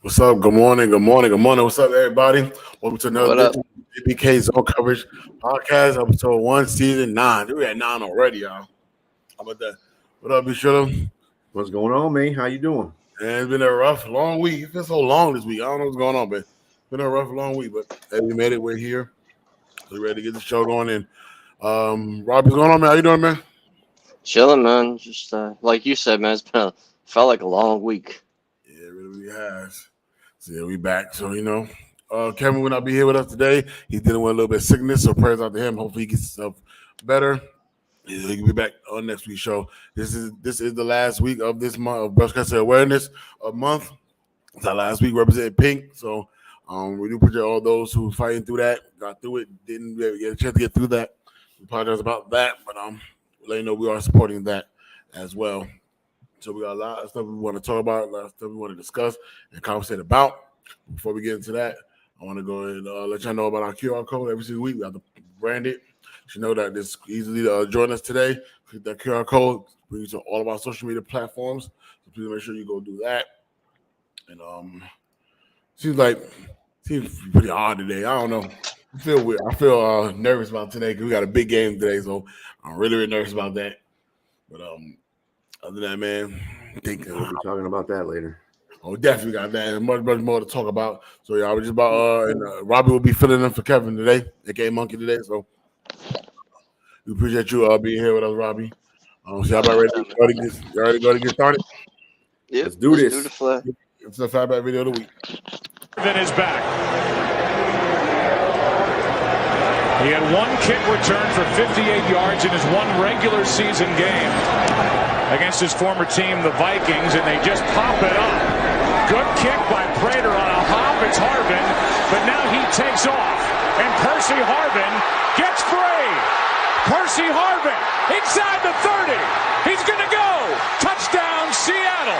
What's up? Good morning. Good morning. Good morning. What's up, everybody? Welcome to another What up? edition of Jbk Zone Coverage Podcast, episode 1, season 9. We're at 9 already, y'all. How about that? What up, be sure? What's going on, man? How you doing? And it's been a rough, long week. It's been so long this week. I don't know what's going on, but it's been a rough, long week. But hey, we made it. We're here. We're ready to get the show going. And Rob, what's going on, man? How you doing, man? Chilling, man. Just like you said, man. Felt like a long week. Yeah, it really has. So yeah, we back. So Kevin will not be here with us today. He's dealing with a little bit of sickness, so prayers out to him. Hopefully he gets himself better. He can be back on next week's show. This is the last week of this month of breast cancer awareness month. It's our last week representing Pink. So we do appreciate all those who fighting through that, got through it, didn't get a chance to get through that. We apologize about that, but let you know we are supporting that as well. So we got a lot of stuff we want to talk about, a lot of stuff we want to discuss and conversate about. Before we get into that, I want to go and let y'all know about our QR code every single week. We have to brand it. You know that this easily join us today. Click that QR code, bring you to all of our social media platforms. So please make sure you go do that. And seems pretty hard today. I don't know. I feel weird. I feel nervous about today because we got a big game today, so I'm really, really nervous about that. But other than that, man, I think we'll be talking about that later. Oh, definitely got that. And much more to talk about. So yeah, I was just about and Robbie will be filling in for Kevin today, aka Monkey today. So we appreciate you being here with us, Robbie. So y'all about ready to go to get started? Yep, let's do this. Do the flag. It's the Fatback video of the week. Then is back. He had one kick return for 58 yards in his one regular season game against his former team, the Vikings, and they just pop it up. Good kick by Prater on a hop. It's Harvin, but now he takes off, and Percy Harvin gets free. Percy Harvin inside the 30. He's going to go. Touchdown, Seattle.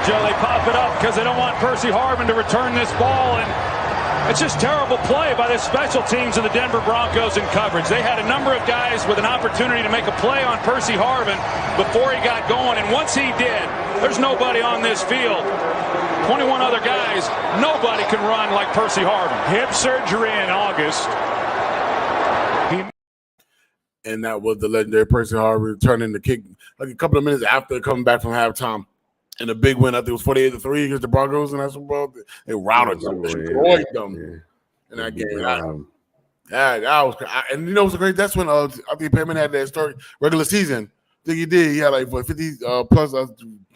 Joe, they pop it up because they don't want Percy Harvin to return this ball, and it's just terrible play by the special teams of the Denver Broncos in coverage. They had a number of guys with an opportunity to make a play on Percy Harvin before he got going, and once he did, there's nobody on this field. 21 other guys, nobody can run like Percy Harvin. Hip surgery in August. And that was the legendary Percy Harvin returning the kick like a couple of minutes after coming back from halftime. And a big win, I think it was 48-3 against the Broncos, and that's what they routed them, destroyed them in that game. That was, and you know what's great? That's when I think Payman had that start regular season. I think he did. He had like 50 plus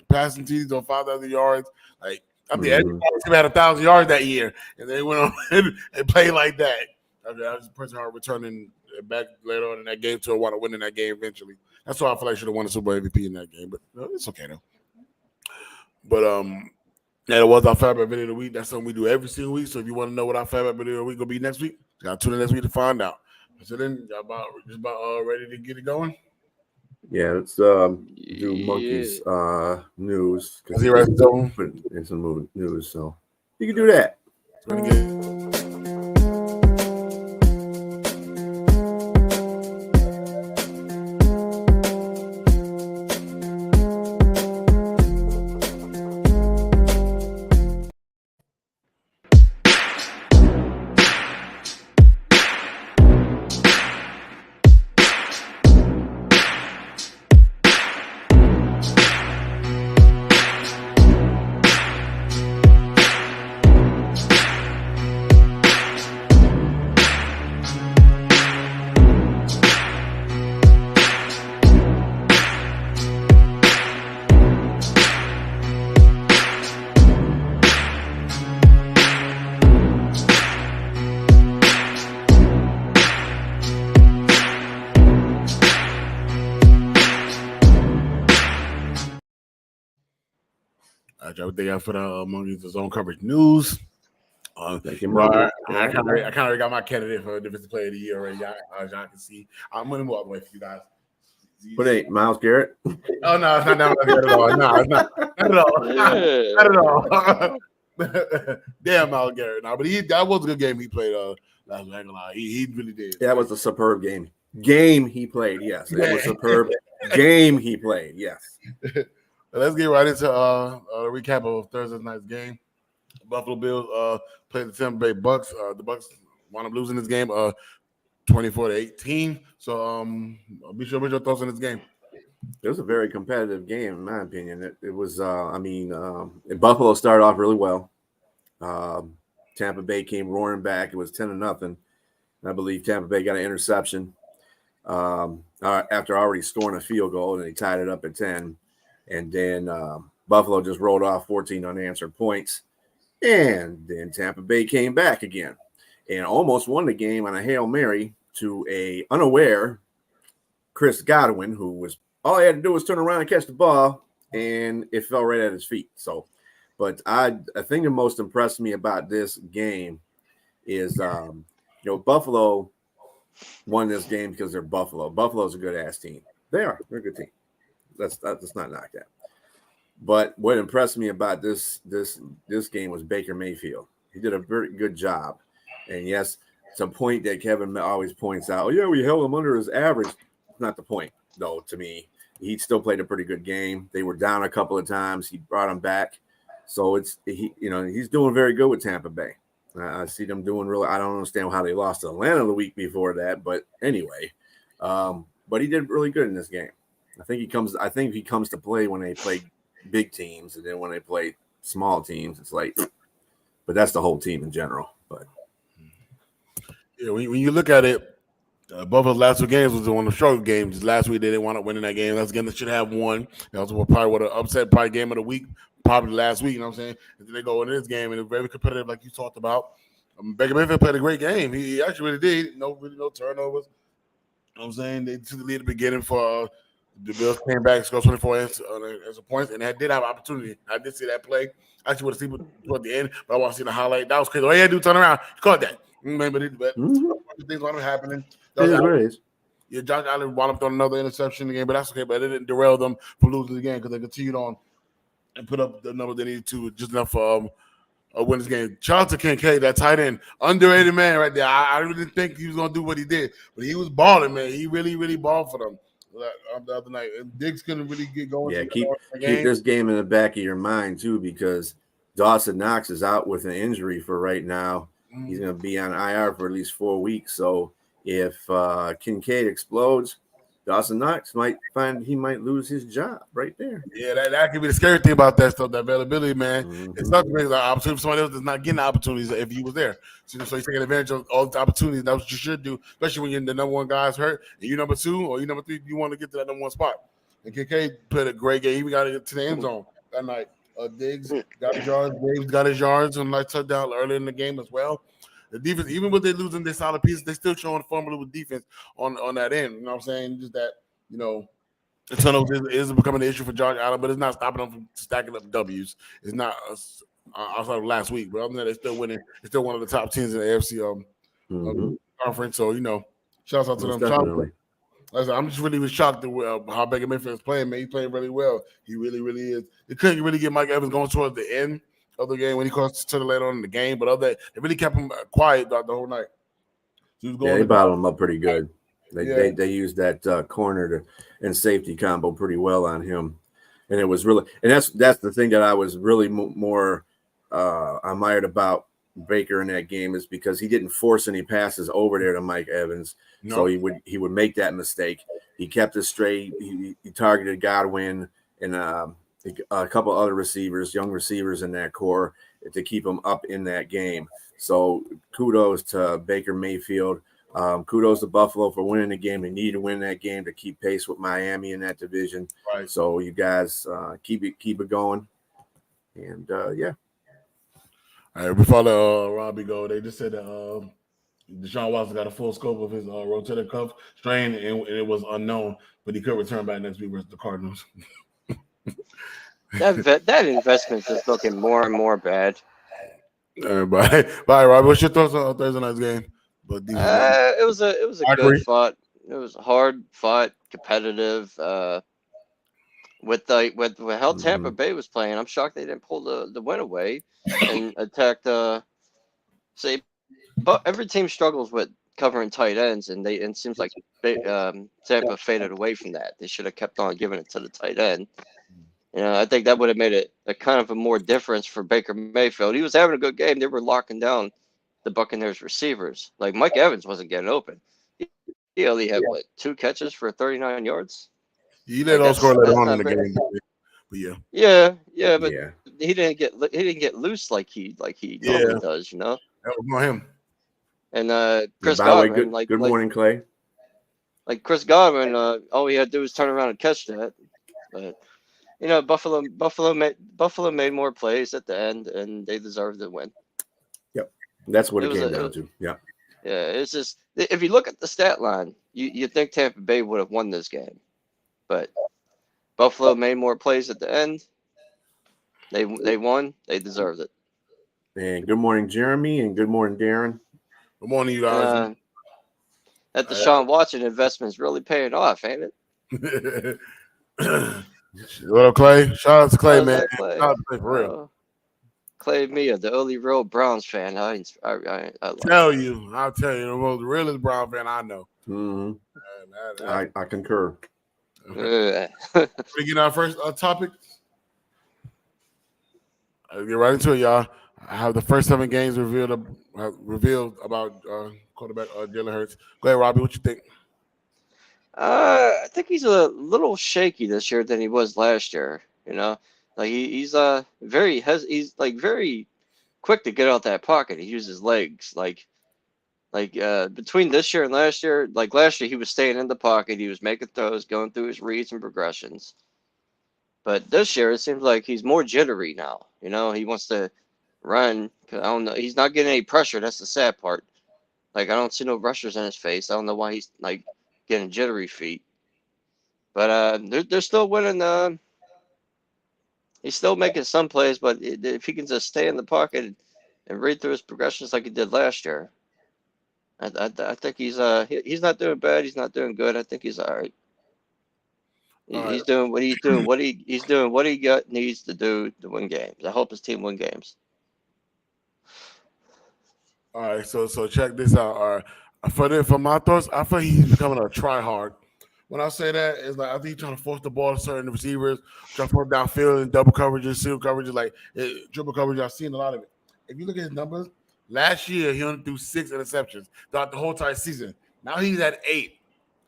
passing TDs on 5,000 yards. Like I think everybody had 1,000 yards that year, and they went on and played like that. I was the person returning back later on in that game to want to win in that game eventually. That's why I feel like I should have won the Super Bowl MVP in that game, but it's okay though. But that was our Fatback video of the week. That's something we do every single week. So if you want to know what our Fatback video of the week gonna be next week, you gotta tune in next week to find out. So then y'all about ready to get it going? Yeah, let's do Monkey's news because he right in some news, so you can do that. Everything else for the Zone Coverage news. Thank you, I kind of already got my candidate for Defensive Player of the Year already. Y'all can see. I'm going to move up way for you guys. But hey, Myles Garrett. Oh no, it's not that much at all. No, it's not at all. Yeah. Not at all. Damn, Myles Garrett. No, but that was a good game he played. Last night, he really did. That was a superb game. Game he played, yes. It was superb. Game he played, yes. Let's get right into a recap of Thursday night's game. Buffalo Bills played the Tampa Bay Bucks. The Bucks wound up losing this game 24-18. So be sure with your thoughts on this game. It was a very competitive game, in my opinion. It was, Buffalo started off really well. Tampa Bay came roaring back. It was 10-0. I believe Tampa Bay got an interception after already scoring a field goal, and they tied it up at 10. And then Buffalo just rolled off 14 unanswered points. And then Tampa Bay came back again and almost won the game on a Hail Mary to a unaware Chris Godwin, who was all he had to do was turn around and catch the ball, and it fell right at his feet. So, but I think the most impressed me about this game is, Buffalo won this game because they're Buffalo. Buffalo's a good ass team. They're a good team. Let's not knock that. But what impressed me about this game was Baker Mayfield. He did a very good job. And yes, it's a point that Kevin always points out. Oh, yeah, we held him under his average. Not the point, though, to me. He still played a pretty good game. They were down a couple of times. He brought them back. So he's doing very good with Tampa Bay. I see them doing really. I don't understand how they lost to Atlanta the week before that, but anyway, but he did really good in this game. I think he comes to play when they play big teams, and then when they play small teams, it's like. But that's the whole team in general. But yeah, when you look at it, Buffalo's last two games was one of the struggle games. Last week they didn't want to win in that game. That's again they should have won. That was probably what an upset game of the week. Probably last week, you know what I'm saying? And then they go in this game and it's very competitive, like you talked about. Baker Mayfield played a great game. He actually really did. No turnovers. You know what I'm saying? They took the lead at the beginning for the Bills came back, scored 24 as points, and they did have an opportunity. I did see that play. I actually would have seen it toward the end, but I want to see the highlight. That was crazy. All he had to do turn around. He caught that. But things wound up happening. Yeah, Josh Allen wound up throwing another interception in the game, but that's okay. But it didn't derail them from losing the game because they continued on and put up the number they needed to, just enough for win this game. Shout out to Kincaid, that tight end, underrated man right there. I really didn't think he was gonna do what he did, but he was balling, man. He really, really balled for them the other night. And Diggs couldn't really get going. Yeah, keep this game in the back of your mind too, because Dawson Knox is out with an injury for right now. Mm-hmm. He's gonna be on IR for at least 4 weeks. So if Kincaid explodes, Dawson Knox might lose his job right there. Yeah, that could be the scary thing about that stuff, the availability, man. Mm-hmm. It's not an opportunity for somebody else that's not getting the opportunities if he was there. So you're taking advantage of all the opportunities. That's what you should do, especially when you're the number one guy's hurt and you're number 2 or you're number 3. You want to get to that number 1 spot. And Kincaid played a great game. He got to get to the end zone that night. Diggs got his yards. Diggs got his yards and nice touchdown early in the game as well. The defense, even with they losing their solid pieces, they still showing formula with defense on that end. You know what I'm saying? Just that, the turnovers is becoming an issue for Josh Allen, but it's not stopping them from stacking up W's. It's not outside of last week, but other than that, they're still winning. They're still one of the top teams in the AFC conference. So, shouts out to them. I'm just really shocked at how Baker Mayfield is playing, man. He's playing really well. He really, really is. They couldn't really get Mike Evans going towards the end of the game when he crossed to the later on in the game, but they really kept him quiet the whole night. So they bottled him up pretty good. They used that corner and safety combo pretty well on him, and it was really that's the thing that I was really more admired about Baker in that game is because he didn't force any passes over there to Mike Evans, so he would make that mistake. He kept it straight. He targeted Godwin and a couple other receivers, young receivers in that core to keep them up in that game. So kudos to Baker Mayfield. Kudos to Buffalo for winning the game. They need to win that game to keep pace with Miami in that division. Right. So you guys keep it going. And yeah. All right, before Robbie go, they just said that Deshaun Watson got a full scope of his rotator cuff strain, and it was unknown, but he could return back next week versus the Cardinals. That investment is looking more and more bad. Bye, Rob. What's your thoughts on Thursday night's game? But It was a I good agree. fight. It was hard fought, competitive. With how Tampa Bay was playing, I'm shocked they didn't pull the win away and attack the. Say, but every team struggles with covering tight ends, and it seems like Tampa faded away from that. They should have kept on giving it to the tight end. I think that would have made it a kind of a more difference for Baker Mayfield. He was having a good game. They were locking down the Buccaneers receivers. Like Mike Evans wasn't getting open. He only had 2 catches for 39 yards. He did all score later on in the very, game, but yeah. Yeah, but he didn't get loose like he normally does, That was not him. And Chris By the way, Godwin, good morning, Clay. Like Chris Godwin, all he had to do was turn around and catch that. But Buffalo made more plays at the end, and they deserved the win. Yep, that's what it came down to. Yeah. Yeah, it's just if you look at the stat line, you think Tampa Bay would have won this game, but Buffalo made more plays at the end. They won. They deserved it. And good morning, Jeremy, and good morning, Darren. Good morning, you guys. That Deshaun Watson investment is really paying off, ain't it? What up, Clay? Shout out to Clay, man. Clay? Shout out to Clay for real. Clay Mia, the early real Browns fan. I I'll tell you, the most realest Brown fan I know. Mm-hmm. I concur. We get our first topic. I'll get right into it, y'all. I have the first 7 games revealed about quarterback Jalen Hurts. Go ahead, Robbie. What you think? I think he's a little shaky this year than he was last year. Like he's very quick to get out that pocket. He uses legs like between this year and last year. Like last year, he was staying in the pocket. He was making throws, going through his reads and progressions. But this year, it seems like he's more jittery now. He wants to run. I don't know. He's not getting any pressure. That's the sad part. Like I don't see no rushers in his face. I don't know why he's like getting jittery feet. But they're still winning. He's still making some plays, but if he can just stay in the pocket and read through his progressions like he did last year, I think he's not doing bad. He's not doing good. I think he's all right. He's doing what he's doing. He's doing what he needs to do to win games. I hope his team win games. All right, so check this out. All right, for my thoughts, I feel he's becoming a try hard. When I say that, it's like I think he's trying to force the ball to certain receivers, trying to force downfield and double coverages, single coverages, like triple coverage. I've seen a lot of it. If you look at his numbers, last year he only threw 6 interceptions throughout the whole entire season. Now he's at 8.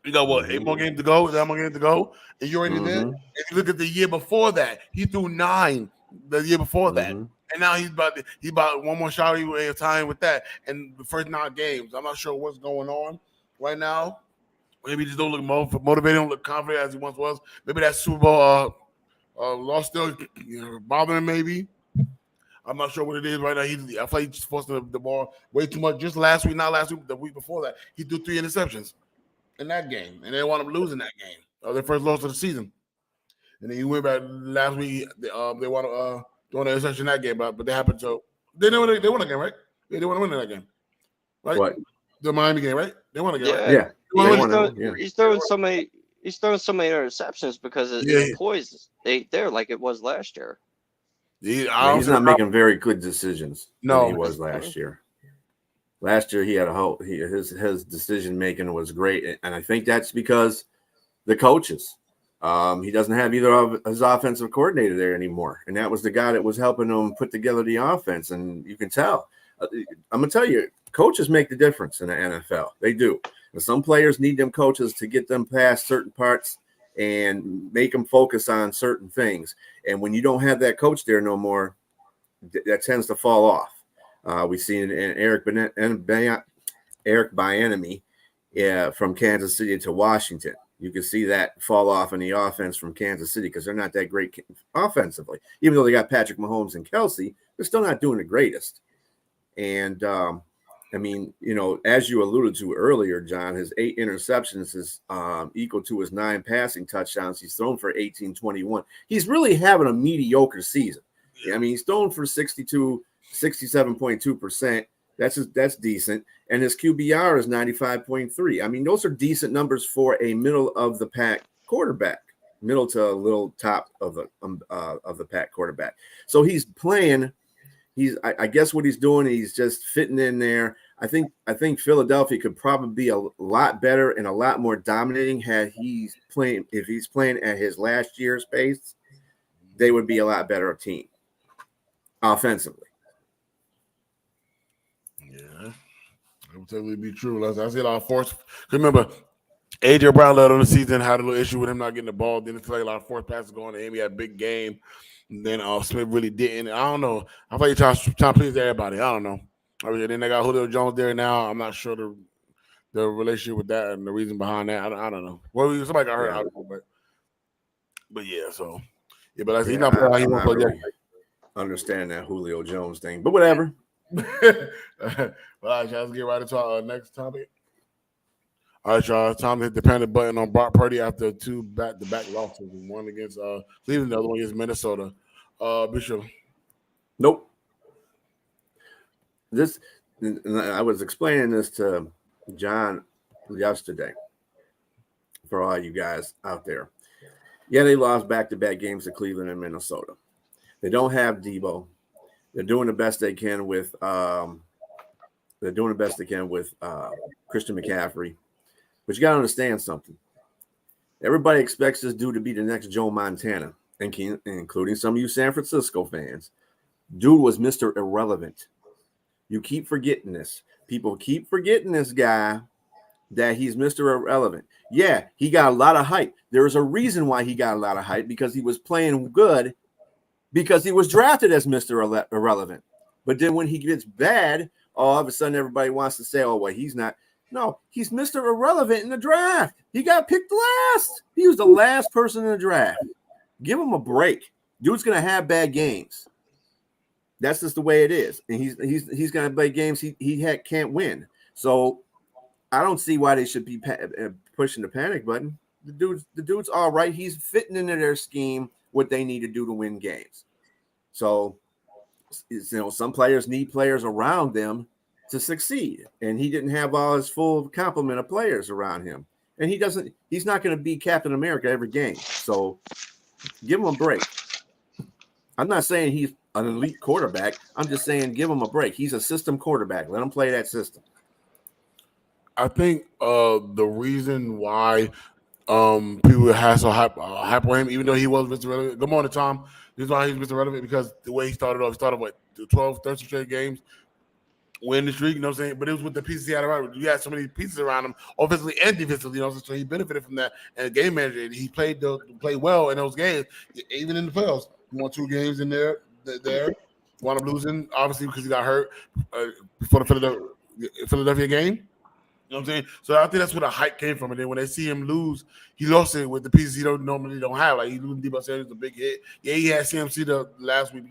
You got what? 8 more games to go. 9 more games to go, and you already did. If you look at the year before that, he threw 9. The year before that, and now he's about one more shot at a time with that. And the first 9 games, I'm not sure what's going on right now. Maybe he just don't look motivated, don't look confident as he once was. Maybe that Super Bowl loss still bothering. Maybe I'm not sure what it is right now. I feel like he just forced the ball way too much. Just last week, not last week, the week before that, he threw 3 interceptions in that game, and they wound up losing that game. Their first loss of the season. And then he went back last week. They wound up throwing an interception in that game, but they happened to. They won a game, right? They want to win that game, right? What? The Miami game, right? They won a game, right? Yeah. He's throwing so many interceptions because his poise ain't there like it was last year. He's not making very good decisions. No, he was last year. Last year he had his decision making was great, and I think that's because the coaches. He doesn't have either of his offensive coordinator there anymore, and that was the guy that was helping him put together the offense. And you can tell. I'm gonna tell you, coaches make the difference in the NFL. They do. And some players need them coaches to get them past certain parts and make them focus on certain things. And when you don't have that coach there no more, that tends to fall off. We've seen it in Eric Bieniemy from Kansas City to Washington. You can see that fall off in the offense from Kansas City because they're not that great offensively. Even though they got Patrick Mahomes and Kelsey, they're still not doing the greatest. And I mean, as you alluded to earlier, John, his 8 interceptions is equal to his 9 passing touchdowns. He's thrown for 18-21. He's really having a mediocre season. I mean, he's thrown for 62 67.2%. That's decent. And his QBR is 95.3. I mean, those are decent numbers for a middle of the pack quarterback, middle to a little top of the pack quarterback. So he's playing. I guess what he's doing, he's just fitting in there. I think Philadelphia could probably be a lot better and a lot more dominating if he's playing at his last year's pace. They would be a lot better team offensively. Yeah, that would totally be true. I see a lot of force. Remember, AJ Brown led on the season, had a little issue with him not getting the ball. Didn't feel like a lot of force passes going to him. He had a big game. And then Smith really didn't. I don't know. I thought he trying to please everybody. I don't know. Then they got Julio Jones there now. I'm not sure the relationship with that and the reason behind that. I don't know. Well, somebody got hurt. I don't know, but yeah. So yeah, but he's not playing. He won't play really understand that Julio Jones thing, but whatever. All right, y'all, let's get right into our next topic. All right, y'all. It's time to hit the panic button on Brock Purdy after two back-to-back losses. One against Cleveland, the other one against Minnesota. Bishop. Nope. I was explaining this to John yesterday for all you guys out there. Yeah, they lost back-to-back games to Cleveland and Minnesota. They don't have Debo. They're doing the best they can with Christian McCaffrey. But you got to understand something. Everybody expects this dude to be the next Joe Montana, including some of you San Francisco fans. Dude was Mr. Irrelevant. You keep forgetting this. People keep forgetting this guy, that he's Mr. Irrelevant. Yeah, he got a lot of hype. There's a reason why he got a lot of hype, because he was playing good, because he was drafted as Mr. Irrelevant. But then when he gets bad, all of a sudden everybody wants to say, oh, well, he's not. No, he's Mr. Irrelevant in the draft. He got picked last. He was the last person in the draft. Give him a break. Dude's going to have bad games. That's just the way it is. And he's going to play games he can't win. So I don't see why they should be pushing the panic button. The dude's all right. He's fitting into their scheme what they need to do to win games. So, some players need players around them to succeed, and he didn't have all his full complement of players around him, and he's not going to be Captain America every game. So give him a break. I'm not saying he's an elite quarterback. I'm just saying give him a break. He's a system quarterback. Let him play that system. I think the reason why people have so hype on him, even though he was Mr. Relevant. Good morning, Tom. This is why he's Mr. Relevant, because the way he started off, 12, 13 straight games, win the streak, you know what I'm saying? But it was with the pieces he had around him. You had so many pieces around him, offensively and defensively, you know what I'm saying? So he benefited from that. And game manager, he played well in those games, even in the playoffs. He won 2 games in there. Wound up losing, obviously, because he got hurt before the Philadelphia game. You know what I'm saying? So I think that's where the hype came from. And then when they see him lose, he lost it with the pieces he normally don't have. Like he losing Debo Samuel was a big hit. Yeah, he had CMC the last week,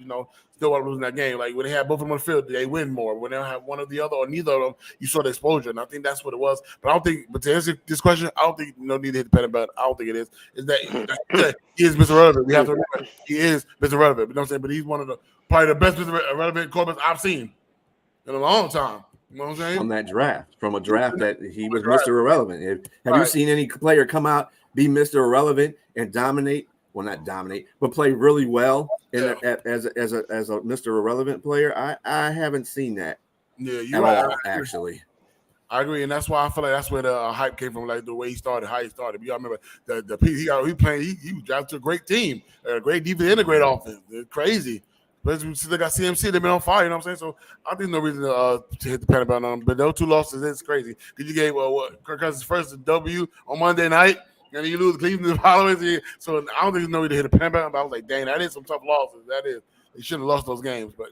still wasn't losing that game. Like when they had both of them on the field, they win more. When they don't have one or the other or neither of them, you saw the exposure. And I think that's what it was. But to answer this question, I don't think no need to hit the pen about it. I don't think it is. Is that he is Mr. Relevant. We have to remember he is Mr. Relevant. You know what I'm saying? But he's one of probably the best Mr. Relevant quarterbacks I've seen in a long time. You know what I'm saying? From a draft that he was Mr. Irrelevant. Have you seen any player come out, be Mr. Irrelevant, and dominate? Well, not dominate, but play really well as a Mr. Irrelevant player? I haven't seen that. Yeah, you're right. Actually. I agree, and that's why I feel like that's where the hype came from, like the way he started, how he started. You gotta remember the piece he was drafted to a great team, a great defense, and a great offense. It's crazy. But they got CMC, they've been on fire, you know what I'm saying? So I think no reason to hit the panic button on them. But those 2 losses, it's crazy. Because you gave Kirk Cousins' first W on Monday night, and then you lose Cleveland the following year. So I don't think there's no reason to hit the panic button. But I was like, dang, that is some tough losses. That is. They shouldn't have lost those games. But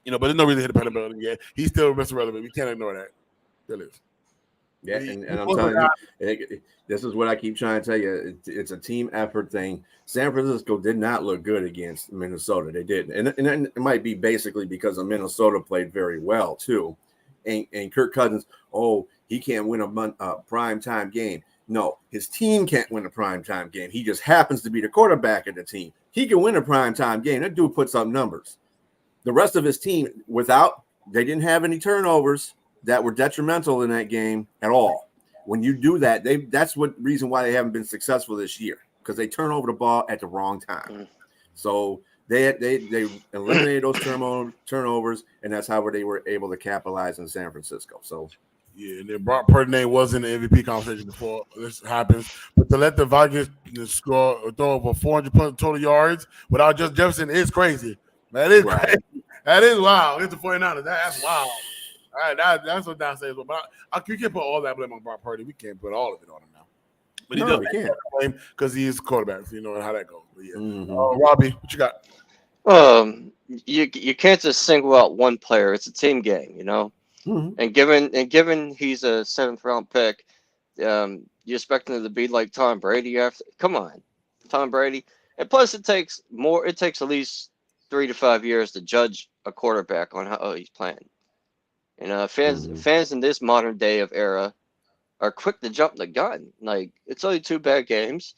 but there's no reason to hit the panic button. Yeah, he's still Mr. Relevant. We can't ignore that. Still is. Yeah, and I'm telling you, this is what I keep trying to tell you. It's a team effort thing. San Francisco did not look good against Minnesota. They didn't. And it might be basically because of Minnesota played very well, too. And Kirk Cousins, he can't win a primetime game. No, his team can't win a primetime game. He just happens to be the quarterback of the team. He can win a primetime game. That dude puts up numbers. the rest of his team, they didn't have any turnovers that were detrimental in that game at all. When you do that, that's what reason why they haven't been successful this year, because they turn over the ball at the wrong time. So they eliminated those turnovers, and that's how they were able to capitalize in San Francisco. So. Yeah, and then Brock Purdy was in the MVP conversation before this happens. But to let the Vikings throw over 400 total yards without just Jefferson is crazy. That is crazy. That is wild. It's the 49ers. That's wild. All right, that's what Don says. But we can't put all that blame on Brock Purdy. We can't put all of it on him now. But he does blame because he is quarterback. So you know how that goes. But yeah. Robbie, what you got? You can't just single out one player. It's a team game, you know. Mm-hmm. And given he's a 7th round pick, you expect him to be like Tom Brady after? Come on, Tom Brady. And plus, it takes at least 3 to 5 years to judge a quarterback on how he's playing. You know, fans in this modern day of era are quick to jump the gun. Like, it's only 2 bad games.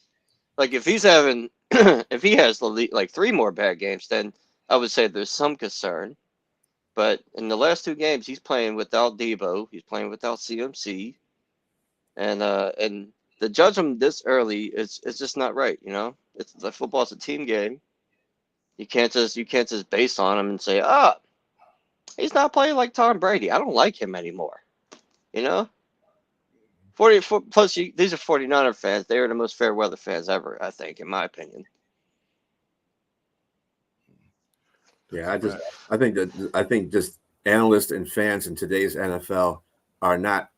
Like, if he's having if he has like 3 more bad games, then I would say there's some concern. But in the last 2 games, he's playing without Debo. He's playing without CMC, and to judge him this early it's just not right. You know, it's the football's a team game. You can't just base on him and say, he's not playing like Tom Brady. I don't like him anymore. You know, 44 plus. These are 49er fans. They are the most fair weather fans ever, I think, in my opinion. Yeah, I think just analysts and fans in today's NFL are not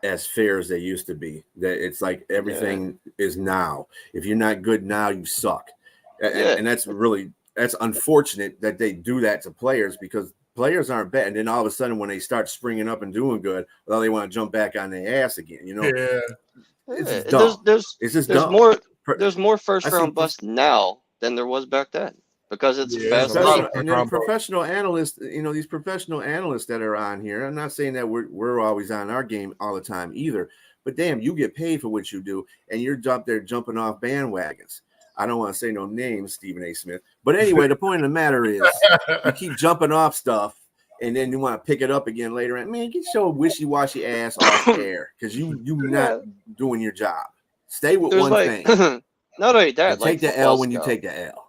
as fair as they used to be. That it's like everything is now. If you're not good now, you suck. And that's unfortunate that they do that to players, because players aren't bad. And then all of a sudden, when they start springing up and doing good, well, they want to jump back on their ass again. You know, it's just dumb. There's more first round busts now than there was back then. Because it's fast. And then professional analysts, these professional analysts that are on here, I'm not saying that we're always on our game all the time either, but damn, you get paid for what you do, and you're up there jumping off bandwagons. I don't want to say no names, Stephen A. Smith, but anyway, the point of the matter is you keep jumping off stuff, and then you want to pick it up again later. And man, get your wishy-washy ass off air, because you're not doing your job. Stay with one thing. Not only that, take the L when you take the L.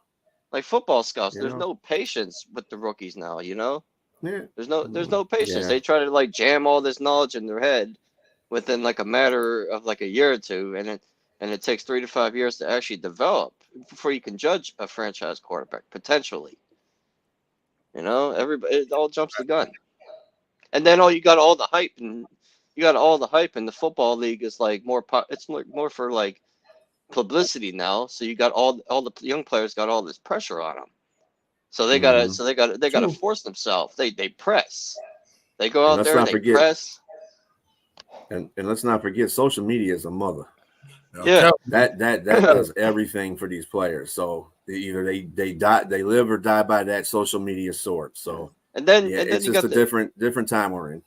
Like football scouts, there's no patience with the rookies now, you know? Yeah. There's no patience. Yeah. They try to like jam all this knowledge in their head within like a matter of like a year or two, and it takes 3 to 5 years to actually develop before you can judge a franchise quarterback, potentially. You know, it all jumps the gun. And then you got all the hype in the football league is like it's more for like publicity now, so you got all the young players got all this pressure on them, so they gotta force themselves. They press, they go out there and they press. And let's not forget, social media is a mother. Yeah, that does everything for these players. So either they live or die by that social media sword. So and then it's just a different time we're in.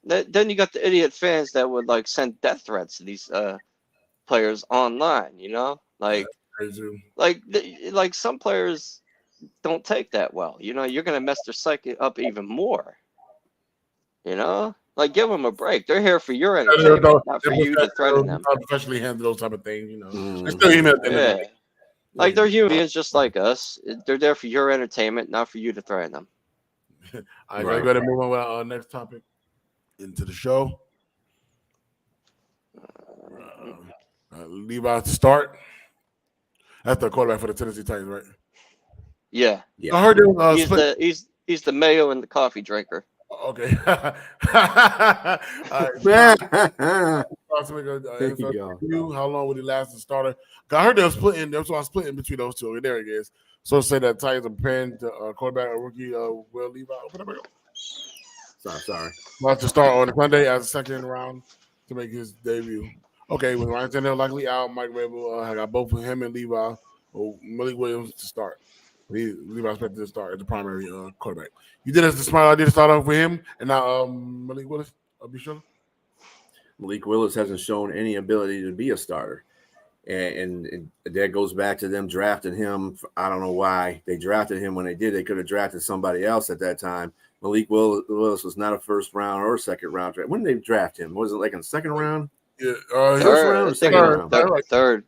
Then you got the idiot fans that would like send death threats to these players online, you know, like some players don't take that well. You know, you're gonna mess their psyche up even more. You know, like give them a break. They're here for your entertainment, not for you to threaten them. Professionally handle those type of things, you know. They're still human. Like they're human beings just like us. They're there for your entertainment, not for you to threaten them. All right, go ahead and move on with our next topic into the show. Levi to start. That's the quarterback for the Tennessee Titans, right? Yeah. I heard there he's the mayo and the coffee drinker. Okay. How long would he last as starter? I heard they were splitting. There was splitting between those two. There it is. So say that Titans are preparing to quarterback a rookie. Will Levi open up? Sorry. About to start on Sunday as a second round to make his debut. Okay, with Ryan Tannehill likely out, Mike Rabel, I got both of him and Levi, or Malik Williams to start. Levi expected to start as the primary quarterback. You did the smart idea to start off with him, and now Malik Willis. I'll be sure. Malik Willis hasn't shown any ability to be a starter. And that goes back to them drafting him. I don't know why they drafted him when they did. They could have drafted somebody else at that time. Malik Willis was not a first round or second round draft. When did they draft him? Was it like in the second round? Yeah, First round or second round? Third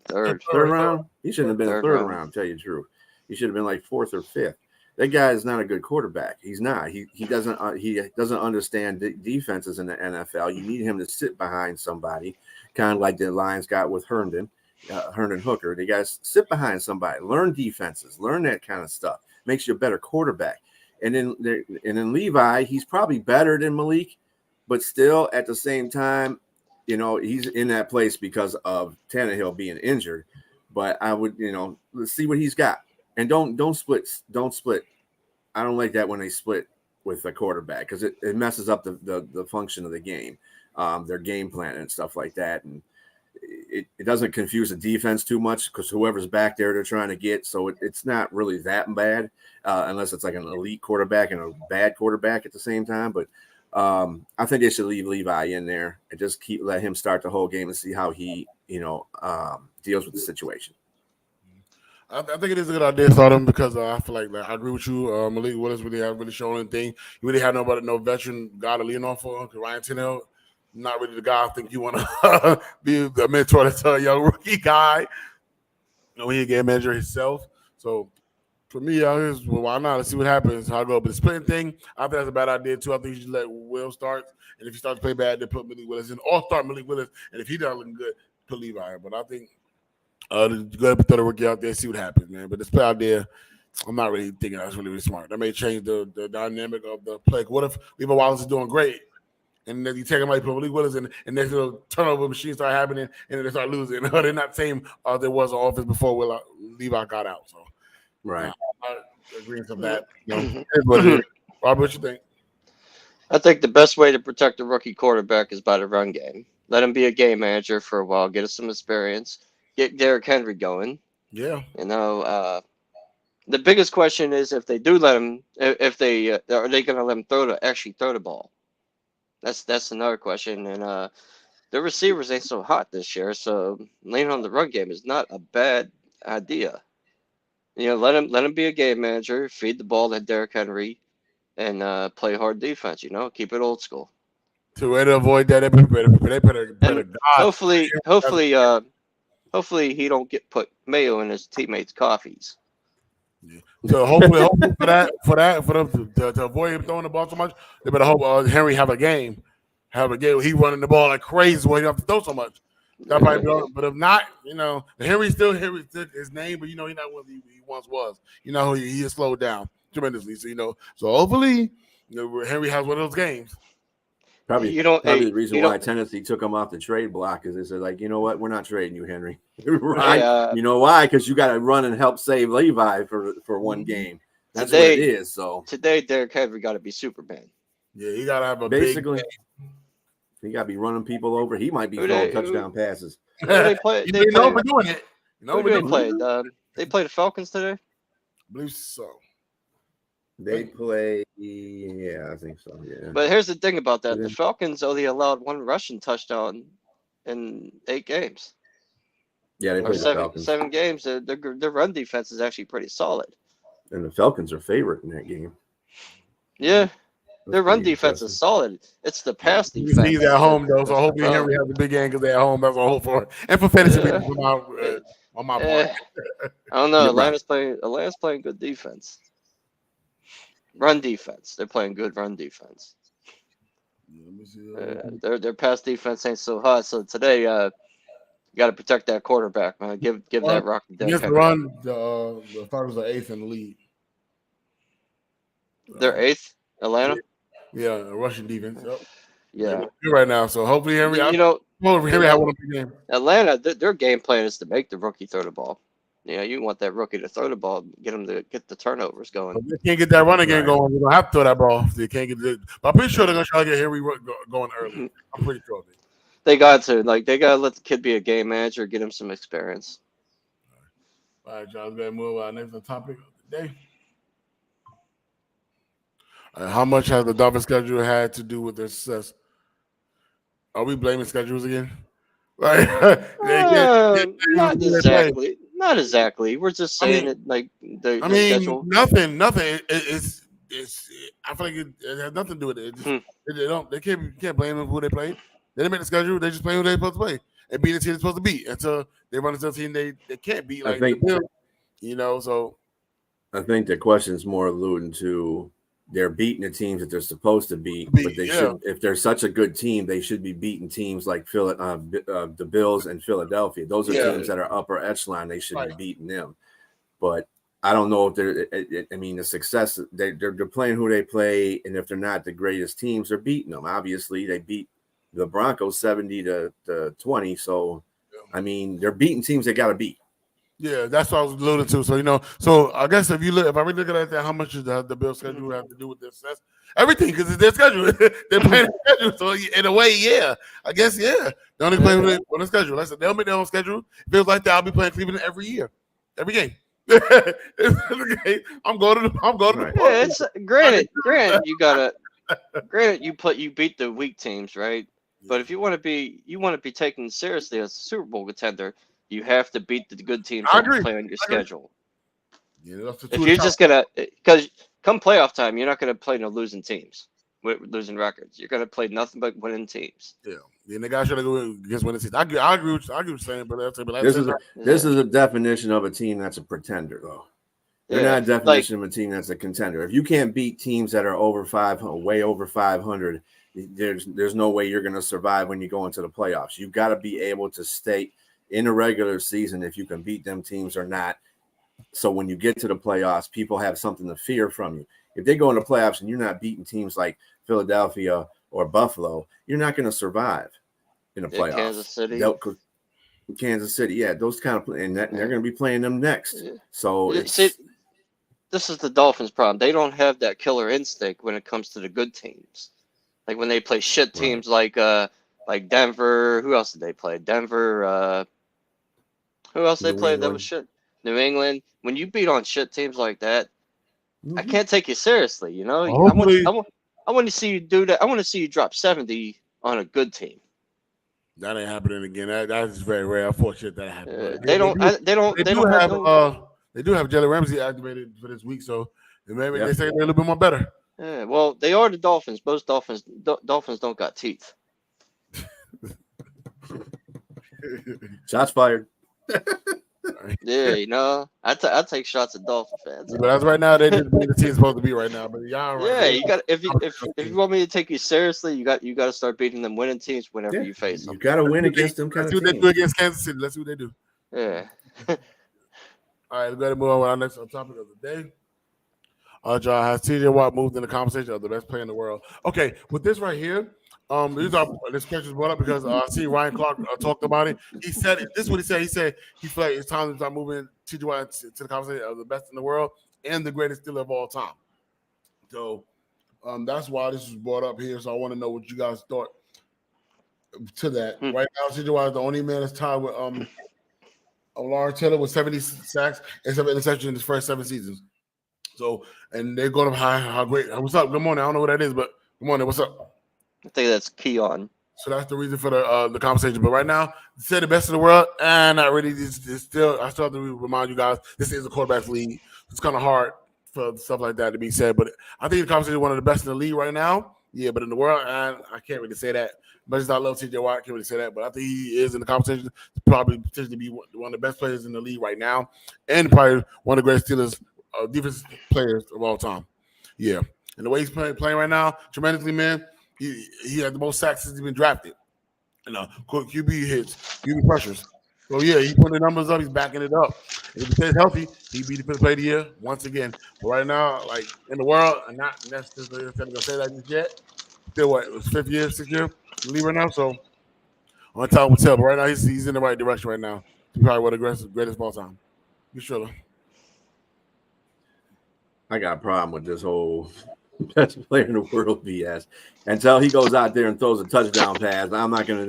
round. He shouldn't have been a third round. round. Tell you the truth, he should have been like fourth or fifth. That guy is not a good quarterback. He's not. He doesn't understand defenses in the NFL. You need him to sit behind somebody, kind of like the Lions got with Herndon Hooker. They guys sit behind somebody, learn defenses, learn that kind of stuff. Makes you a better quarterback. And then Levi, he's probably better than Malik, but still at the same time, he's in that place because of Tannehill being injured. But I would, let's see what he's got. And don't split. I don't like that when they split with a quarterback because it messes up the function of the game, their game plan and stuff like that. And it doesn't confuse the defense too much because whoever's back there they're trying to get. So it's not really that bad unless it's like an elite quarterback and a bad quarterback at the same time. But I think they should leave Levi in there and just let him start the whole game and see how he, deals with the situation. I think it is a good idea to start him because I feel like I agree with you. Malik Willis really haven't really shown anything. He really had no veteran guy to lean on for. Ryan Tannehill, not really the guy I think you want to be a mentor to a young rookie guy. He get a manager himself. So for me, why not? Let's see what happens. How I go. But the splitting thing, I think that's a bad idea too. I think you should let Will start. And if he starts to play bad, then put Malik Willis in. Or start Malik Willis. And if he doesn't look good, put Levi in. But I think go ahead and throw the rookie out there, see what happens, man. But this play out there, I'm not really thinking that's really smart. That may change the dynamic of the play. What if Levi Wallace is doing great, and then you take him like put Malik Willis in, and this little turnover machine start happening, and then they start losing? They're not the same there was an offense before Levi got out. So, right, I agree with that. What it is. Rob, what you think? I think the best way to protect a rookie quarterback is by the run game. Let him be a game manager for a while, get us some experience. Get Derrick Henry going. Yeah. The biggest question is if they do let him, are they going to let him actually throw the ball? That's another question. And the receivers ain't so hot this year, so leaning on the run game is not a bad idea. Let him be a game manager, feed the ball to Derrick Henry, and play hard defense. Keep it old school. To way to avoid that, they better Hopefully he don't put mayo in his teammates' coffees. Yeah. So hopefully for them to avoid him throwing the ball so much, they better hope Henry have a game. He running the ball like crazy so he don't have to throw so much. That probably be, but if not, Henry's still his name, but he's not what he once was. He has slowed down tremendously. So so hopefully Henry has one of those games. Probably the reason why Tennessee took him off the trade block is they said, like, you know what, we're not trading you, Henry. Right? You know why? Because you got to run and help save Levi for one game. That's what it is. So today, Derrick Henry got to be Superman. Yeah, he got to have a basically. He got to be running people over. He might be throwing touchdown passes. They play. They know we're doing it. They played. They played the Falcons today. I believe so. They play, I think so. Yeah. But here's the thing about that: the Falcons only allowed one rushing touchdown in 8 games. Yeah, they played the Falcons. 7 games. Their run defense is actually pretty solid. And the Falcons are favorite in that game. Yeah, their run defense is solid. It's the pass defense. He's at home though, so hopefully Henry has a big game because they're at home. That's a hope for it, and for fantasy on my part. I don't know. Atlanta's playing good defense. Run defense. They're playing good run defense. Let me see. Their pass defense ain't so hot. So today, you got to protect that quarterback, man. Give that rock to Derrick Henry. Run. The Falcons are 8th in the league. They're 8th, Atlanta. Yeah, rushing defense. Yep. Yeah. You're right now. So hopefully Henry. Henry had one of the game. Atlanta, their game plan is to make the rookie throw the ball. You want that rookie to throw the ball, get him to get the turnovers going. If they can't get that running game going, they're going to have to throw that ball. If they can't get it. But I'm pretty sure they're going to try to get Henry going early. I'm pretty sure. They got to. They got to let the kid be a game manager, get him some experience. All right, John, let's move on next topic of the day. How much has the Dolphins schedule had to do with their success? Are we blaming schedules again? Like Not who they play. exactly. Not exactly. We're just saying it like the schedule. Nothing. It's. I feel like it has nothing to do with it. It just, they don't. They can't blame them for who they play. They didn't make the schedule. They just play who they're supposed to play and beat the team they're supposed to beat until they run into a team they can't beat. Like the Bills, So I think the question is more alluding to they're beating the teams that they're supposed to beat, but they should. If they're such a good team, they should be beating teams like the Bills and Philadelphia. Those are teams that are upper echelon. They should be beating them. But I don't know if they're. I mean, the success they're playing who they play, and if they're not the greatest teams, they're beating them. Obviously, they beat the Broncos 70-20. So, I mean, they're beating teams they got to beat. Yeah, that's what I was alluding to. So so I guess if I really look at that, how much does the Bills schedule have to do with this? That's everything because it's their schedule. They're playing their schedule. So in a way, I guess They only play on the schedule. Like I said, they'll make their own schedule. If it was like that, I'll be playing Cleveland every year, every game. I'm going to the Yeah, it's granted you beat the weak teams, right? But if you want to be taken seriously as a Super Bowl contender, you have to beat the good teams that play on your schedule. Yeah, if you're just gonna, because come playoff time, you're not gonna play no losing teams with losing records. You're gonna play nothing but winning teams. Yeah, the guys should go against winning teams. I agree with you saying, but this is a definition of a team that's a pretender, though. They're not a definition of a team that's a contender. If you can't beat teams that are way over 500, there's no way you're going to survive when you go into the playoffs. You've got to be able to stay in the regular season if you can beat them teams or not. So when you get to the playoffs, people have something to fear from you. If they go into playoffs and you're not beating teams like Philadelphia or Buffalo, you're not going to survive in the playoffs. Kansas City, those kind of, and they're going to be playing them next. So this is the Dolphins' problem. They don't have that killer instinct when it comes to the good teams. Like when they play shit teams like Denver. Who else did they play? Denver. Who else they played that was shit? New England. When you beat on shit teams like that, I can't take you seriously. You know, I want to see you do that. I want to see you drop 70 on a good team. That ain't happening again. That's very rare. Unfortunate that happened. They do have Jalen Ramsey activated for this week, so maybe they say they're a little bit more better. Yeah, well, they are the Dolphins. Most Dolphins don't got teeth. Shots fired. Yeah, you know, I take shots at Dolphin fans. But as right now, they just be the team supposed to be right now. But you got if you want me to take you seriously, you got to start beating them winning teams whenever you face them. You got to win against them. Let's see what they do against Kansas City. Let's see what they do. Yeah. All right, let's go to move on with our next topic of the day. John, has TJ Watt moved in the conversation of the best player in the world? Okay, with this right here, this question was brought up because I see Ryan Clark talked about it. He said this is what he said. He said he felt like it's time to start moving TJ Watt to the conversation of the best in the world and the greatest Steeler of all time. So that's why this was brought up here. So I want to know what you guys thought to that. Right now, TJ Watt is the only man that's tied with Lawrence Taylor with 70 sacks and 7 interceptions in his first 7 seasons. So, and they're going up how great. What's up? Good morning. I don't know what that is, but good morning. What's up? I think that's Keon. So that's the reason for the conversation. But right now, say the best in the world, and not really. I still have to remind you guys, this is a quarterback league. It's kind of hard for stuff like that to be said. But I think the conversation is one of the best in the league right now. Yeah, but in the world, and I can't really say that. Much as I love TJ Watt, I can't really say that. But I think he is in the conversation. Probably potentially be one of the best players in the league right now, and probably one of the greatest Steelers defensive players of all time. Yeah, and the way he's playing right now, tremendously, man. He had the most sacks since he's been drafted. QB hits, QB pressures. So yeah, he's putting the numbers up. He's backing it up. If he stays healthy, he'd be the fifth player of the year once again. But right now, like in the world, and not necessarily gonna say that just yet. Still, what? It was 6th year in the league right now. So on time will tell. But right now, he's in the right direction right now. He's probably one of the greatest of all time. You sure? I got a problem with this whole best player in the world BS. Until he goes out there and throws a touchdown pass, I'm not gonna.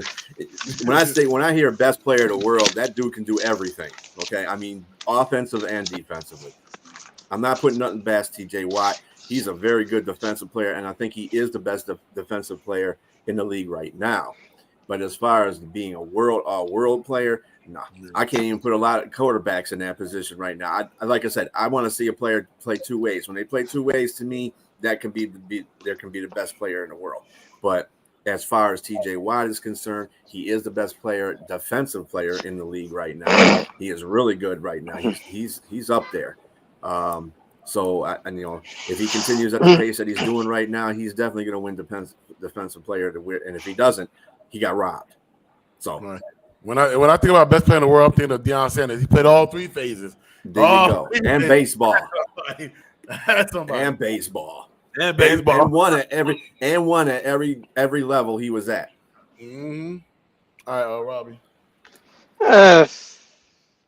When I hear best player in the world, that dude can do everything. Okay, I mean offensive and defensively. I'm not putting nothing past TJ Watt. He's a very good defensive player, and I think he is the best defensive player in the league right now. But as far as being a world player, no, I can't even put a lot of quarterbacks in that position right now. Like I said, I want to see a player play two ways. When they play two ways, to me, that can be the best player in the world. But as far as TJ Watt is concerned, he is the best defensive player in the league right now. He is really good right now. He's up there. So, if he continues at the pace that he's doing right now, he's definitely going to win defensive player to win. And if he doesn't, he got robbed. So, right. When I think about best player in the world, I'm thinking of Deion Sanders. He played all three phases. There you go. And baseball. And baseball. And baseball. And one at every level he was at. Mm-hmm. All right, Robbie.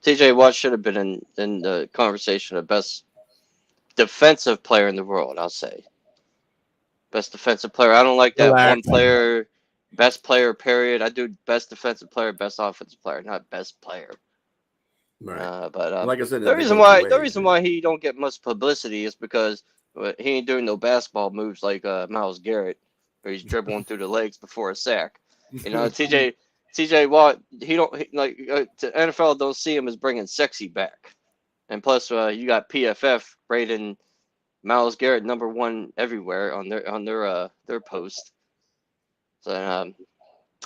TJ Watt should have been in the conversation of best defensive player in the world, I'll say. Best defensive player. I don't like that one player, best player, period. I do best defensive player, best offensive player, not best player. Right. But like I said, the reason why he don't get much publicity is because he ain't doing no basketball moves like Myles Garrett, where he's dribbling through the legs before a sack. TJ Watt, the NFL don't see him as bringing sexy back. And plus, you got PFF rating Myles Garrett #1 everywhere on their post. So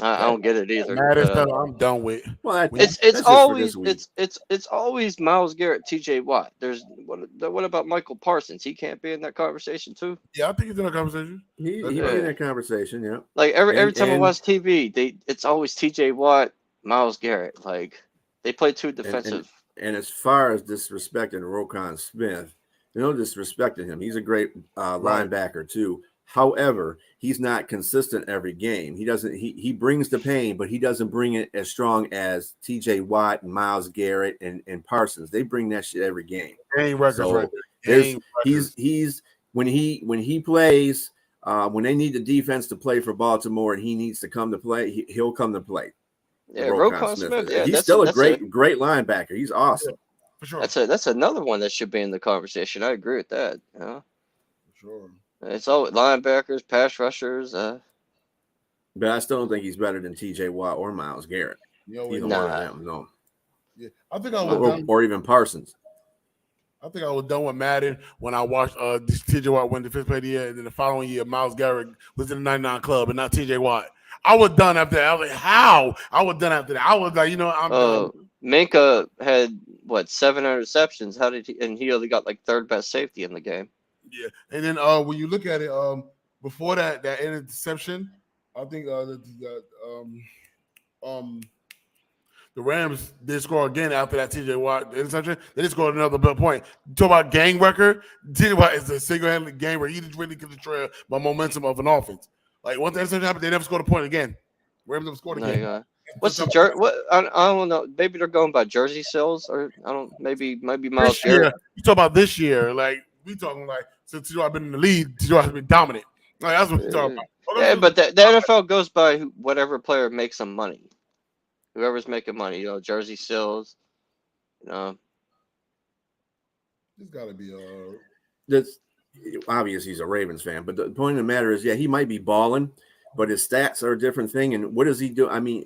I don't get it either. I'm done with. Well, it's always Myles Garrett, TJ Watt. What about Michael Parsons? He can't be in that conversation too. Yeah, I think he's in that conversation. He be in that conversation. Yeah. Like every time I watch TV, it's always TJ Watt, Myles Garrett. Like they play too defensive. And as far as disrespecting Roquan Smith, no disrespecting him. He's a great linebacker too. However, he's not consistent every game. He doesn't. He brings the pain, but he doesn't bring it as strong as T.J. Watt and Myles Garrett and Parsons. They bring that shit every game. He's when he plays when they need the defense to play for Baltimore and he needs to come to play, he'll come to play. Yeah, Roquan Smith. Yeah, he's still a great linebacker. He's awesome. Yeah, for sure. That's another one that should be in the conversation. I agree with that. For sure. It's all linebackers, pass rushers. But I still don't think he's better than T.J. Watt or Myles Garrett. Either one of them, no. Yeah, I think I was or even Parsons. I think I was done with Madden when I watched T.J. Watt win the fifth play of the year, and then the following year, Myles Garrett was in the 99 club and not T.J. Watt. I was done after that. I was like, how? I was done after that. I was like, I'm done. Minka had 7 interceptions. How did he? And he only got third best safety in the game. Yeah, and then when you look at it, before that interception, I think the Rams did score again after that TJ Watt interception. They just scored another point. You talk about game record. TJ Watt is a single-handed game where he didn't really get the trail by momentum of an offense. Like once that interception happened, they never scored a point again. Rams never scored again. What's the what? I don't know. Maybe they're going by jersey sales, or I don't. Maybe Myles Garrett. You talk about this year, like we talking like since TJ Watt been in the league, TJ Watt has been dominant. Like that's what you're talking about. Yeah, but the NFL goes by whatever player makes some money. Whoever's making money, jersey sales, It's got to be That's obvious. He's a Ravens fan, but the point of the matter is, he might be balling, but his stats are a different thing. And what does he do? I mean,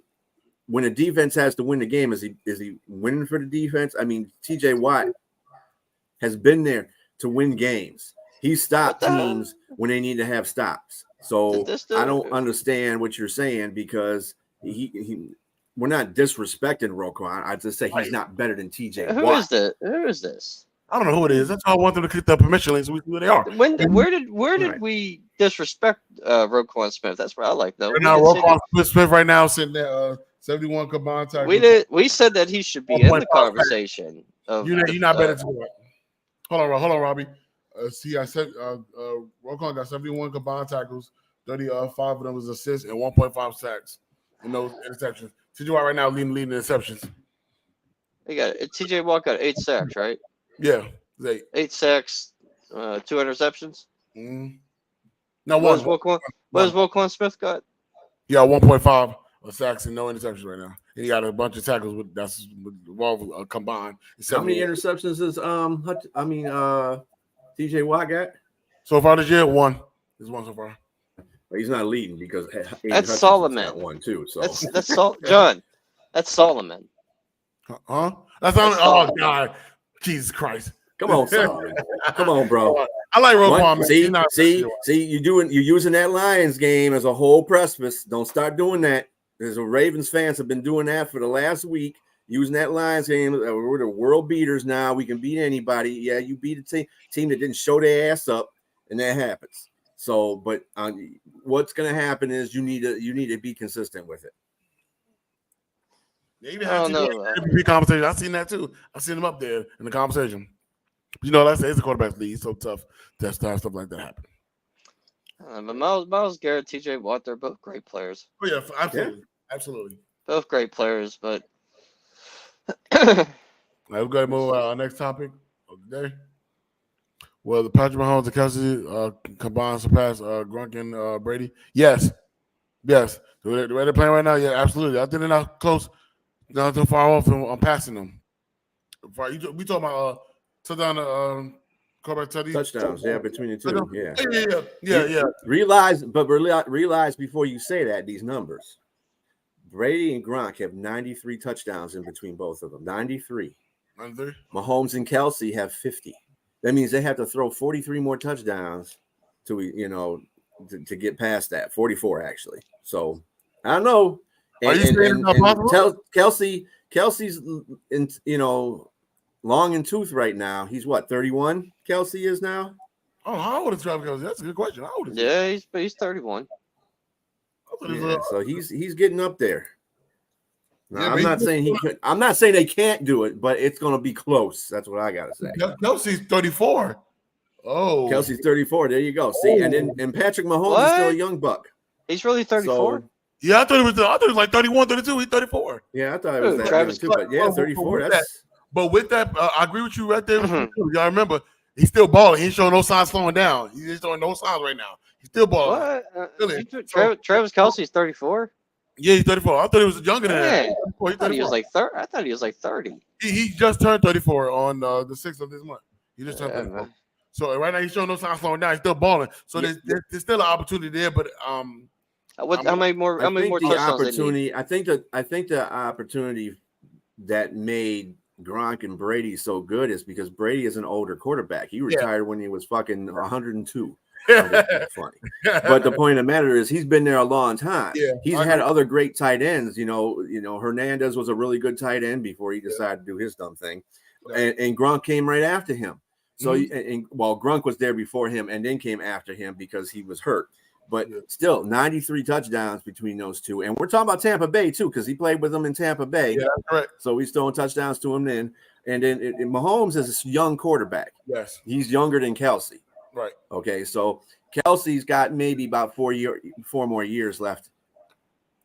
when a defense has to win the game, is he winning for the defense? I mean, T.J. Watt has been there to win games. He stopped teams when they need to have stops. So I don't understand what you're saying because we're not disrespecting Roquan. I just say he's not better than TJ Watt. Who is this? I don't know who it is. That's why I want them to click the permission links so we see who they are. Where did we disrespect Roquan Smith? That's what I like though. Right now, Roquan Smith right now sitting there 71 combined tackles. We said that he should be in the conversation. You're not better than that. Hold on, Robbie. I said Roquan got 71 combined tackles. 35 of them was assists and 1.5 sacks in those interceptions. TJ Watt right now leading interceptions. TJ Watt got 8 sacks, right? Yeah, 8 sacks, 2 interceptions. Mm-hmm. What has Roquan Smith got? He got 1.5 sacks and no interceptions right now. And he got a bunch of tackles with all combined. How many interceptions is TJ Watt got? So far this year, 1. There's 1 so far. But he's not leading because Aiden That's Hutchinson's Solomon. got one too. So That's John. That's Solomon. Huh? That's on. Oh God, Jesus Christ! come on, Solomon. Come on, bro. I like Roquan. See, you're using that Lions game as a whole precipice. Don't start doing that. There's a Ravens fans have been doing that for the last week, using that Lions game. We're the world beaters now. We can beat anybody. Yeah, you beat a team that didn't show their ass up, and that happens. So, but what's going to happen is you need to be consistent with it. They even have MVP conversation. I've seen that too. I've seen them up there in the conversation. You know, it's a quarterback league. It's so tough to have stuff like that happen. But Myles Garrett, TJ Watt, they're both great players. Oh yeah, absolutely. Both great players, but we're going to move on our next topic of the day. Well, the Patrick Mahomes and Kelsey combined surpass Gronk and Brady. Yes. The way they're playing right now, yeah, absolutely. I think they're not close, not too far off from passing them. We talking about touchdowns, yeah, between the two, yeah. Realize before you say that these numbers. Brady and Gronk have 93 touchdowns in between both of them. 93. Mahomes and Kelsey have 50. That means they have to throw 43 more touchdowns to get past that. 44 actually. So I don't know. Kelsey's long in tooth right now. He's what, 31? Kelsey is now. Oh, how old is Travis Kelsey? That's a good question. How old is he? Yeah, he's 31. Yeah, so he's getting up there. Now, I'm not saying I'm not saying they can't do it, but it's going to be close. That's what I got to say. Kelsey's 34. Oh, Kelsey's 34. There you go. See, and Patrick Mahomes is still a young buck. He's really 34. So, yeah, I thought it was like 31, 32. He's 34. Yeah, I thought it was that Travis too. But yeah, 34. But with that, I agree with you right there. Mm-hmm. Y'all remember, he's still balling. He ain't showing no signs slowing down. He's just showing no signs right now. He's still balling. Travis Kelsey's 34. Yeah, he's 34. I thought he was younger than that. I thought he was like 30. I thought he was like 30. He just turned 34 on the 6th of this month. He just turned 34. Man. So right now he's showing no signs slowing down. He's still balling. So there's still an opportunity there, but how many more touchdowns? I think the opportunity that made Gronk and Brady so good is because Brady is an older quarterback. He retired when he was fucking 102. Funny. But the point of the matter is he's been there a long time. Yeah, he's had other great tight ends. Hernandez was a really good tight end before he decided to do his dumb thing. And Gronk came right after him. So Gronk was there before him and then came after him because he was hurt. But still, 93 touchdowns between those two. And we're talking about Tampa Bay, too, because he played with them in Tampa Bay. Yeah, that's correct. So he's throwing touchdowns to him then. And then Mahomes is a young quarterback. Yes. He's younger than Kelsey. Right. Okay, so Kelsey's got maybe about 4 more years left,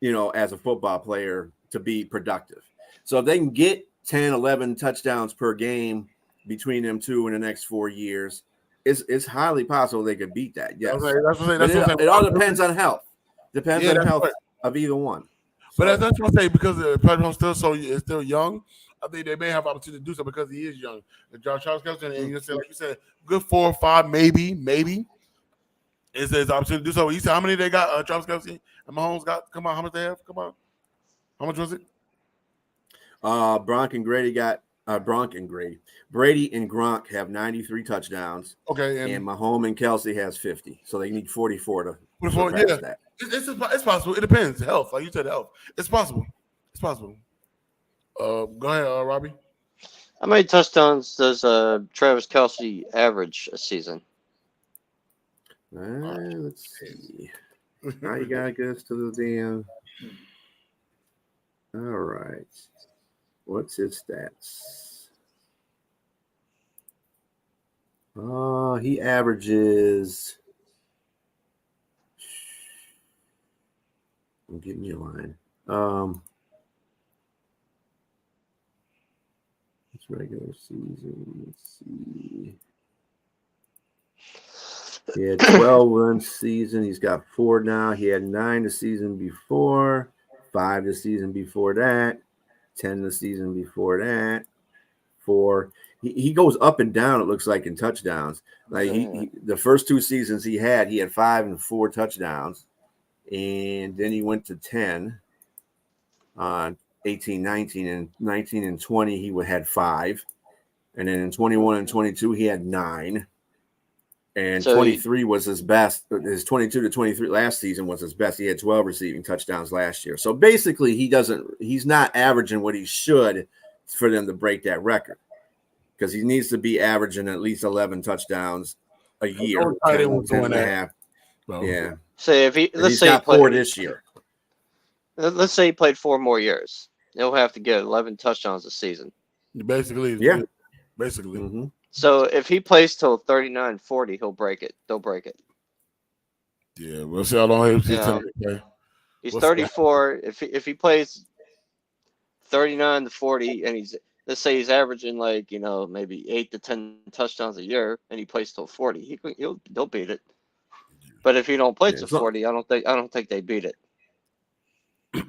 as a football player to be productive. So if they can get 10, 11 touchdowns per game between them two in the next 4 years, it's highly possible they could beat that. Yes. It all depends on health. Depends on health of either one. But that's what I say, because Patrick Mahomes is still young. I think they may have opportunity to do so because he is young. Charles Kelsey, and like you said, good 4 or 5, maybe. Is there's opportunity to do so. You said how many they got? Travis Kelsey and Mahomes got. Come on, how much they have? Come on, how much was it? Brady and Gronk have 93 touchdowns. Okay, and Mahomes and Kelsey has 50. So they need 44 to surpass that. It's possible. It depends. Health, like you said, health. It's possible. Go ahead, Robbie. How many touchdowns does Travis Kelsey average a season? Let's see. Now you gotta get us to the damn. All right. What's his stats? He averages. Give me a line. It's regular season. Let's see. He had 12 one season. He's got 4 now. He had 9 the season before, 5 the season before that, 10 the season before that, 4. He goes up and down, it looks like, in touchdowns. Like the first 2 seasons he had 5 and 4 touchdowns. and then he went to 10 on 18, 19, and 19 and 20. He had 5, and then in 21 and 22 he had 9. And So 23 was his best. His 22 to 23 last season was his best. He had 12 receiving touchdowns last year. So basically, he's not averaging what he should for them to break that record, because he needs to be averaging at least 11 touchdowns a year. 10 and a half. Yeah. say if He's got 4 this year. Let's say he played 4 more years. He'll have to get 11 touchdowns a season. Basically, yeah. Basically. Mm-hmm. So if he plays till 39, 40, he'll break it. They'll break it. Yeah, we'll see how long he's play. He's 34. If he plays 39 to 40, and let's say he's averaging maybe 8 to 10 touchdowns a year, and he plays till 40, he'll beat it. But if he don't play till 40, I don't think they beat it. Yeah,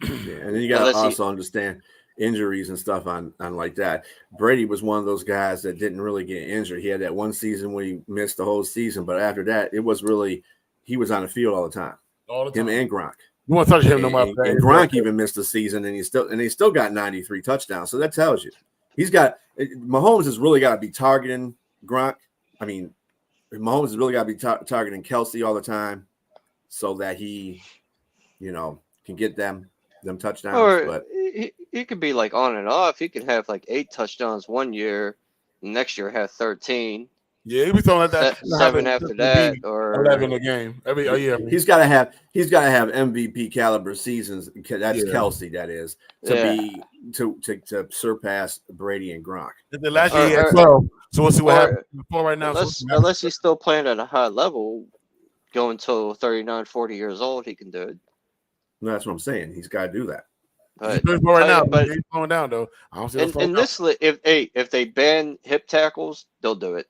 and then you got to also understand injuries and stuff on like that. Brady was one of those guys that didn't really get injured. He had that one season where he missed the whole season, but after that, it was really he was on the field all the time. Him and Gronk. You want to touch him no more. And Gronk even missed the season, and he still got 93 touchdowns. So that tells you Mahomes has really got to be targeting Gronk. I mean, Mahomes has really got to be targeting Kelsey all the time, so that he, can get them touchdowns. Or he could be like on and off. He could have like 8 touchdowns one year, next year have 13. Yeah, he be throwing like that. 7 after that, or 11 a game every year. He's got to have MVP caliber seasons. That's Kelsey. That is to surpass Brady and Gronk. The last year he had 12. So we'll see what happens right now. Unless he's still playing at a high level, going till 39, 40 years old, he can do it. No, that's what I'm saying. He's got to do that. But right now, but he's going down though. I don't see if they ban hip tackles, they'll do it.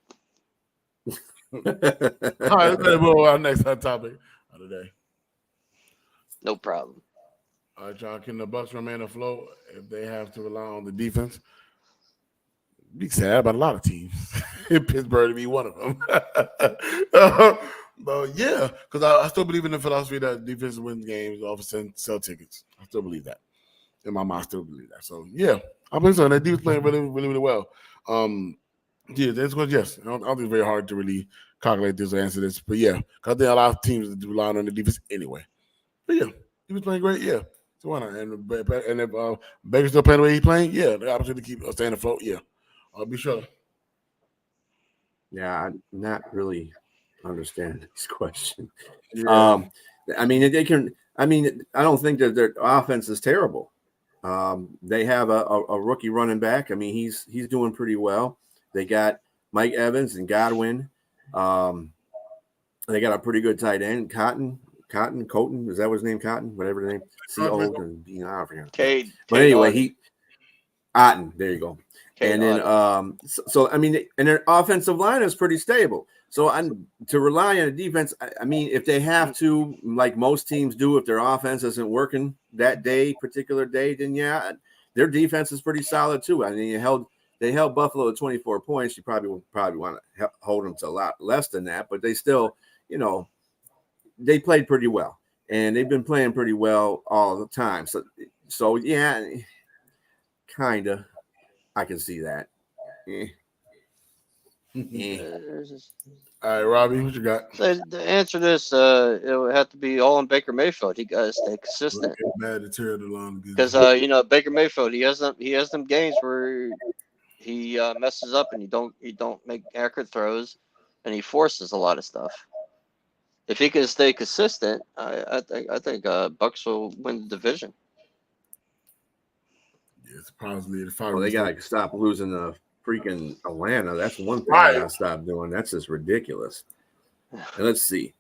All right, let's move on to our next topic of the day. No problem. All right, John, can the Bucs remain afloat if they have to rely on the defense? Be sad about a lot of teams. Pittsburgh to be one of them. But yeah, because I still believe in the philosophy that defense wins games, offense sell tickets. I still believe that. In my mind, I still believe that. So yeah, I believe so. That defense playing really, really, really well. Yeah, that's good. Yes, I don't think it's very hard to really calculate this or answer this, but yeah, because I think a lot of teams rely on the defense anyway. But yeah, he was playing great. Yeah, so why not? And if Baker's still playing the way he's playing, yeah, the opportunity to keep staying afloat. Yeah, I'll be sure. Yeah, I'm not really understand this question. Yeah. I mean, they can. I mean, I don't think that their offense is terrible. They have a rookie running back. I mean, he's doing pretty well. They got Mike Evans and Godwin. They got a pretty good tight end, Cotton. Is that his name? Cotton, whatever the name. But anyway, Otten. There you go. And then, so I mean, and their offensive line is pretty stable. So to rely on a defense, I mean, if they have to, like most teams do, if their offense isn't working that particular day, then yeah, their defense is pretty solid too. I mean, they held Buffalo to 24 points. You probably want to hold them to a lot less than that, but they still, they played pretty well, and they've been playing pretty well all the time. So yeah, kind of, I can see that. All right, Robbie, what you got? To answer this, it would have to be all on Baker Mayfield. He got to stay consistent. Because Baker Mayfield, he has them games where he messes up and he don't make accurate throws, and he forces a lot of stuff. If he can stay consistent, I think Bucs will win the division. Yeah, it's probably well, they got to stop losing the freaking Atlanta. That's one thing I gotta stop doing. That's just ridiculous. And let's see.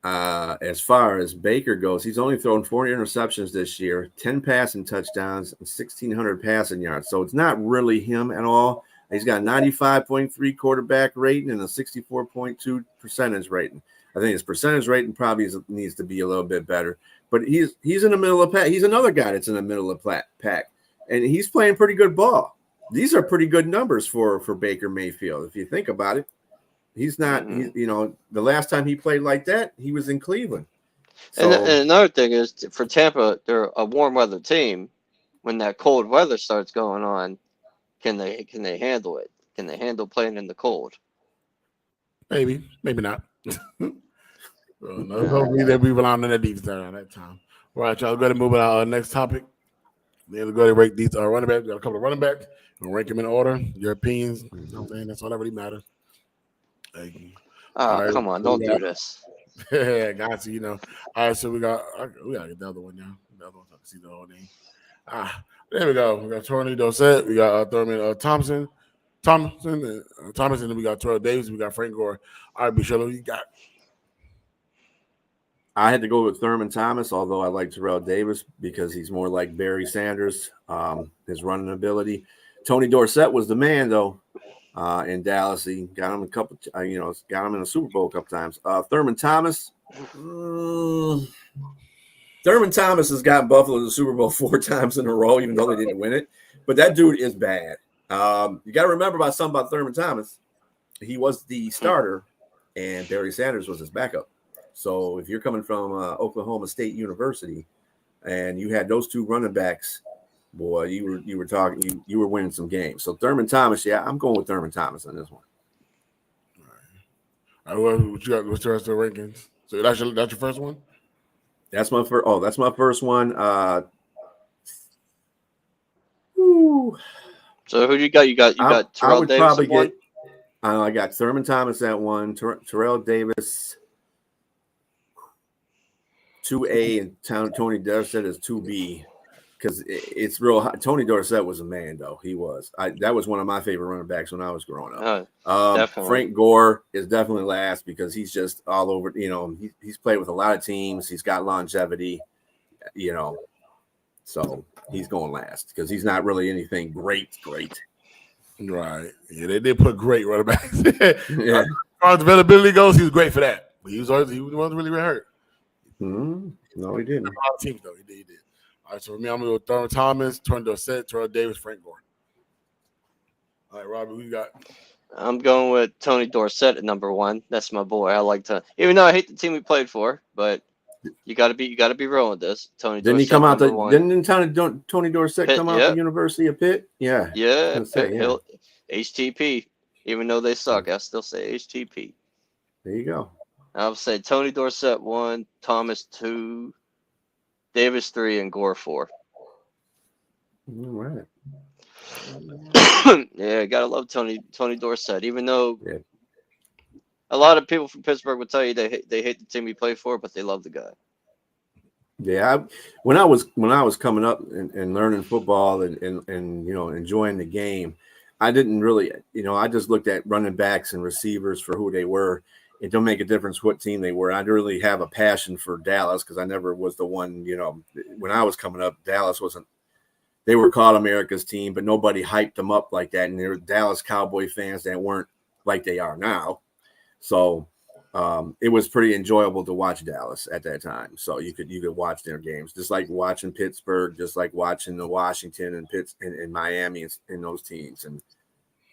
As far as Baker goes, he's only thrown 40 interceptions this year, 10 passing touchdowns, and 1,600 passing yards. So it's not really him at all. He's got a 95.3 quarterback rating and a 64.2 percentage rating. I think his percentage rating probably needs to be a little bit better. But he's in the middle of pack. He's another guy that's in the middle of pack, and he's playing pretty good ball. These are pretty good numbers for Baker Mayfield. If you think about it, he's not, the last time he played like that, he was in Cleveland. And, So and another thing is for Tampa, they're a warm weather team. When that cold weather starts going on, can they handle it? Can they handle playing in the cold? Maybe not. Hopefully they'll be relying on that defense around that time. All right, y'all. Go ahead and move on to our next topic. Then we'll go ahead and rank these running backs. We got a couple of running backs. We'll rank them in order. Your opinions. You know what I'm saying? That's all that really matters. Oh, come on, don't do this. Yeah, got you. All right, so we gotta get the other one now. The other one so I can see the whole name. There we go. We got Tony Dorsett. We got Thurman Thomas, and then we got Terrell Davis. We got Frank Gore. All right, Bichelo, you got. I had to go with Thurman Thomas, although I like Terrell Davis because he's more like Barry Sanders, his running ability. Tony Dorsett was the man, though, in Dallas. He got him got him in the Super Bowl a couple times. Thurman Thomas. Thurman Thomas has gotten Buffalo to the Super Bowl 4 times in a row, even though they didn't win it. But that dude is bad. You got to remember something about Thurman Thomas. He was the starter, and Barry Sanders was his backup. So if you're coming from Oklahoma State University, and you had those two running backs, boy, you were winning some games. So Thurman Thomas, yeah, I'm going with Thurman Thomas on this one. All right, what you got? What's the rest of the rankings? So that's your first one. That's my first. Oh, that's my first one. So who do you got? You got Terrell I would Davis probably at one? get. I got Thurman Thomas at 1, Terrell Davis 2A, and Tony Dorsett is 2B because it's real high. Tony Dorsett was a man, though. He was. That was one of my favorite running backs when I was growing up. Definitely. Frank Gore is definitely last because he's just all over. He's played with a lot of teams. He's got longevity. So he's going last because he's not really anything great. Right. Yeah, they did put great running backs. Yeah. As far as availability goes, he was great for that. But he wasn't really hurt. No, he didn't. A lot of teams though, he did. All right, so for me, I'm gonna go with Thurman Thomas, Tony Dorsett, Terrell Davis, Frank Gore. All right, Robbie, who you got? I'm going with Tony Dorsett at number 1. That's my boy. I like to, even though I hate the team we played for, but you got to be real with this. Tony Didn't Dorsett, he come out number 1. Didn't Tony Dorsett Pitt, come out the University of Pitt? Yeah. Yeah, Yeah. HTP. Even though they suck, I still say HTP. There you go. I'll say Tony Dorsett 1, Thomas 2, Davis 3, and Gore 4. All right. Yeah, gotta love Tony Dorsett. Even though a lot of people from Pittsburgh would tell you they hate the team we play for, but they love the guy. Yeah, when I was coming up and learning football and enjoying the game, I didn't really I just looked at running backs and receivers for who they were. It don't make a difference what team they were. I didn't really have a passion for Dallas because I never was the one. When I was coming up, Dallas wasn't. They were called America's team, but nobody hyped them up like that. And there were Dallas Cowboy fans that weren't like they are now. So it was pretty enjoyable to watch Dallas at that time. So you could watch their games, just like watching Pittsburgh, just like watching the Washington and Miami and those teams. And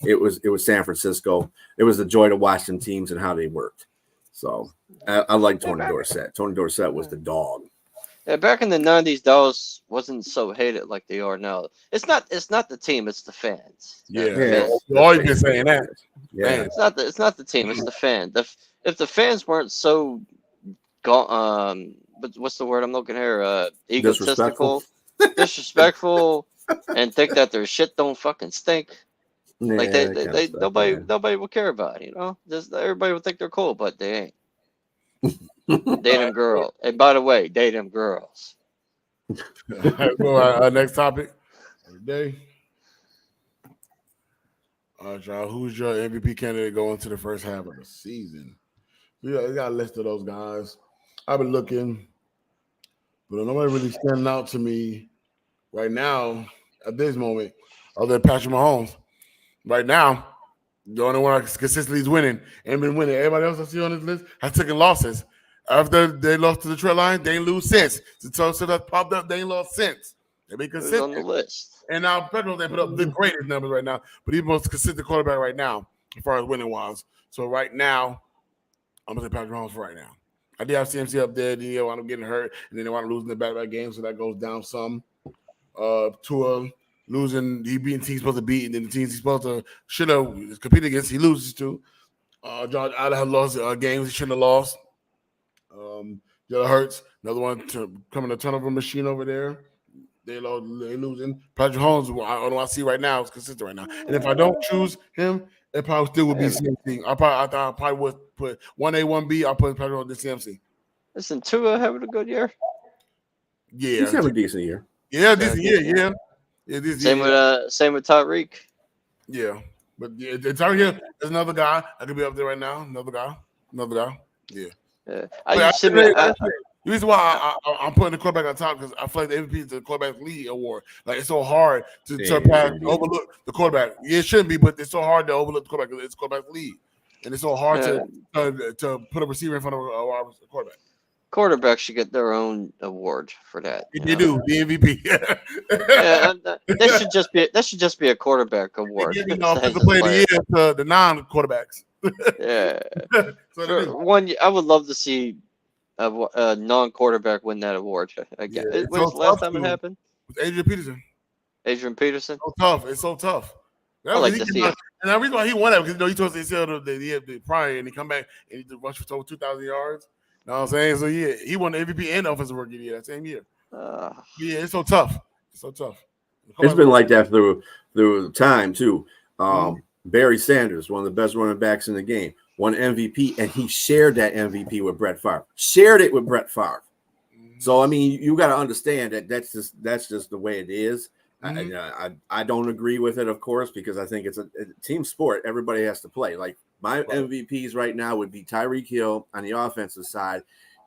it was San Francisco. It was a joy to watch them teams and how they worked. So I like Tony Dorsett. Tony Dorsett was the dog. Yeah, back in the 90s, Dallas wasn't so hated like they are now. It's not the team, it's the fans. Yeah. You've always been saying that. Yeah. It's not the team, it's the fan. If the fans weren't so what's the word I'm looking here? Egotistical, disrespectful, and think that their shit don't fucking stink. Like they nobody will care about it, Just everybody will think they're cool, but they ain't. Date them girls. And by the way, date them girls. Our next topic of the day. All right, y'all. Who's your MVP candidate going into the first half of the season? We got a list of those guys. I've been looking, but nobody really standing out to me right now at this moment other than Patrick Mahomes. Right now, the only one that consistently is winning and been winning. Everybody else I see on this list has taken losses. After they lost to the Detroit Lions, they ain't lose since. So that popped up, they ain't lost since. They be consistent on the list. And now Pedro, they put up the greatest numbers right now, but he's the most consistent quarterback right now as far as winning wise. So right now, I'm gonna say Patrick Mahomes for right now. I did have CMC up there. Then he wound up getting hurt, and then they wound up losing the back-to-back game, so that goes down some. Tua losing, he beating teams he's supposed to beat, and then the teams he's supposed to should have competed against, he loses to. Josh Allen has lost games he shouldn't have lost. Jalen Hurts, another one coming a turnover machine over there. They losing. Patrick Holmes, I don't know what I see right now. It's consistent right now. And if I don't choose him, it probably still would be CMC. I thought I probably would put 1A, 1B. I'll put Patrick Holmes in CMC. Listen, Tua having a good year. Yeah, he's having a decent year. Yeah, decent year. Yeah, same with Tyreek. Yeah, but Tyreek Hill is another guy. I could be up there right now. Another guy. Yeah. The reason why I'm putting the quarterback on top because I feel like the MVP is the quarterback lead award. Like it's so hard to overlook the quarterback. Yeah, it shouldn't be, but it's so hard to overlook the quarterback because it's quarterback lead, and it's so hard to put a receiver in front of a quarterback. Quarterbacks should get their own award for that. They do the MVP. That should just be a quarterback award. They give offensive player of the year to the non-quarterbacks. Yeah. I would love to see a non-quarterback win that award. Again, when was the last time it happened? With Adrian Peterson. It's so tough. I like to see it. And the reason why he won that because he told us the prior and he come back and he rushed for over 2,000 yards. You know what I'm saying? So yeah, he won the MVP and offensive rookie of the year that same year. It's so tough. It's been like that through time too. Barry Sanders, one of the best running backs in the game, won MVP, and he shared that MVP with Brett Favre. So I mean, you got to understand that that's just the way it is. I don't agree with it, of course, because I think it's a team sport. Everybody has to play. Like my MVPs right now would be Tyreek Hill on the offensive side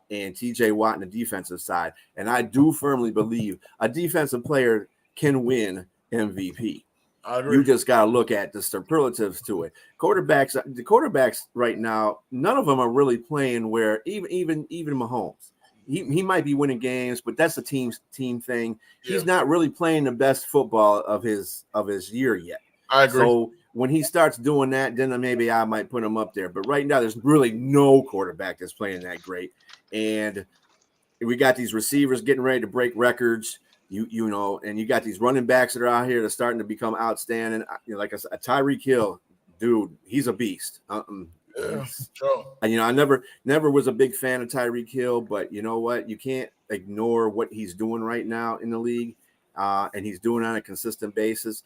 and TJ Watt on the defensive side. And I do firmly believe a defensive player can win MVP. You just got to look at the superlatives to it. The quarterbacks right now, none of them are really playing where even Mahomes. He might be winning games, but that's a team thing. Yeah. He's not really playing the best football of his year yet. I agree. So when he starts doing that, then maybe I might put him up there. But right now, there's really no quarterback that's playing that great. And we got these receivers getting ready to break records. You know, and you got these running backs that are out here that are starting to become outstanding. You know, like I said, Tyreek Hill, dude, he's a beast. Yeah, sure. And I never was a big fan of Tyreek Hill, but you know what? You can't ignore what he's doing right now in the league, and he's doing it on a consistent basis.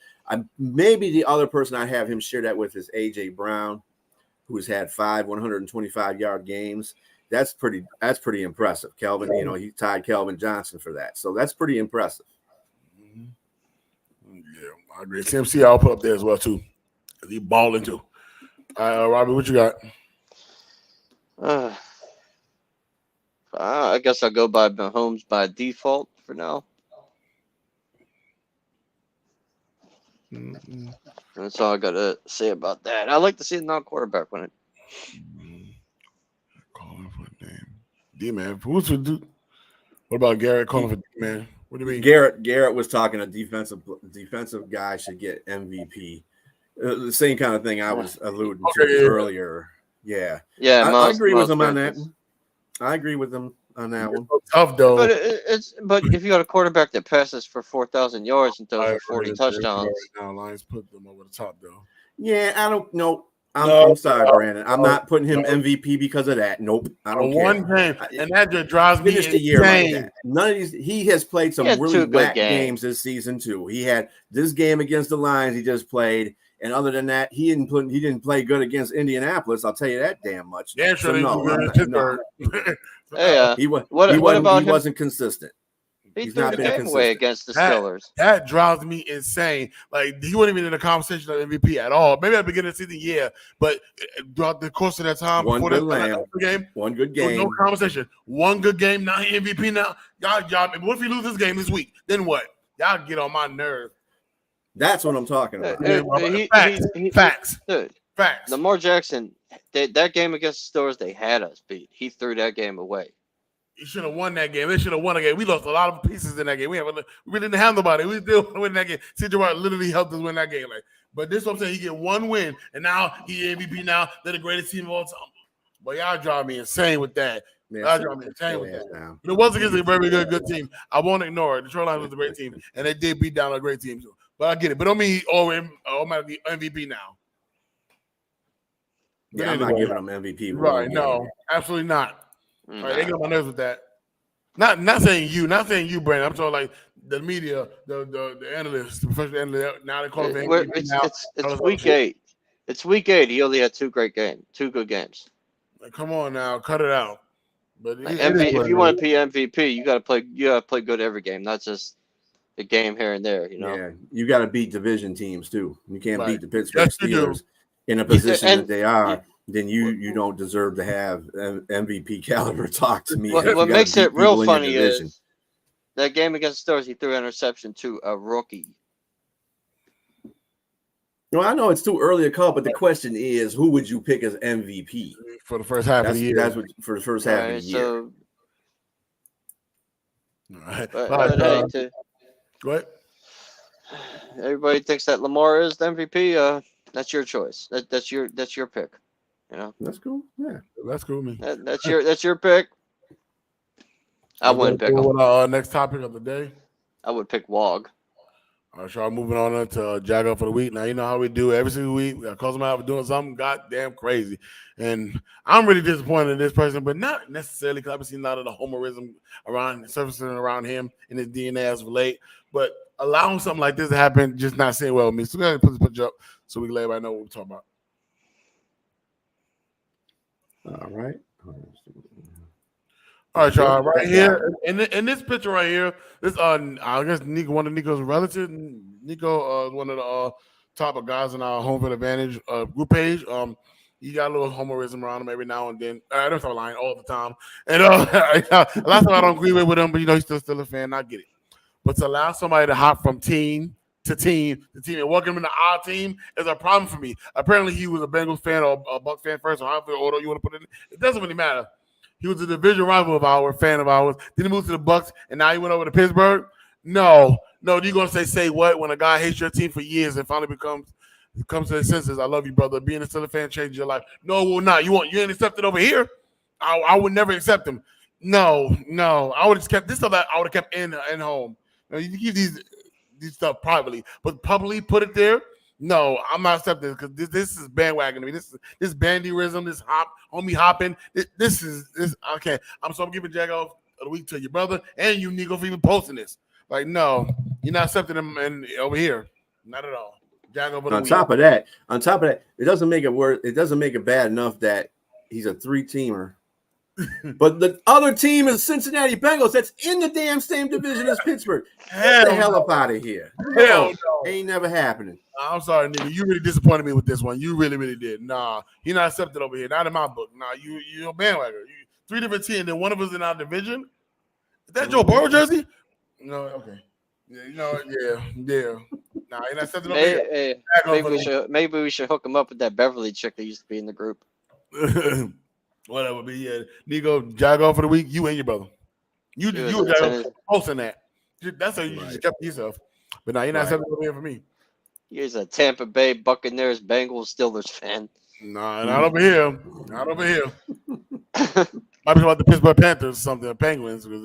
Maybe the other person I have him share that with is AJ Brown, who's had 5 125-yard games. That's pretty impressive. Kelvin, he tied Kelvin Johnson for that, so that's pretty impressive. Yeah, I agree. CMC I'll put up there as well too. He balling too. Robbie, what you got? I guess I'll go by Mahomes by default for now. That's all I got to say about that. I like to see a non-quarterback win it. Calling for a name. D-Man. What about Garrett calling for D-Man? What do you mean? Garrett was talking a defensive guy should get MVP. The same kind of thing I was alluding to earlier. Yeah. I agree with him on that. I agree with him on that one. Tough though. But if you got a quarterback that passes for 4,000 yards and throws for 40 touchdowns, now Lions put them over the top though. Yeah, I don't know. I'm sorry, Brandon. I'm not putting him MVP because of that. Nope. I don't care. One game, and that just drives me insane. The year like that. None of these. He has played some really whack games this season too. He had this game against the Lions. He just played. And other than that, he didn't play good against Indianapolis. I'll tell you that damn much. Yeah, sure. No. Hey, he wasn't consistent. He threw the game away against the Steelers. That drives me insane. Like he wasn't even in the conversation of MVP at all. Maybe at the beginning of the season, yeah, but throughout the course of that time, one good game, no conversation. One good game. Now he MVP. Now y'all. What if he lose this game this week? Then what? Y'all get on my nerve. That's what I'm talking about. Facts. Dude, facts. Lamar Jackson, that game against the Steelers, they had us beat. He threw that game away. He should have won that game. They should have won a game. We lost a lot of pieces in that game. We didn't have nobody. We still win that game. CJ Watt literally helped us win that game. But this is what I'm saying. He get one win, and now he MVP. Now they're the greatest team of all time. But y'all drive me insane with that. I draw me a chain with that. It was against a very good team. I won't ignore it. Detroit Lions was a great team, and they did beat down a great team. But I get it. But don't mean automatically MVP now. Yeah, I'm not giving them MVP. Right? No, absolutely not. All right, they get on my nerves with that. Not saying you, Brandon. I'm talking like the media, the analysts, the professional analysts. Now they call it MVP. It's week 8. It's week 8. He only had 2 good games. Like, come on now, cut it out. But like if you want to be MVP, you got to play good every game, not just the game here and there. Yeah, you got to beat division teams too. You can't beat the Pittsburgh Steelers in a position that they are. Then you don't deserve to have MVP caliber talk to me. What makes it real funny is that game against the Steelers, he threw an interception to a rookie. Well, I know it's too early to call, but the question is, who would you pick as MVP for the first half of the year? That's what for the first half of the year. So, go ahead. Everybody thinks that Lamar is the MVP. That's your choice. That's your pick. That's cool. Yeah, that's cool. Me. That's your pick. I wouldn't pick him. What our next topic of the day? I would pick Wog. All right, so I'm moving on to Jago for the week. Now, you know how we do every single week. We got to close them out for doing something goddamn crazy. And I'm really disappointed in this person, but not necessarily because I've been seeing a lot of the homerism surfacing around him in his DNA as of late. But allowing something like this to happen, just not sitting well with me. So we're going to put this picture up so we can let everybody know what we're talking about. All right. All right, y'all. Right here in this picture right here, this I guess Nico, one of Nico's relatives. Nico, one of the top of guys in our Home Field Advantage group page. He got a little homerism around him every now and then. I don't start lying all the time. And last time I don't agree with him, but he's still a fan. I get it. But to allow somebody to hop from team to team, and welcome him into our team is a problem for me. Apparently, he was a Bengals fan or a Bucs fan first, or however order you want to put it. It doesn't really matter. He was a division rival of ours, fan of ours. Then he moved to the Bucs, and now he went over to Pittsburgh. No, you're gonna say what when a guy hates your team for years and finally comes to his senses. I love you, brother. Being a Steelers fan changes your life. No, it will not. You ain't accepted over here. I would never accept him. No. I would have kept this stuff. I would have kept in home. Now, you can keep these stuff privately, but publicly put it there. No, I'm not accepting it because this is bandwagon to me. This bandyrism, this homie hopping. This is okay. I'm giving Jago of the week to your brother and you, Nico, for even posting this. Like, no, you're not accepting him over here. Not at all. Jago of the week. On top of that, it doesn't make it worse. It doesn't make it bad enough that he's a 3-teamer. But the other team is Cincinnati Bengals. That's in the damn same division as Pittsburgh. Get the hell up out of here. Hell no. Ain't never happening. I'm sorry, nigga. You really disappointed me with this one. You really, really did. Nah, he not accepted over here. Not in my book. Nah, you're a bandwagon. 3 different teams, and then one of us in our division. Is that Joe Burrow jersey? No, okay. Yeah, yeah. Nah, you're not accepted over here. Maybe we should hook him up with that Beverly chick that used to be in the group. Whatever, but yeah, Nico, Jago for the week. You and your brother. You Jago posting that. That's how you just kept yourself. But now you're not accepting over here for me. Here's a Tampa Bay Buccaneers Bengals Steelers fan. Nah, not over here. Not over here. Might be about the Pittsburgh Panthers or something, the Penguins. Not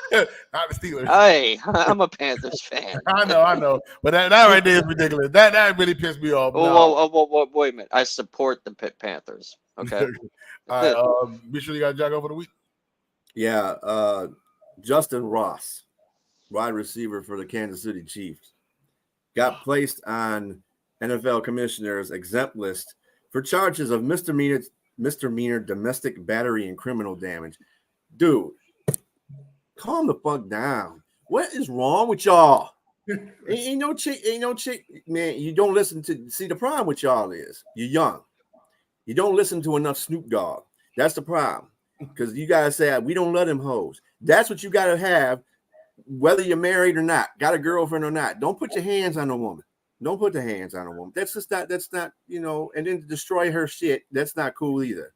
the Steelers. Hey, I'm a Panthers fan. I know. But that right there is ridiculous. That really pissed me off. Wait a minute. I support the Panthers. Okay. All right. Be sure you got Jago for the week. Yeah. Justin Ross, wide receiver for the Kansas City Chiefs, got placed on NFL commissioner's exempt list for charges of misdemeanor domestic battery and criminal damage. Dude, calm the fuck down. What is wrong with y'all? ain't no chick, man. You don't listen to see the problem with y'all is you're young. You don't listen to enough Snoop Dogg. That's the problem. Because you gotta say we don't let him hoes. That's what you gotta have, whether you're married or not, got a girlfriend or not. Don't put your hands on a woman. Don't put the hands on a woman. That's not, and then to destroy her shit, that's not cool either.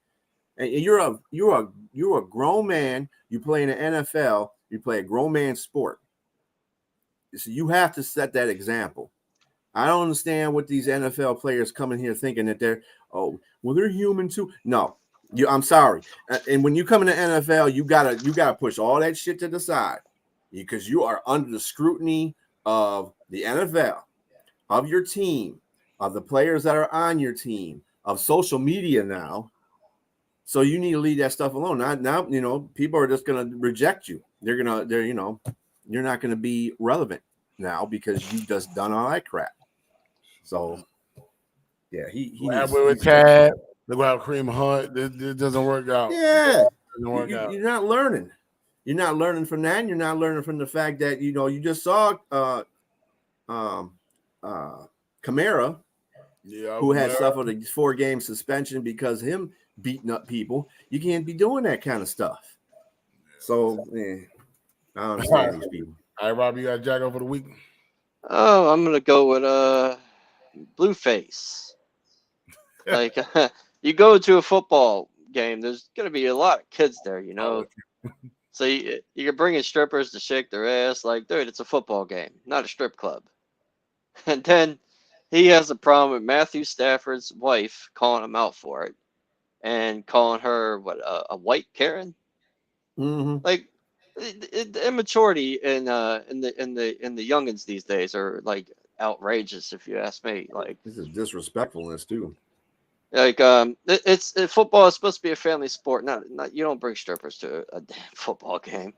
And you're a grown man, you play in the NFL, you play a grown man sport. So you have to set that example. I don't understand what these NFL players come in here thinking that they're human too. No, I'm sorry. And when you come in the NFL, you gotta push all that shit to the side because you are under the scrutiny of the NFL, of your team, of the players that are on your team, of social media now. So you need to leave that stuff alone. Now, people are just gonna reject you. You're not gonna be relevant now because you just done all that crap. So yeah, he needs with Chad. Look how Kareem Hunt. This doesn't work out. Yeah, doesn't work out. You're not learning. You're not learning from that. And you're not learning from the fact that you just saw Kamara, who had suffered a 4-game suspension because of him beating up people. You can't be doing that kind of stuff. So I don't understand these people. All right, Rob, you got Jack over the week. Oh, I'm gonna go with Blueface. Like you go to a football game, there's gonna be a lot of kids there, So you're bringing strippers to shake their ass. Like, dude, it's a football game, not a strip club. And then he has a problem with Matthew Stafford's wife calling him out for it and calling her a white Karen. Mm-hmm. Like the immaturity in the youngins these days are like outrageous, if you ask me. Like, this is disrespectfulness too. Like football is supposed to be a family sport. Not you don't bring strippers to a damn football game.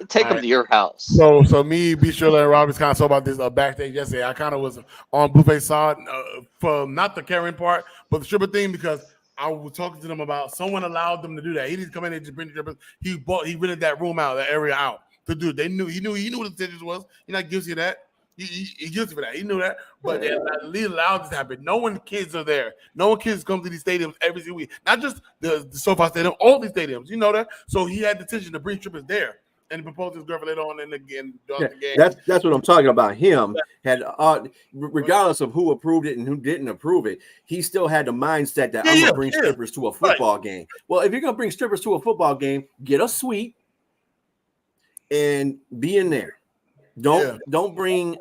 Take them to your house. So me, B. Shirley, and Robbie's kind of saw about this backstage yesterday. I kind of was on Blueface side for not the Karen part, but the stripper thing because I was talking to them about someone allowed them to do that. He didn't come in and just bring the strippers. He rented that room out, that area out to do. He knew what the decision was. He's not guilty of that. He guilty for that. He knew that, but they allowed this to happen. No one kids are there. No one kids come to these stadiums every single week. Not just the SoFi Stadium, all these stadiums. You know that. So he had the intention to bring strippers there, and he proposed his girlfriend later on the game. That's what I'm talking about. Him had, regardless of who approved it and who didn't approve it, he still had the mindset that I'm gonna bring strippers to a football game. Well, if you're gonna bring strippers to a football game, get a suite and be in there. Don't bring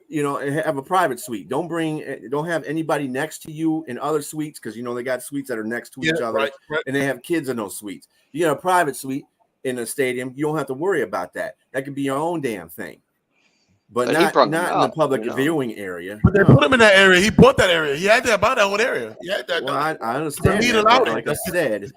have a private suite. Don't have anybody next to you in other suites because they got suites that are next to each other and they have kids in those suites. You got a private suite in a stadium, you don't have to worry about that. That could be your own damn thing. But not in the public viewing area. But they put him in that area. He bought that area. He had to buy that whole area. He had that. Well, I understand. Like I said,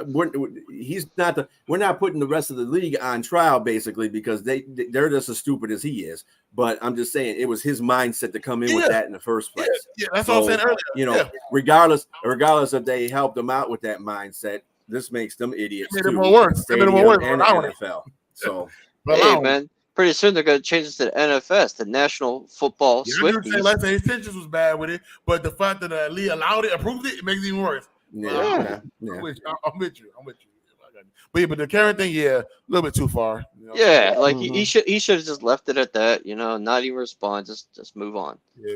we're not putting the rest of the league on trial basically because they're just as stupid as he is. But I'm just saying it was his mindset to come in with that in the first place. Yeah, that's what I said earlier. Regardless if they helped them out with that mindset, this makes them idiots. It made it more worse. And NFL. So, hey man, pretty soon they're going to change this to NFS, the National Football Swifties. Like his intentions was bad with it, but the fact that the league allowed it, approved it, makes it even worse. Yeah. I'm with you. But the Karen thing, a little bit too far. Yeah, like he should have just left it at that. Not even respond. Just move on. Yeah,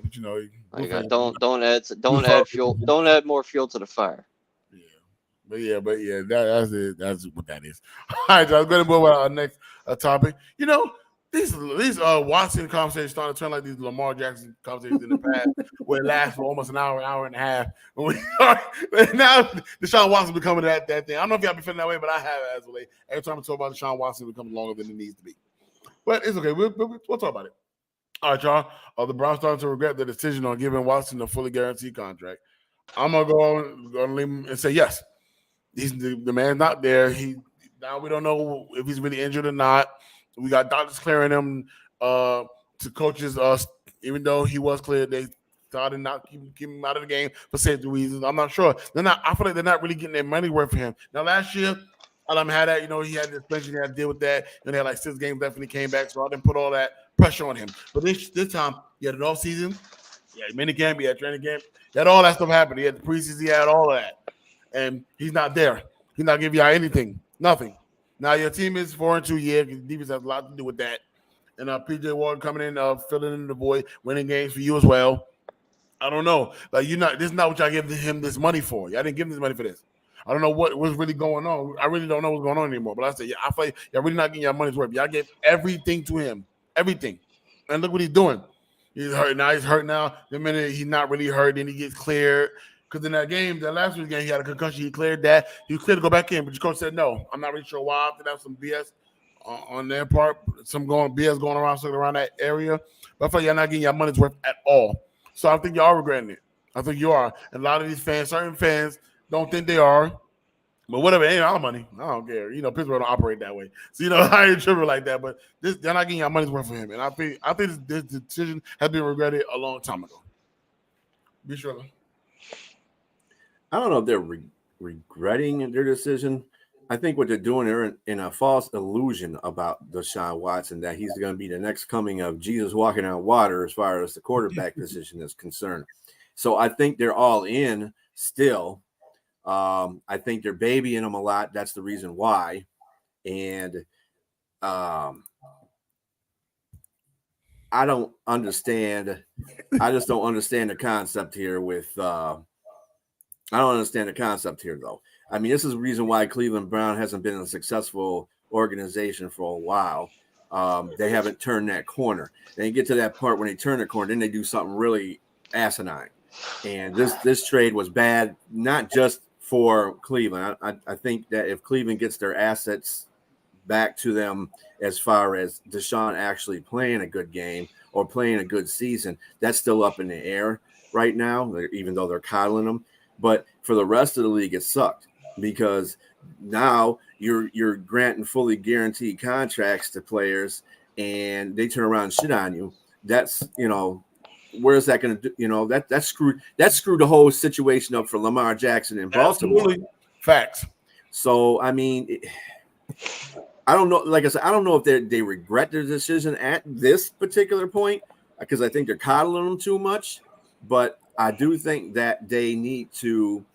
but don't add fuel. Don't add more fuel to the fire. Yeah, but that's it. That's what that is. All right, so I'm going to move on to our next topic. These Watson conversations starting to turn like these Lamar Jackson conversations in the past, where it lasts for almost an hour and a half. Now Deshaun Watson becoming that thing. I don't know if y'all been feeling that way, but I have as of late. Every time I talk about Deshaun Watson, it becomes longer than it needs to be. But it's okay. We'll talk about it. All right, y'all. The Browns starting to regret the decision on giving Watson a fully guaranteed contract. I'm gonna go on and say yes. The man's not there. Now we don't know if he's really injured or not. We got doctors clearing him to coaches. Even though he was cleared, they started not keep him out of the game for safety reasons. I'm not sure. I feel like they're not really getting their money worth for him. Now last year, Alam had that. He had this suspension. He had to deal with that. And they had like 6 games left, and he came back. So I didn't put all that pressure on him. But this time, he had an off season. He had mini camp. He had training camp. He had all that stuff happen. He had the preseason. He had all of that. And he's not there. He's not giving you anything. Nothing. Now your team is 4-2. Yeah, because defense has a lot to do with that. And PJ Ward coming in, filling in the void, winning games for you as well. I don't know. Like this is not what y'all gave him this money for. Y'all didn't give him this money for this. I don't know what was really going on. I really don't know what's going on anymore. But I said, I feel like y'all really not getting your money's worth. Y'all gave everything to him. Everything. And look what he's doing. He's hurt now. The minute he's not really hurt, then he gets cleared. Because in that game, that last week's game, he had a concussion. He cleared that. He was clear to go back in, but the coach said no. I'm not really sure why. I think that was some BS on their part. Some BS going around, circling around that area. But I feel like y'all not getting your money's worth at all. So I think you are regretting it. I think you are. And a lot of these fans, certain fans, don't think they are. But whatever, it ain't our money. I don't care. Pittsburgh don't operate that way. So, I ain't tripping like that. But they're not getting your money's worth for him. And I think this decision has been regretted a long time ago. Be sure. I don't know if they're regretting their decision. I think what they're doing, they're in a false illusion about Deshaun Watson, that he's going to be the next coming of Jesus walking on water as far as the quarterback position is concerned. So I think they're all in still. I think they're babying him a lot. That's the reason why. And I don't understand. I just don't understand the concept here I don't understand the concept here, though. I mean, this is the reason why Cleveland Brown hasn't been a successful organization for a while. They haven't turned that corner. They get to that part when they turn the corner, then they do something really asinine. And this trade was bad, not just for Cleveland. I think that if Cleveland gets their assets back to them as far as Deshaun actually playing a good game or playing a good season, that's still up in the air right now, even though they're coddling them. But for the rest of the league, it sucked because now you're granting fully guaranteed contracts to players and they turn around and shit on you. That's, where is that going to do? That screwed the whole situation up for Lamar Jackson in Baltimore. Absolutely. Facts. So, I mean, I don't know. Like I said, I don't know if they regret their decision at this particular point because I think they're coddling them too much. But I do think that they need to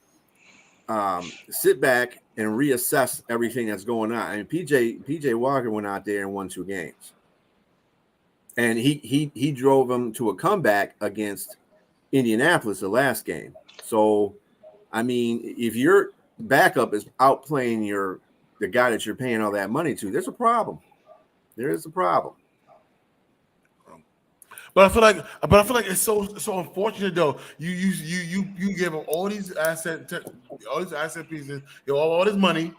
sit back and reassess everything that's going on. I mean, PJ Walker went out there and won 2 games, and he drove them to a comeback against Indianapolis the last game. So, I mean, if your backup is outplaying the guy that you're paying all that money to, there's a problem. There is a problem. But I feel like it's so unfortunate though. You give him all these asset pieces, you all this money,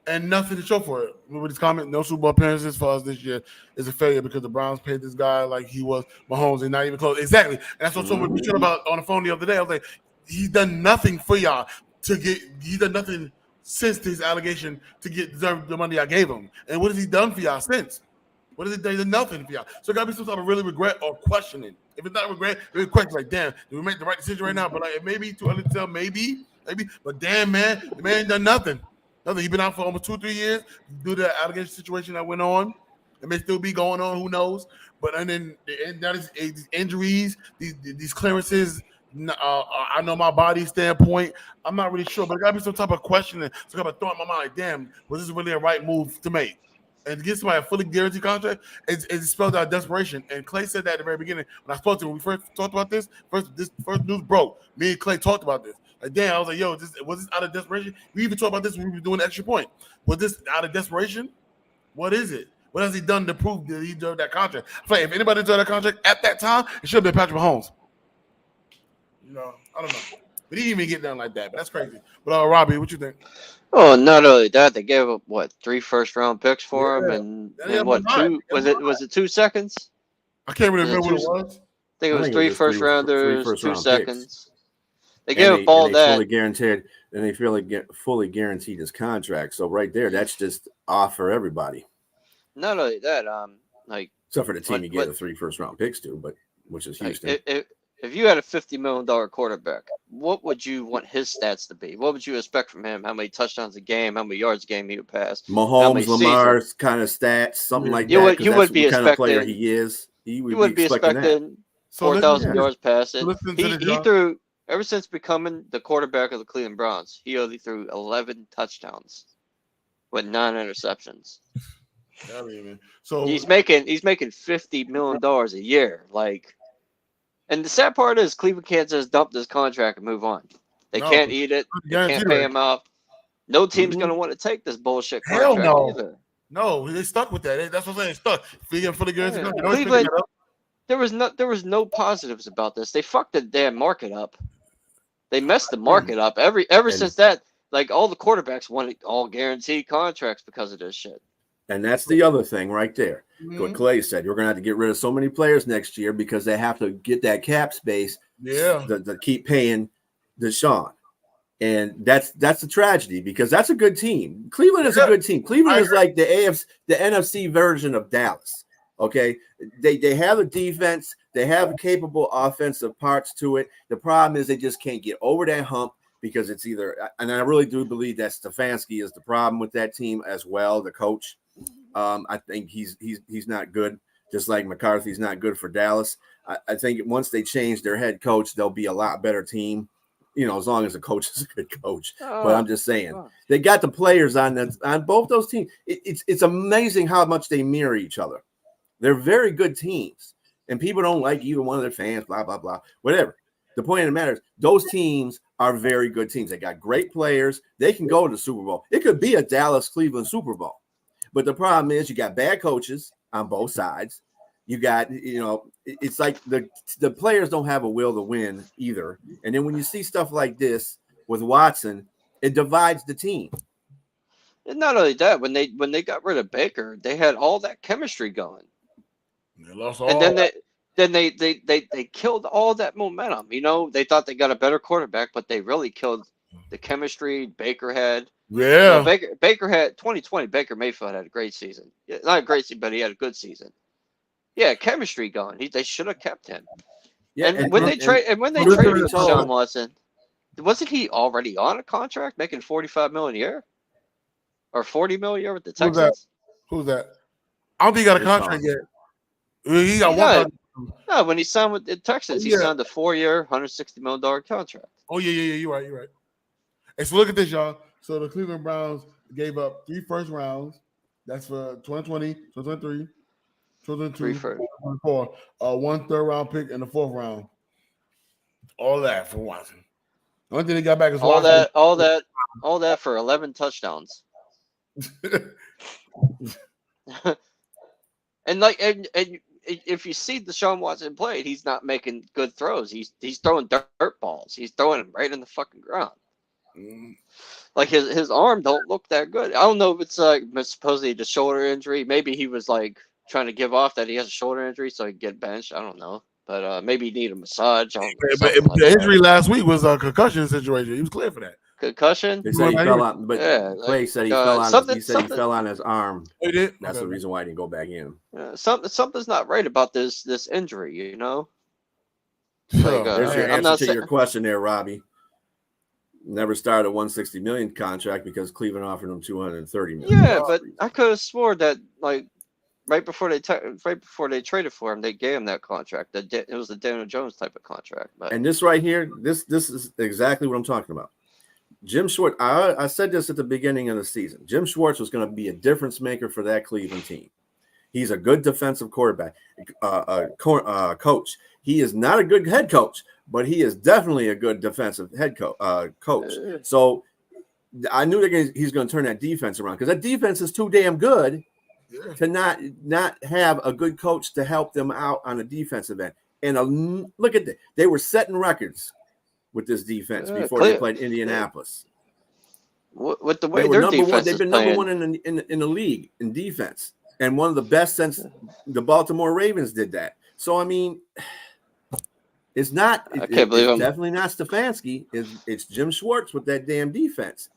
and nothing to show for it. With his comment, no Super Bowl appearances for us this year is a failure because the Browns paid this guy like he was Mahomes and not even close. Exactly, and that's what someone was about on the phone the other day. I was like, he's done nothing for y'all he's done nothing since this allegation to deserve the money I gave him. And what has he done for y'all since? What is it? They did nothing for y'all. So it got to be some type of really regret or questioning. If it's not regret, maybe question like, damn, did we make the right decision right now? But like, it may be too early to tell, maybe. But damn, man, the man ain't done nothing. He's been out for almost 2-3 years due to the allegation situation that went on. It may still be going on, who knows? But and then that is these injuries, these clearances. I know my body standpoint. I'm not really sure, but it got to be some type of questioning. So I got to throw in my mind, like, damn, was this really a right move to make? And to get somebody a fully guaranteed contract, it spelled out desperation. And Clay said that at the very beginning when I spoke to him. When we first talked about this first news broke. Me and Clay talked about this. Like, damn, I was like, yo, was this out of desperation? We even talked about this when we were doing the extra point. Was this out of desperation? What is it? What has he done to prove that he deserved that contract? I feel like if anybody deserved that contract at that time, it should have been Patrick Mahomes. I don't know. But he didn't even get done like that. But that's crazy. But Robbie, what you think? Oh, not only that, they gave up 3 first-round picks for him, and what 2 was it? Was it 2 seconds? I can't really remember what it was. I think it was 3 first-rounders, 2 seconds. Picks. They gave up all that. Fully guaranteed his contract. So right there, that's just off for everybody. Not only that, except for the team you gave the 3 first-round picks to, but which is Houston. If you had a $50 million quarterback, what would you want his stats to be? What would you expect from him? How many touchdowns a game? How many yards a game he would pass? Mahomes, Lamar's kind of stats, something like that. You would be expecting. Kind of player he is. You would be expecting 4,000 yards passing. He threw, ever since becoming the quarterback of the Cleveland Browns, he only threw 11 touchdowns with 9 interceptions. So he's making $50 million a year, And the sad part is Cleveland can't just dump this contract and move on. They can't eat it. They can't pay him out. No team's going to want to take this bullshit contract either. No, they stuck with that. That's what I'm saying. Stuck. Cleveland, there was no positives about this. They fucked the damn market up. They messed the market up. Ever since that, like all the quarterbacks wanted all guaranteed contracts because of this shit. And that's the other thing right there. Mm-hmm. What Clay said, you're going to have to get rid of so many players next year because they have to get that cap space to keep paying Deshaun. And that's a tragedy because that's a good team. Cleveland is a good team. Cleveland is like the NFC version of Dallas. Okay, they have a defense. They have capable offensive parts to it. The problem is they just can't get over that hump because it's either, and I really do believe that Stefanski is the problem with that team as well, the coach. I think he's not good, just like McCarthy's not good for Dallas. I think once they change their head coach, they'll be a lot better team, as long as the coach is a good coach. But I'm just saying, they got the players on both those teams. It's amazing how much they mirror each other. They're very good teams, and people don't like either one of their fans, blah, blah, blah, whatever. The point of the matter is those teams are very good teams. They got great players. They can go to the Super Bowl. It could be a Dallas-Cleveland Super Bowl. But the problem is you got bad coaches on both sides. You got, it's like the players don't have a will to win either. And then when you see stuff like this with Watson, it divides the team. And not only that, when they got rid of Baker, they had all that chemistry going. They lost all. And then they killed all that momentum. They thought they got a better quarterback, but they really killed the chemistry Baker had. Yeah. Baker had 2020. Baker Mayfield had a great season. Not a great season, but he had a good season. Yeah, chemistry going. They should have kept him. Yeah, and when they traded Deshaun Watson, wasn't he already on a contract making $45 million a year or $40 million a year with the Texans? Who's that? I don't think he got a contract yet. He got one. No, when he signed with the Texans, he signed a 4-year, $160 million contract. Oh yeah, you're right. And so look at this, y'all. So the Cleveland Browns gave up 3 first rounds. That's for 2020, 2023, 2022, 2024. 1 third-round pick in the 4th round. All that for Watson. The only thing they got back is all that for 11 touchdowns. And if you see Deshaun Watson play, he's not making good throws. He's throwing dirt balls. He's throwing them right in the fucking ground. Like his arm don't look that good. I don't know if it's supposedly the shoulder injury. Maybe he was like trying to give off that he has a shoulder injury so he can get benched. I don't know, but maybe he need a massage. But the injury last week was a concussion situation. He was clear for that. Concussion. They said he fell out, but Clay said he fell on. He said he fell on his arm. He did. That's the reason why he didn't go back in. Something's not right about this injury. There's your answer to your question there, Robbie. Never started a $160 million contract because Cleveland offered him $230 million. Yeah, but I could have swore that right before they traded for him, they gave him that contract. It was the Daniel Jones type of contract. But. And this right here, this is exactly what I'm talking about. Jim Schwartz, I said this at the beginning of the season. Jim Schwartz was going to be a difference maker for that Cleveland team. He's a good defensive quarterback, coach. He is not a good head coach, but he is definitely a good defensive head coach. So I knew he's going to turn that defense around because that defense is too damn good to not have a good coach to help them out on the defensive end. And look at that. They were setting records with this defense before they played Indianapolis. With the way their defense they've been number one in the league in defense, and one of the best since the Baltimore Ravens did that. So I mean, it's not. It's definitely not Stefanski. It's Jim Schwartz with that damn defense.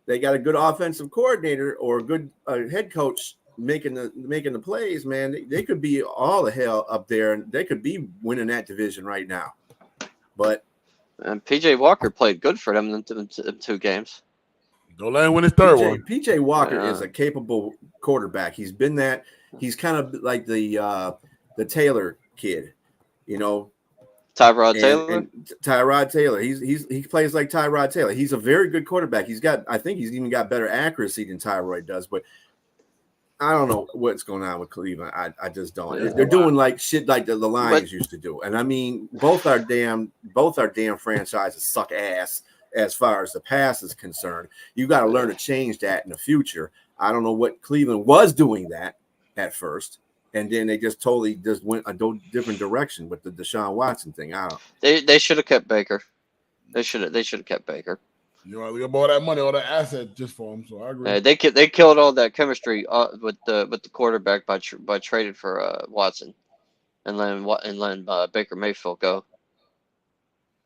They got a good offensive coordinator or a good head coach making the plays. Man, they could be all the hell up there, and they could be winning that division right now. But. And P.J. Walker played good for them in 2 games. Don't let him win his 3rd one. P.J. Walker is a capable quarterback. He's been that. He's kind of like the Taylor kid, Tyrod Taylor. Tyrod Taylor. He plays like Tyrod Taylor. He's a very good quarterback. I think he's even got better accuracy than Tyrod does. But I don't know what's going on with Cleveland. I just don't. They're doing like shit like the Lions used to do. And I mean, both our damn franchises suck ass as far as the pass is concerned. You got to learn to change that in the future. I don't know what Cleveland was doing that at first, and then they just totally went a different direction with the Deshaun Watson thing. I don't. They should have kept Baker. They should have kept Baker. You know, we got all that money, all that asset just for him. So I agree. They killed all that chemistry with the quarterback by trading for Watson and letting Baker Mayfield go.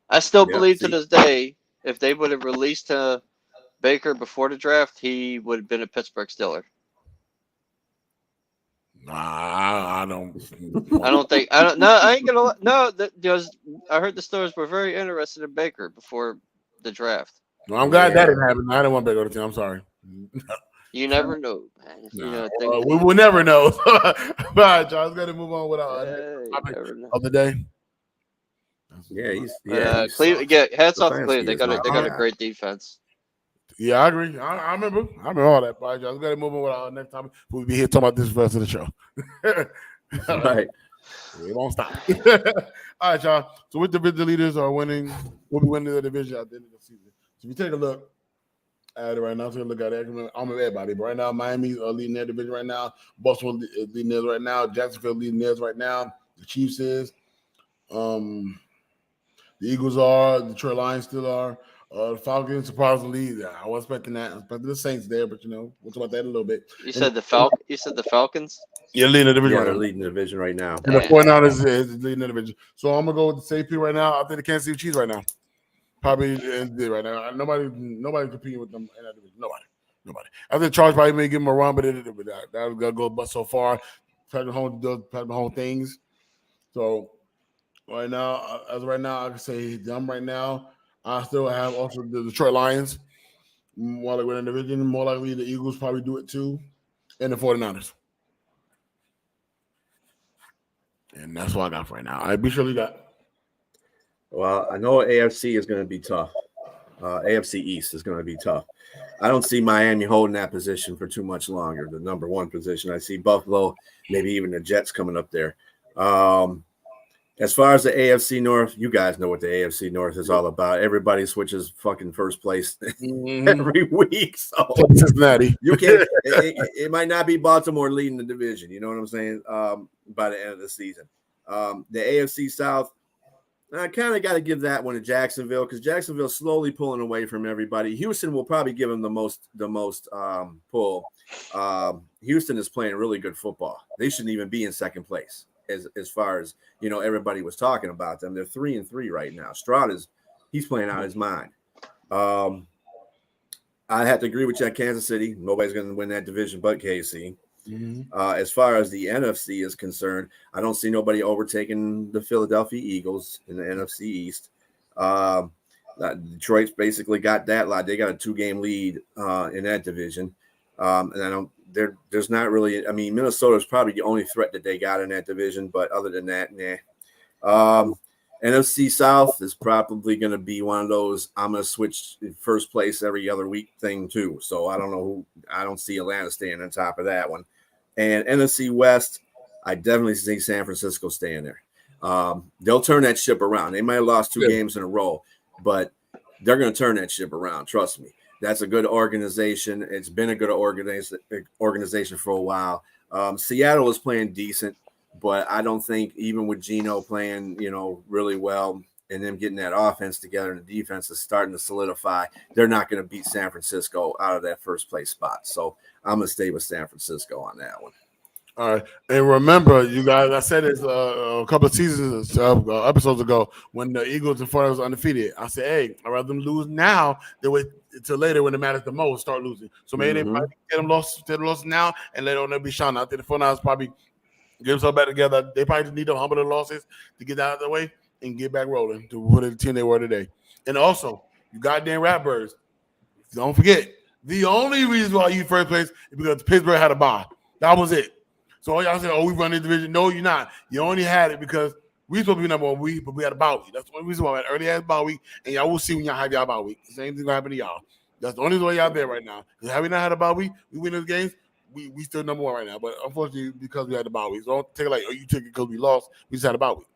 I still believe to this day, if they would have released Baker before the draft, he would have been a Pittsburgh Steeler. Nah, I don't. I don't think. I don't. No, I ain't gonna. No, I heard the Steelers were very interested in Baker before the draft. No, I'm glad that didn't happen. I didn't want Baker on the team. I'm sorry. You never know, man. Nah, we will never know. All right, John. Let's go to move on with our of the day. Yeah, he's Cleveland. Yeah, hats off to Cleveland. They got a great defense. Yeah, I agree. I remember all that. All right, John. Let's go to move on with our next topic. We'll be here talking about this for the rest of the show. All right. We won't stop. All right, y'all. So which division leaders are winning? We'll be winning the division at the end of the season. So if you take a look at it right now, take a look at it. I'm with everybody, but right now, Miami's leading their division right now. Boston is leading theirs right now. Jacksonville leading theirs right now. The Chiefs is. The Eagles are. The Detroit Lions still are. The Falcons, surprisingly, I was expecting that. I expected the Saints there, but we'll talk about that in a little bit. You said the Falcons? Yeah, leading the division. They're leading the division right now. And the 49ers is leading the division. So I'm gonna go with the safety right now. I think the Kansas City Chiefs right now. Probably right now. Nobody competing with them in that division. Nobody. I think Chargers probably may give them a run, but that was gonna go but so far. Patrick Mahomes does Patrick Mahomes things. So right now, as of right now, I can say them right now. I still have also the Detroit Lions. While they win the division, more likely the Eagles probably do it too. And the 49ers. And that's what I got for right now. I be sure you got. Well, I know AFC is going to be tough. AFC East is going to be tough. I don't see Miami holding that position for too much longer, the number one position. I see Buffalo, maybe even the Jets coming up there. As far as the AFC North, you guys know what the AFC North is all about. Everybody switches fucking first place every week. So Cincinnati. You can't. It might not be Baltimore leading the division. You know what I'm saying? By the end of the season, the AFC South, I kind of got to give that one to Jacksonville because Jacksonville's slowly pulling away from everybody. Houston will probably give them the most pull. Houston is playing really good football. They shouldn't even be in second place. As far as everybody was talking about them. They're 3-3 right now. Stroud he's playing out his mind. I have to agree with you at Kansas City. Nobody's going to win that division but KC. Mm-hmm. As far as the NFC is concerned, I don't see overtaking the Philadelphia Eagles in the NFC East. Detroit's basically got that lot. They got a 2-game lead in that division. And there's not really, Minnesota is probably the only threat that they got in that division, but other than that, nah. NFC South is probably going to be one of those I'm going to switch first place every other week thing too. So I don't see Atlanta staying on top of that one. And NFC West, I definitely see San Francisco staying there. They'll turn that ship around. They might have lost 2 games in a row, but they're going to turn that ship around. Trust me. That's a good organization. It's been a good organization for a while. Seattle is playing decent, but I don't think even with Geno playing, really well and them getting that offense together and the defense is starting to solidify, they're not going to beat San Francisco out of that first place spot. So I'm going to stay with San Francisco on that one. All right. And remember, you guys, I said this a couple of seasons, episodes ago, when the Eagles and 49ers was undefeated. I said, hey, I'd rather them lose now than wait until later when it matters the most, start losing. So maybe they might get them lost now and let them be shown. I think the 49ers probably get themselves back together. They probably just need to humble the losses to get out of the way and get back rolling to put the team they were today. And also, you goddamn Ratbirds, don't forget, the only reason why you first place is because Pittsburgh had a bye. That was it. So all y'all say, we run the division. No, you're not. You only had it because we supposed to be number 1 week, but we had a bye week. That's the only reason why we had early ass bye week, and y'all will see when y'all have y'all bye week. The same thing gonna happen to y'all. That's the only way y'all there right now. Because have we not had a bye week, we win those games, we still number 1 right now. But unfortunately, because we had the bye week. So don't take it like, you took it because we lost. We just had a bye week.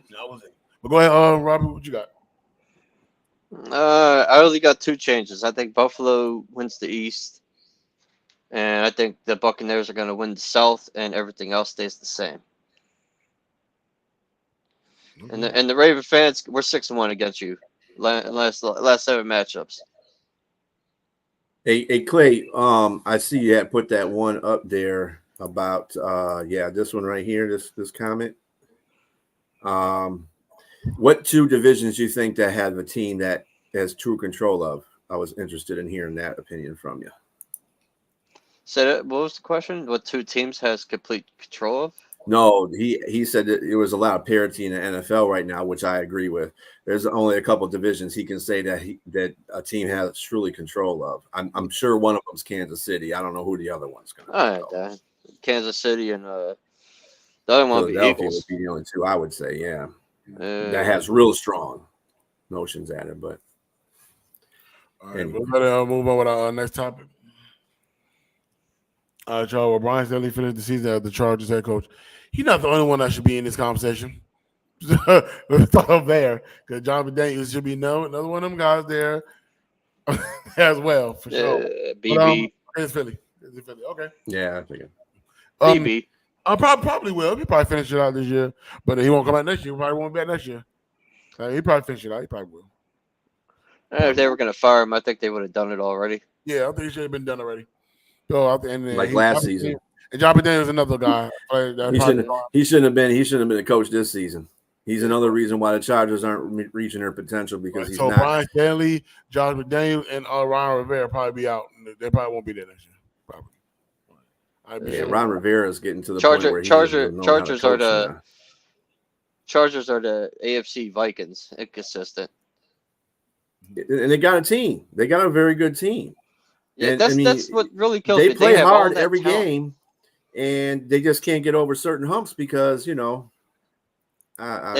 That was it. But go ahead, Robbie, what you got? I only got 2 changes. I think Buffalo wins the East. And I think the Buccaneers are going to win the South, and everything else stays the same. Mm-hmm. And the Raven fans, we're 6-1 against you. last 7 matchups. Hey, Clay, I see you had put that one up there about this one right here, this comment. What 2 divisions do you think that have a team that has true control of? I was interested in hearing that opinion from you. So what was the question? What 2 teams has complete control of? No, he said that it was a lot of parity in the NFL right now, which I agree with. There's only a couple of divisions he can say that a team has truly control of. I'm sure one of them's Kansas City. I don't know who the other one's going to be. All right, Kansas City and the other one would be Philadelphia Eagles. would be the only 2 I would say. Yeah, that has real strong notions at it. But all right, we're gonna move on with our next topic. All right, y'all. Well, Brian Stanley finished the season as the Chargers head coach. He's not the only one that should be in this conversation. Let's start there because John McDaniels should be another one of them guys there as well for sure. BB. But, it's Philly. Okay. Yeah, I think it. BB. I probably will. He probably finish it out this year, but he won't come out next year. He probably won't be back next year. He probably finish it out. He probably will. If they were going to fire him, I think they would have done it already. Yeah, I think it should have been done already. So at the end of the Like last season. And John McDaniels is another guy. He shouldn't have been a coach this season. He's another reason why the Chargers aren't reaching their potential because he's not. So Brian Stanley, Josh McDaniels, and Ron Rivera probably be out. They probably won't be there next year. Probably. Ron Rivera is getting to the point where Chargers are the AFC Vikings, inconsistent. And they got a team. They got a very good team. Yeah, that's what really kills me. They play hard every game, and they just can't get over certain humps because they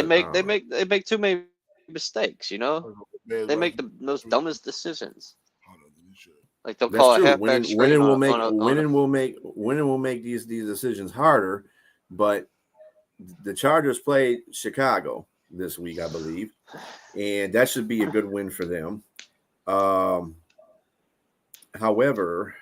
make too many mistakes. They make the most dumbest decisions. Like they'll call a halfback screen. Winning will make these decisions harder, but the Chargers played Chicago this week, I believe, and that should be a good win for them. However,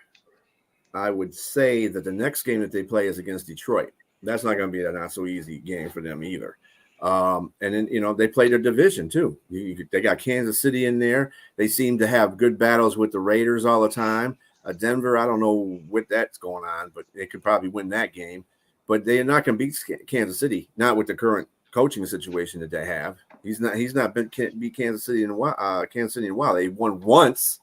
I would say that the next game that they play is against Detroit. That's not going to be a not so easy game for them either. And then, they play their division too. They got Kansas City in there. They seem to have good battles with the Raiders all the time. Denver, I don't know what that's going on, but they could probably win that game. But they're not going to beat Kansas City, not with the current coaching situation that they have. He's not beat Kansas City in a while. They won once.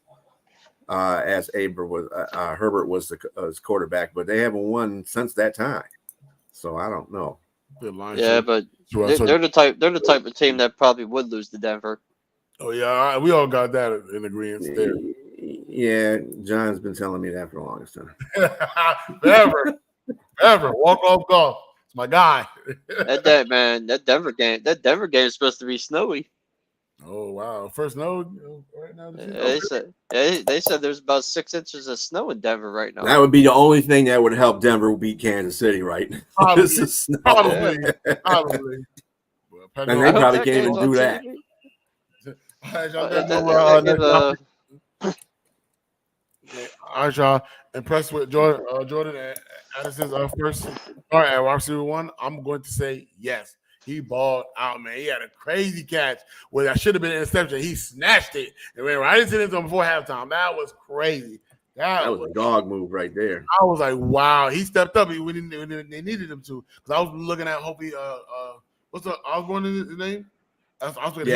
As Herbert was the quarterback, but they haven't won since that time. So I don't know. Yeah, but they're the type of team that probably would lose to Denver. Oh yeah, we all got that in agreement there. Yeah, John's been telling me that for the longest time. Ever walk off golf. It's my guy. That Denver game is supposed to be snowy. Oh wow! First snow right now. They said there's about 6 inches of snow in Denver right now. That would be the only thing that would help Denver beat Kansas City, right? Probably. And they probably can't even do that. All right, y'all. Impressed with Jordan Addison's first start at wide receiver 1? I'm going to say yes. He balled out, man. He had a crazy catch where that should have been an interception. He snatched it and ran right into the end zone before halftime. That was crazy. That was a dog move right there. I was like, wow. He stepped up when they needed him to. Because I was looking at hopefully what's the Osborne in his name? Osborne.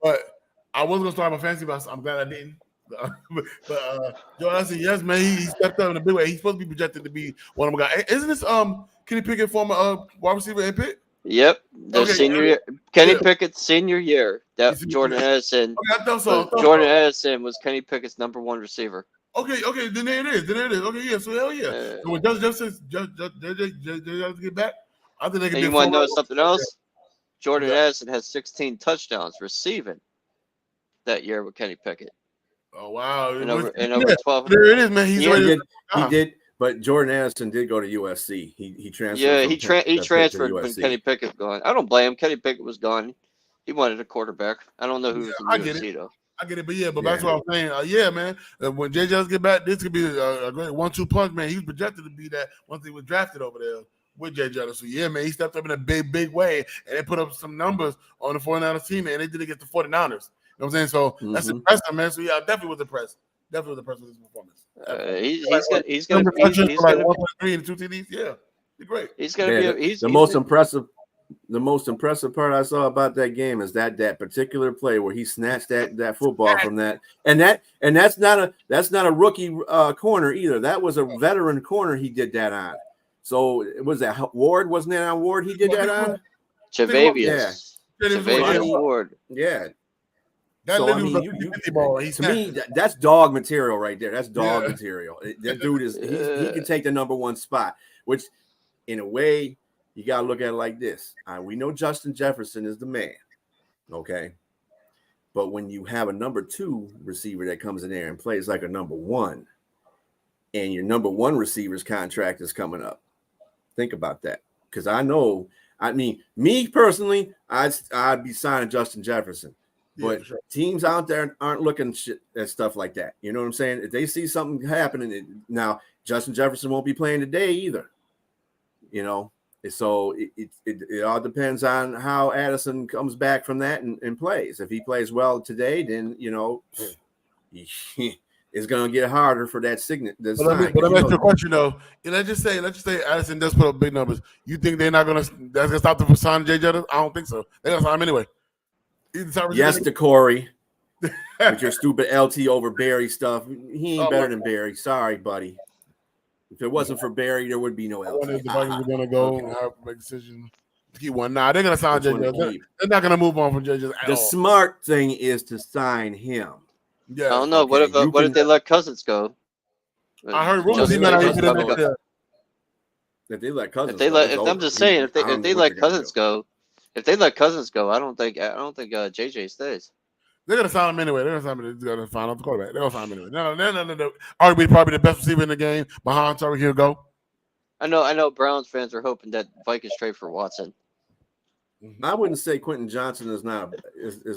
But I was gonna start my fantasy, but I'm glad I didn't. But Joe, I said yes, man. He stepped up in a big way. He's supposed to be projected to be one of my guys. Isn't this Kenny Pickett former wide receiver in Pitt? Yep, Kenny Pickett's senior year. That Jordan Addison. Okay, I thought so. Jordan Addison was Kenny Pickett's number 1 receiver. Okay, then there it is. Okay, yeah. So hell yeah. So when just get back, I think they can. And you want to know something else? Jordan Addison has 16 touchdowns receiving that year with Kenny Pickett. Oh wow! And over 12. There it is, man. He did. But Jordan Addison did go to USC. He transferred. Yeah, he transferred when Kenny Pickett was gone. I don't blame him. Kenny Pickett was gone. He wanted a quarterback. I don't know who was in USC though. I get it, but that's what I'm saying. Man, when JJ's get back, this could be a great 1-2 punch, man. He was projected to be that once he was drafted over there. with Jay Jettis. So yeah, man, he stepped up in a big way, and they put up some numbers on the 49ers team, and they did against the 49ers. You know what I'm saying? So that's impressive, man. So yeah, I definitely was impressed. Definitely was impressed with his performance. He's gonna be like 1.3 and 2 TDs. Yeah, he's great. He's gonna be the most impressive. The most impressive part I saw about that game is that particular play where he snatched that football from that, and that's not a rookie corner either. That was a veteran corner he did that on. So it was that Ward, wasn't that on Ward? He did that on Javavius. Ward. Yeah. That so I mean, to me, that's dog material right there. That's dog material. That dude he can take the number one spot, which in a way. You got to look at it like this. We know Justin Jefferson is the man, okay? But when you have a number 2 receiver that comes in there and plays like a number 1, and your number 1 receiver's contract is coming up, think about that. Because me personally, I'd be signing Justin Jefferson. But teams out there aren't looking at stuff like that. You know what I'm saying? If they see something happening, now Justin Jefferson won't be playing today either, you know? So it all depends on how Addison comes back from that and plays. If he plays well today, then it's going to get harder for that signet. But let me ask you a question though. Let's just say Addison does put up big numbers. You think they're not going to stop them from signing Jay Jettis? I don't think so. They're going to sign him anyway. Yes, to Corey. With your stupid LT over Barry stuff, he ain't better than Barry. Sorry, buddy. If it wasn't for Barry, there would be no LT. I wonder if the Vikings are going to go and have a decision to keep one. Nah, they're going to sign Jay Jettis. They're not going to move on from Jay Jettis at all. The smart thing is to sign him. Yeah. I don't know. Okay. What if they let Cousins go? I heard rumors he might not get in there. If they let Cousins go, I'm just saying, if they let Cousins go, I don't think JJ stays. They're gonna sign him anyway. They're gonna find out the quarterback. They're gonna sign him anyway. No. Arguably, probably the best receiver in the game behind Tyreek Hill. Go. I know. Browns fans are hoping that Vikings trade for Watson. I wouldn't say Quentin Johnson is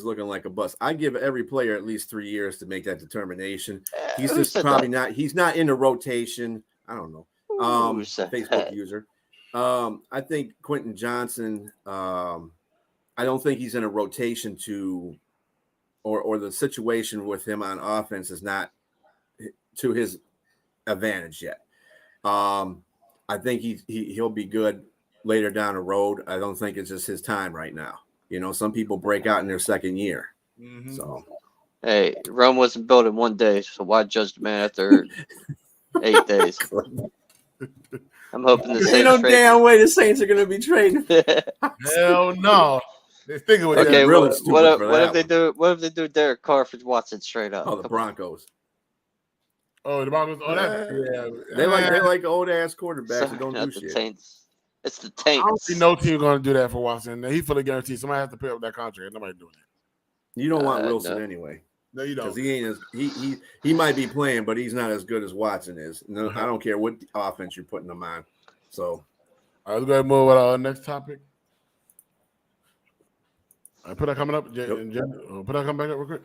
looking like a bust. I give every player at least 3 years to make that determination. He's just probably not. He's not in the rotation. I don't know. Facebook user. I think Quentin Johnson. I don't think he's in a rotation or the situation with him on offense is not to his advantage yet. I think he'll be good later down the road. I don't think it's just his time right now. You know, some people break out in their second year. Mm-hmm. So, hey, Rome wasn't built in one day, so why judge the man after 8 days? I'm hoping the Saints. Ain't no damn way the Saints are going to be trading. Hell no. They're thinking with okay, really what if they do? What if they do Derek Carr for Watson straight up? Oh, the Broncos. Oh, the Broncos. Oh, they like old ass quarterbacks who don't do shit. Taints. It's the Taints. I don't see no team going to do that for Watson. He fully guaranteed somebody has to pay up that contract. Nobody doing it. You don't want Wilson anyway. No, you don't. Because he ain't he might be playing, but he's not as good as Watson is. No, I don't care what offense you're putting him on. So, all right, let's go ahead and move on to our next topic. All right, put that coming up. Put that coming back up real quick.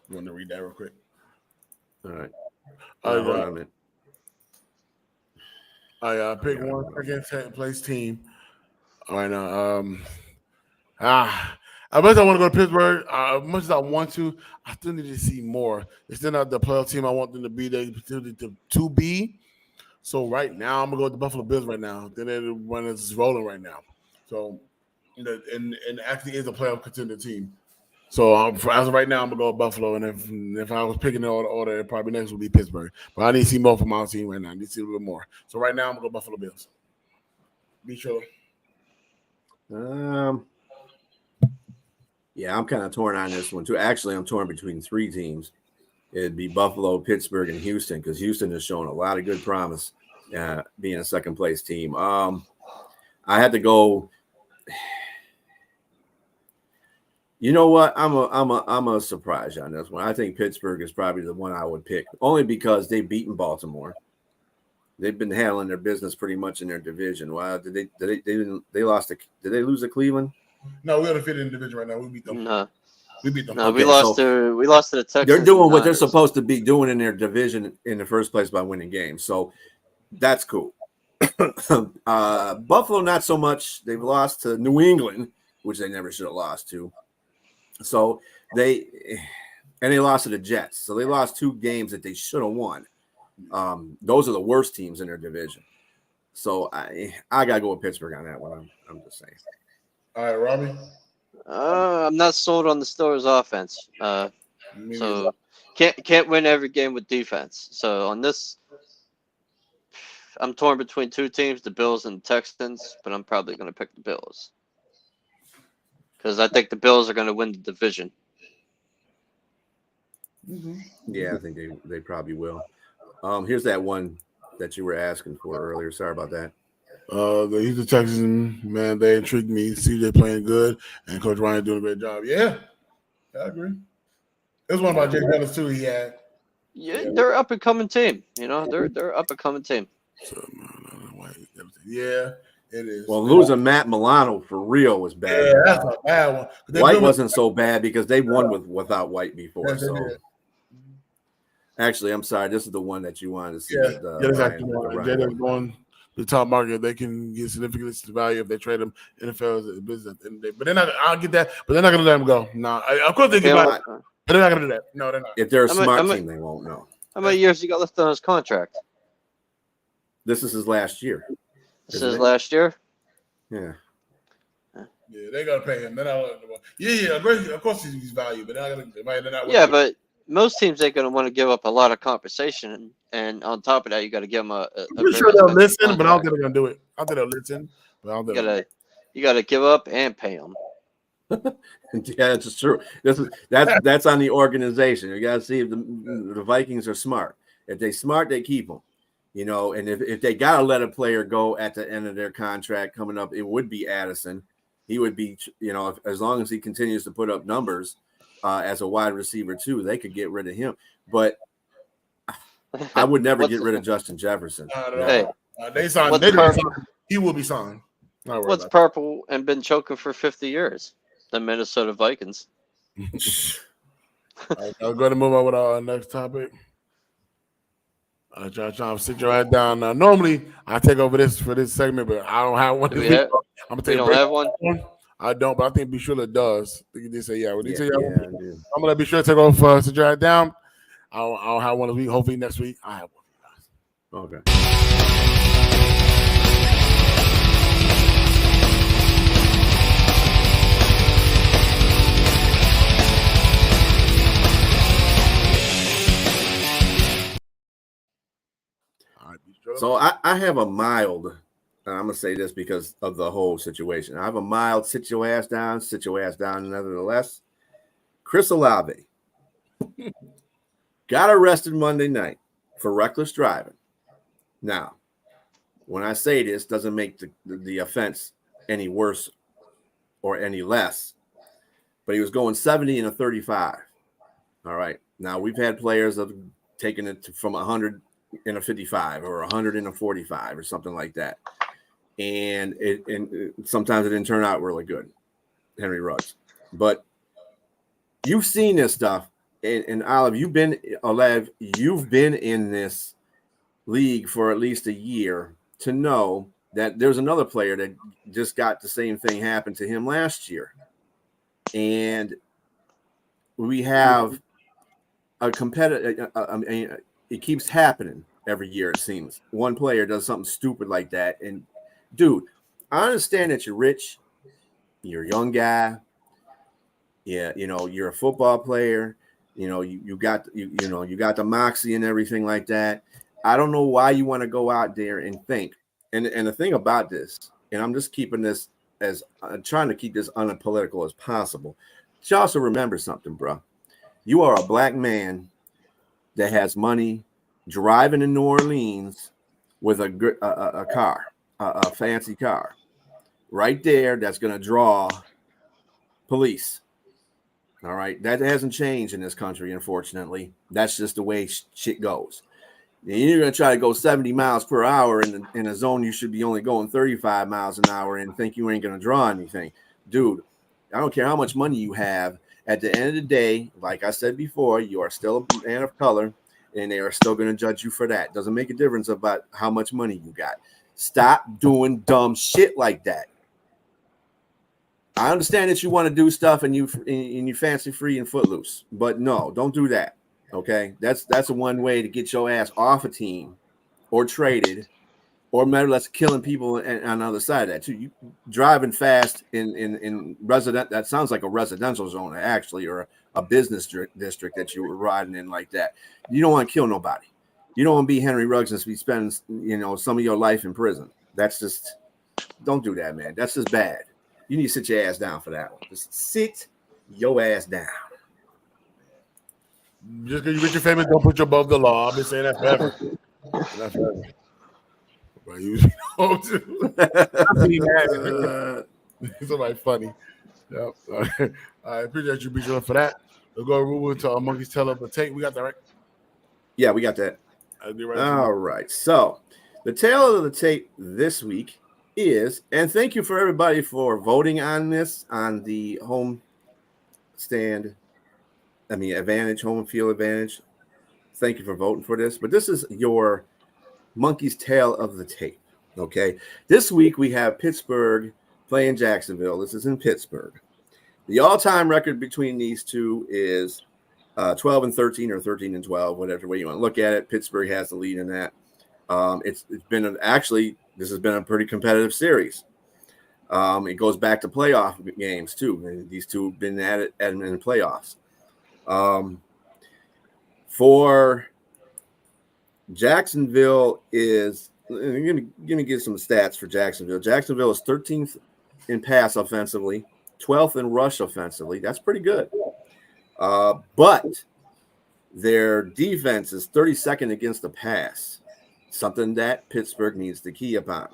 You want to read that real quick? All right. I pick one second place team. All right now. As much as I want to go to Pittsburgh, as much as I want to, I still need to see more. It's still not the playoff team I want them to be. They to be. So right now, I'm gonna go with the Buffalo Bills right now. Then when it's rolling right now. So, and actually is a playoff contender team. So as of right now, I'm gonna go with Buffalo. And if I was picking the order, probably next would be Pittsburgh. But I need to see more from my team right now. I need to see a little bit more. So right now, I'm gonna go Buffalo Bills. Be sure. Yeah, I'm kind of torn on this one too. Actually, I'm torn between 3 teams. It'd be Buffalo, Pittsburgh, and Houston because Houston has shown a lot of good promise being a second place team. I had to go. You know what? I'm a surprise on this one. I think Pittsburgh is probably the one I would pick, only because they've beaten Baltimore. They've been handling their business pretty much in their division. Wow, did they lose to Cleveland? No, we're undefeated in the division right now. We beat them. No. We beat them. No, we lost to the Texans. They're doing what they're supposed to be doing in their division in the first place by winning games. So that's cool. Buffalo, not so much. They've lost to New England, which they never should have lost to. So they lost to the Jets. So they lost 2 games that they should have won. Those are the worst teams in their division. So I gotta go with Pittsburgh on that one. I'm just saying. All right, Robbie. I'm not sold on the Steelers' offense. So can't win every game with defense. So on this, I'm torn between 2 teams, the Bills and the Texans, but I'm probably going to pick the Bills because I think the Bills are going to win the division. Yeah, I think they probably will. Here's that one that you were asking for earlier. Sorry about that. The Houston Texans, man, they intrigued me. CJ playing good, and Coach Ryan doing a great job. Yeah, I agree. It was one of my Jay Gunners too. He had. Yeah, they're up and coming team. You know, they're up and coming team. So, yeah, it is. Well, losing Matt Milano for real was bad. Yeah, that's a bad one. White wasn't so bad because they won without White before. Yes, so, actually, I'm sorry. This is the one that you wanted to see. Yeah, exactly. Jada's going to the top market. They can get significant value if they trade them. NFL is a business at the end of the day. But they're not. I'll get that. But they're not going to let him go. No, of course they get back. But they're not going to do that. No, they're not. If they're a smart team, they won't know. How many years he got left on his contract? This is his last year. This is last year? Yeah. Yeah, they got to pay him. They're not letting him go. Yeah, of course he's valued, but they're not. Yeah, but most teams ain't going to want to give up a lot of compensation, and on top of that, you got to give them a I'm sure they'll listen, but I don't think they're going to do it. I think they'll listen, but I don't think you got to give up and pay them. Yeah, it's true. That's on the organization. You got to see if the Vikings are smart. If they smart, they keep them. You know, and if they got to let a player go at the end of their contract coming up, it would be Addison. He would be, you know, as long as he continues to put up numbers as a wide receiver too, they could get rid of him. But I would never get rid of Justin Jefferson. Hey, they signed. He will be signed. What's purple and been choking for 50 years? The Minnesota Vikings. I'll go to move on with our next topic. Trying to sit your ass down. Normally, I take over this for this segment, but I don't have one. I'm gonna take. You don't have one. I don't, but I think Bishula does. They say yeah. When say yeah, I'm gonna be sure to take over for sit your ass down. I'll have one this week. Hopefully next week I have one. Okay. So I have a mild, and I'm going to say this because of the whole situation. I have a mild sit your ass down nevertheless. Chris Olave got arrested Monday night for reckless driving. Now, when I say this, doesn't make the offense any worse or any less, but he was going 70 and a 35. All right. Now, we've had players that have taken it from 100 in a 55 or 100 in a 45 or something like that. And sometimes it didn't turn out really good, Henry Ruggs. But you've seen this stuff. And Olive, you've been in this league for at least a year to know that there's another player that just got the same thing happen to him last year. And we have a competitive, it keeps happening every year, it seems. One player does something stupid like that. And, dude, I understand that you're rich. You're a young guy. Yeah, you know, you're a football player. You know, you got the moxie and everything like that. I don't know why you want to go out there and think. And the thing about this, and I'm just keeping this as trying to keep this unpolitical as possible. But you also remember something, bro. You are a black man that has money, driving in New Orleans with a car, a fancy car, right there. That's going to draw police. All right, that hasn't changed in this country, unfortunately. That's just the way shit goes. And you're going to try to go 70 miles per hour in a zone you should be only going 35 miles an hour and think you ain't going to draw anything. Dude, I don't care how much money you have. At the end of the day, like I said before, you are still a man of color, and they are still going to judge you for that. Doesn't make a difference about how much money you got. Stop doing dumb shit like that. I understand that you want to do stuff and you fancy free and footloose, but no, don't do that. Okay, that's a one way to get your ass off a team or traded, or matter less killing people on the other side of that too. You driving fast in resident, that sounds like a residential zone actually, or a business district that you were riding in like that. You don't want to kill nobody. You don't want to be Henry Ruggs and be spending some of your life in prison. That's just, don't do that, man. That's just bad. You need to sit your ass down for that one. Just sit your ass down. Just because you're rich and famous, don't put you above the law. I've been saying that forever. Not forever. But you know, somebody funny. Yep. I appreciate you, Bishop, for that. We'll go move into our Monkey's Tale of the Tape. We got that right? Yeah, we got that. Right. All right. So the tale of the tape this week is, and thank you for everybody for voting on this on the home field advantage. Thank you for voting for this. But this is your Monkey's Tale of the Tape. Okay. This week we have Pittsburgh playing Jacksonville. This is in Pittsburgh. The all-time record between these two is 12-13 or 13-12, whatever way you want to look at it. Pittsburgh has the lead in that. It's been this has been a pretty competitive series. It goes back to playoff games too. And these two have been at it in the playoffs. For Jacksonville is, give me some stats for Jacksonville. Jacksonville is 13th in pass offensively, 12th in rush offensively. That's pretty good. But their defense is 32nd against the pass, something that Pittsburgh needs to key upon.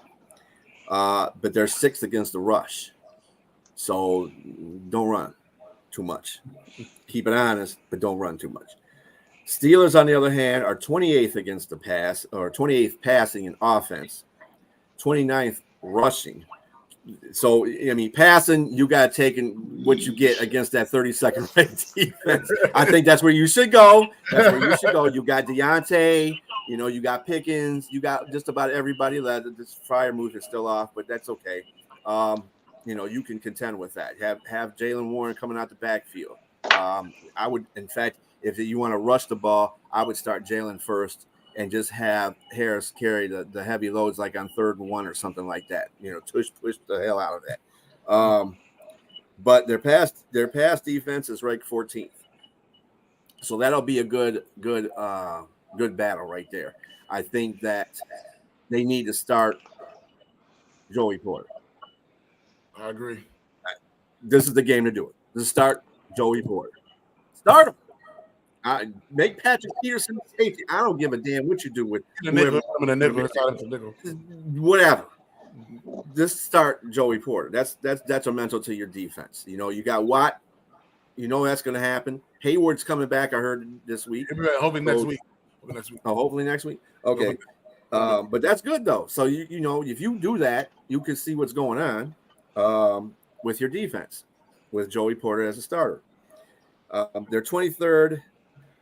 But they're 6th against the rush. So don't run too much. Keep it honest, but don't run too much. Steelers, on the other hand, are 28th against the pass, or 28th passing in offense, 29th rushing. So, I mean, passing, you got to take what you get against that 32nd ranked defense. I think that's where you should go. That's where you should go. You got Deontay, you got Pickens, you got just about everybody. This fire move is still off, but that's okay. You can contend with that. Have Jaylen Warren coming out the backfield. I would, in fact, if you want to rush the ball, I would start Jaylen first and just have Harris carry the heavy loads like on 3rd and 1 or something like that. Push the hell out of that. But their pass defense is ranked 14th. So that'll be a good battle right there. I think that they need to start Joey Porter. I agree. This is the game to do it. Just start Joey Porter. Start him. Make Patrick Peterson safety. I don't give a damn what you do with whatever. Just start Joey Porter. That's detrimental to your defense. You got Watt. That's going to happen. Hayward's coming back. I heard this week. Hopefully next week. Oh, hopefully next week. Okay. But that's good though. So if you do that, you can see what's going on with your defense with Joey Porter as a starter. They're 23rd.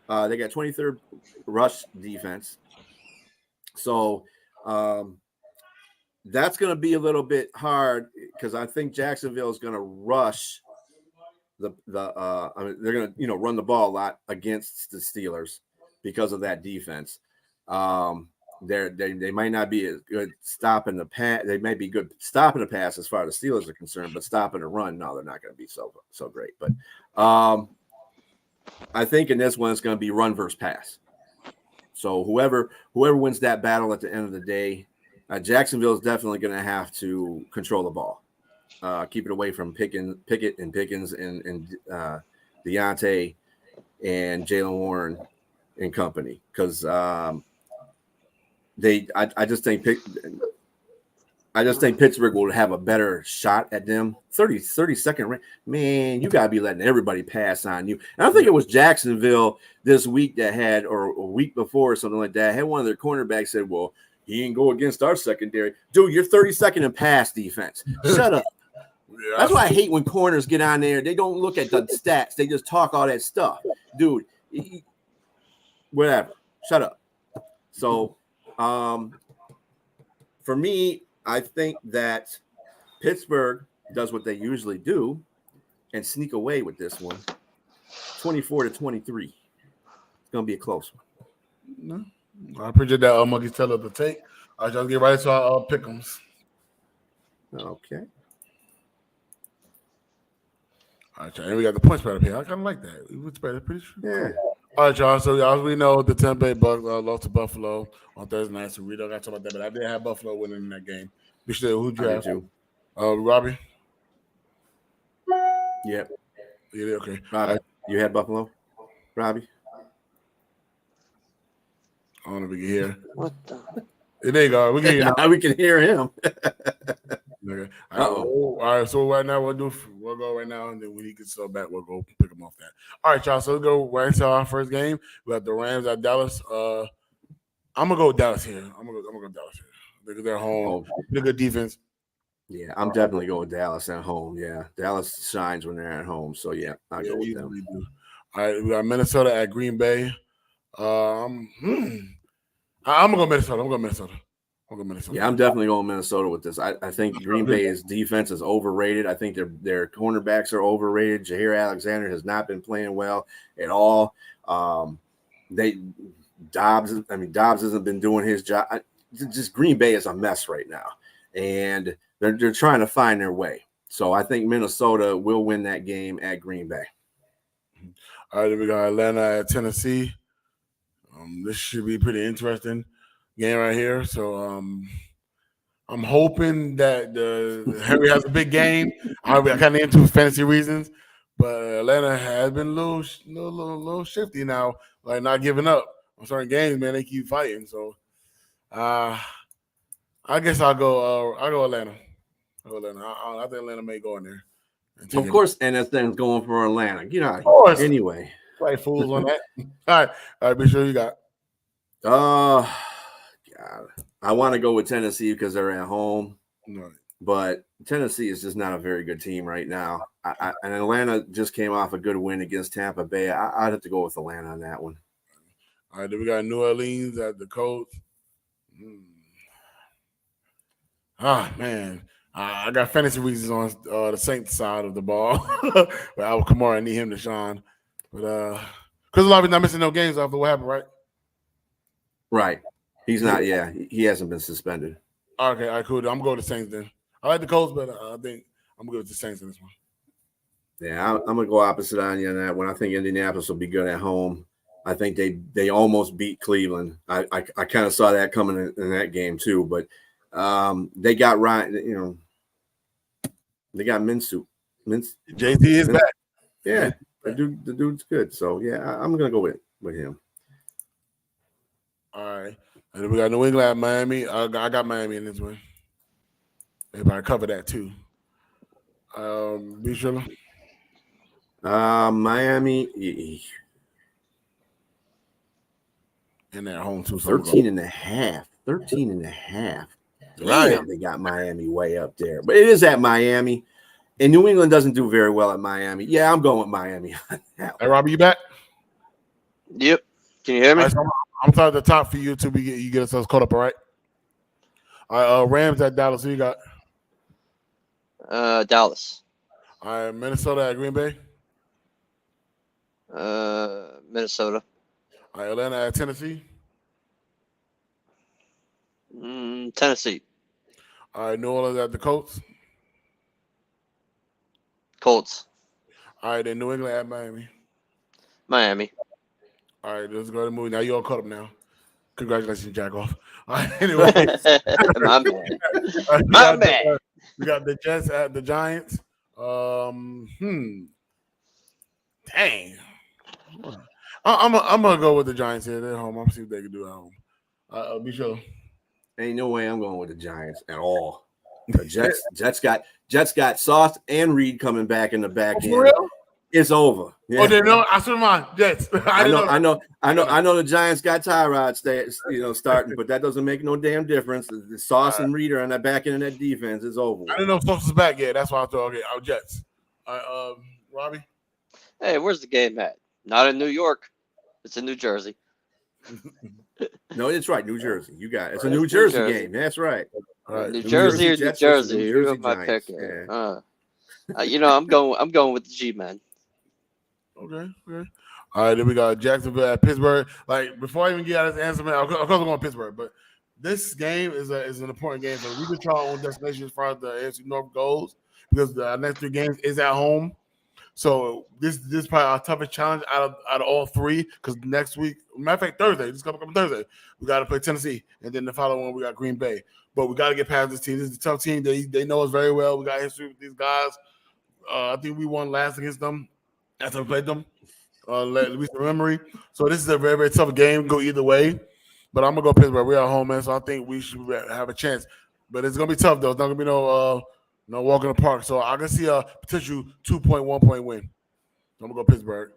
They got 23rd rush defense. So that's going to be a little bit hard because I think Jacksonville is going to rush they're going to run the ball a lot against the Steelers because of that defense. They might not be as good stopping the pass. They may be good stopping the pass as far as the Steelers are concerned, but stopping the run, no, they're not going to be so great. But I think in this one it's going to be run versus pass. So whoever wins that battle at the end of the day, Jacksonville is definitely going to have to control the ball, keep it away from Pickett and Pickens and Deontay and Jaylen Warren and company because I just think Pittsburgh will have a better shot at them. 32nd rank. Man, you gotta be letting everybody pass on you. And I think it was Jacksonville this week that had, or a week before or something like that, had one of their cornerbacks said, "Well, he didn't go against our secondary." Dude, you're 32nd in pass defense. Shut up. Yeah. That's why I hate when corners get on there. They don't look at the stats. They just talk all that stuff. Dude, whatever. Shut up. So for me, I think that Pittsburgh does what they usually do and sneak away with this one. 24-23. It's gonna be a close one. No, I appreciate that. Monkey tell us to take. I just get right to our pick'ems. Okay. All right, y'all. And we got the point spread up here. I kind of like that. We spread it pretty sure. Yeah. All right, y'all. So, as we know, the Tampa Bay Bucks lost to Buffalo on Thursday night, so we don't got to talk about that. But I did have Buffalo winning in that game. Be sure, who'd you have? Robbie? Yep. Yeah, okay. Robbie, you had Buffalo? Robbie? I don't know if we can hear. What the? There you go. We can hear you now. We can hear him. Okay. All right. So right now we'll go right now, and then when he gets back, we'll go pick him off that. All right, y'all. So we'll go right into our first game. We got the Rams at Dallas. I'm gonna go with Dallas here. I'm gonna go Dallas here because they're home. They're good defense. Yeah, I'm definitely going with Dallas at home. Yeah, Dallas shines when they're at home. So yeah, I'll go with them. Do. All right, we got Minnesota at Green Bay. I'm gonna go Minnesota. I'm gonna go Minnesota. Yeah, I'm definitely going Minnesota with this. I think Green Bay's defense is overrated. I think their cornerbacks are overrated. Jair Alexander has not been playing well at all. Dobbs hasn't been doing his job. Just Green Bay is a mess right now, and they're trying to find their way. So I think Minnesota will win that game at Green Bay. All right, we got Atlanta at Tennessee. This should be a pretty interesting game right here. So I'm hoping that Henry has a big game. I kind of into fantasy reasons, but Atlanta has been a little shifty now, like not giving up on certain games. Man, they keep fighting. So I guess I'll go Atlanta. I think Atlanta may go in there. Of course, NSN's going for Atlanta. You know, of course. Anyway. Play fools on that. All right, be sure you got. God. I want to go with Tennessee because they're at home. Right. But Tennessee is just not a very good team right now. And Atlanta just came off a good win against Tampa Bay. I'd have to go with Atlanta on that one. All right, then we got New Orleans at the Colts. Man. I got fantasy reasons on the Saints side of the ball. But Alvin Kamara, I need him to shine. But Chris Olave not missing no games after what happened, right? Right. He's not, yeah. He hasn't been suspended. Okay, all right, cool. I'm going to go with the Saints then. I like the Colts, but I think I'm going to go with the Saints in this one. Yeah, I'm going to go opposite on you on that one. I think Indianapolis will be good at home. I think they almost beat Cleveland. I kind of saw that coming in that game too, but they got Ryan, they got Minshew. JT is back. Yeah, the dude's good. So yeah, I'm gonna go with him. All right, and then we got New England at Miami. I got Miami in this one. Everybody cover that too. Be sure. Miami. And they're home too. 13.5. 13.5. Right. Damn, they got Miami way up there. But it is at Miami. And New England doesn't do very well at Miami. Yeah, I'm going with Miami. Hey, Robbie, you back? Yep. Can you hear me? Right, so I'm starting at the top for you until you get us caught up, all right? All right, Rams at Dallas. Who you got? Dallas. All right, Minnesota at Green Bay. Minnesota. All right, Atlanta at Tennessee. Tennessee. All right, New Orleans at the Colts. Colts. All right, then New England at Miami. Miami. All right, let's go ahead and move. Now you're all caught up now. Congratulations, Jack off. All right, anyway. My man. My man. We got the Jets at the Giants. Dang. I'm gonna go with the Giants here. They're at home. I'm gonna see what they can do at home. Be sure. Ain't no way I'm going with the Giants at all. The Jets got Sauce and Reed coming back in the back end. Real? It's over. Yeah. Oh, they know. I swear, mine. Jets. I know. The Giants got Tyrod starting, but that doesn't make no damn difference. The Sauce and Reed are on that back end of that defense. It's over. I didn't know Sauce was back yet. That's why I thought, okay, our Jets. Robbie. Hey, where's the game at? Not in New York. It's in New Jersey. No, it's right. New Jersey. You got it. It's a New Jersey game. That's right. All right. New Jersey or New Jets versus Jersey? New Who Jersey am I Giants. picking? Yeah. I'm going with the G-men. Okay. All right, then we got Jacksonville at Pittsburgh. Like, before I even get out of this answer, man, of course I'm going Pittsburgh, but this game is an important game. So we control our own destination as far as the AFC North goes because the next 3 games is at home. So this is probably our toughest challenge out of all 3 because next week, matter of fact, Thursday, this coming Thursday, we got to play Tennessee, and then the following one we got Green Bay. But we got to get past this team. This is a tough team. They know us very well. We got history with these guys. I think we won last against them after we played them. At least in memory. So this is a very, very tough game. Go either way. But I'm gonna go Pittsburgh. We're at home, man. So I think we should have a chance. But it's gonna be tough though. It's not gonna be no walk in the park. So I can see a potential 2.1 point win. I'm gonna go Pittsburgh.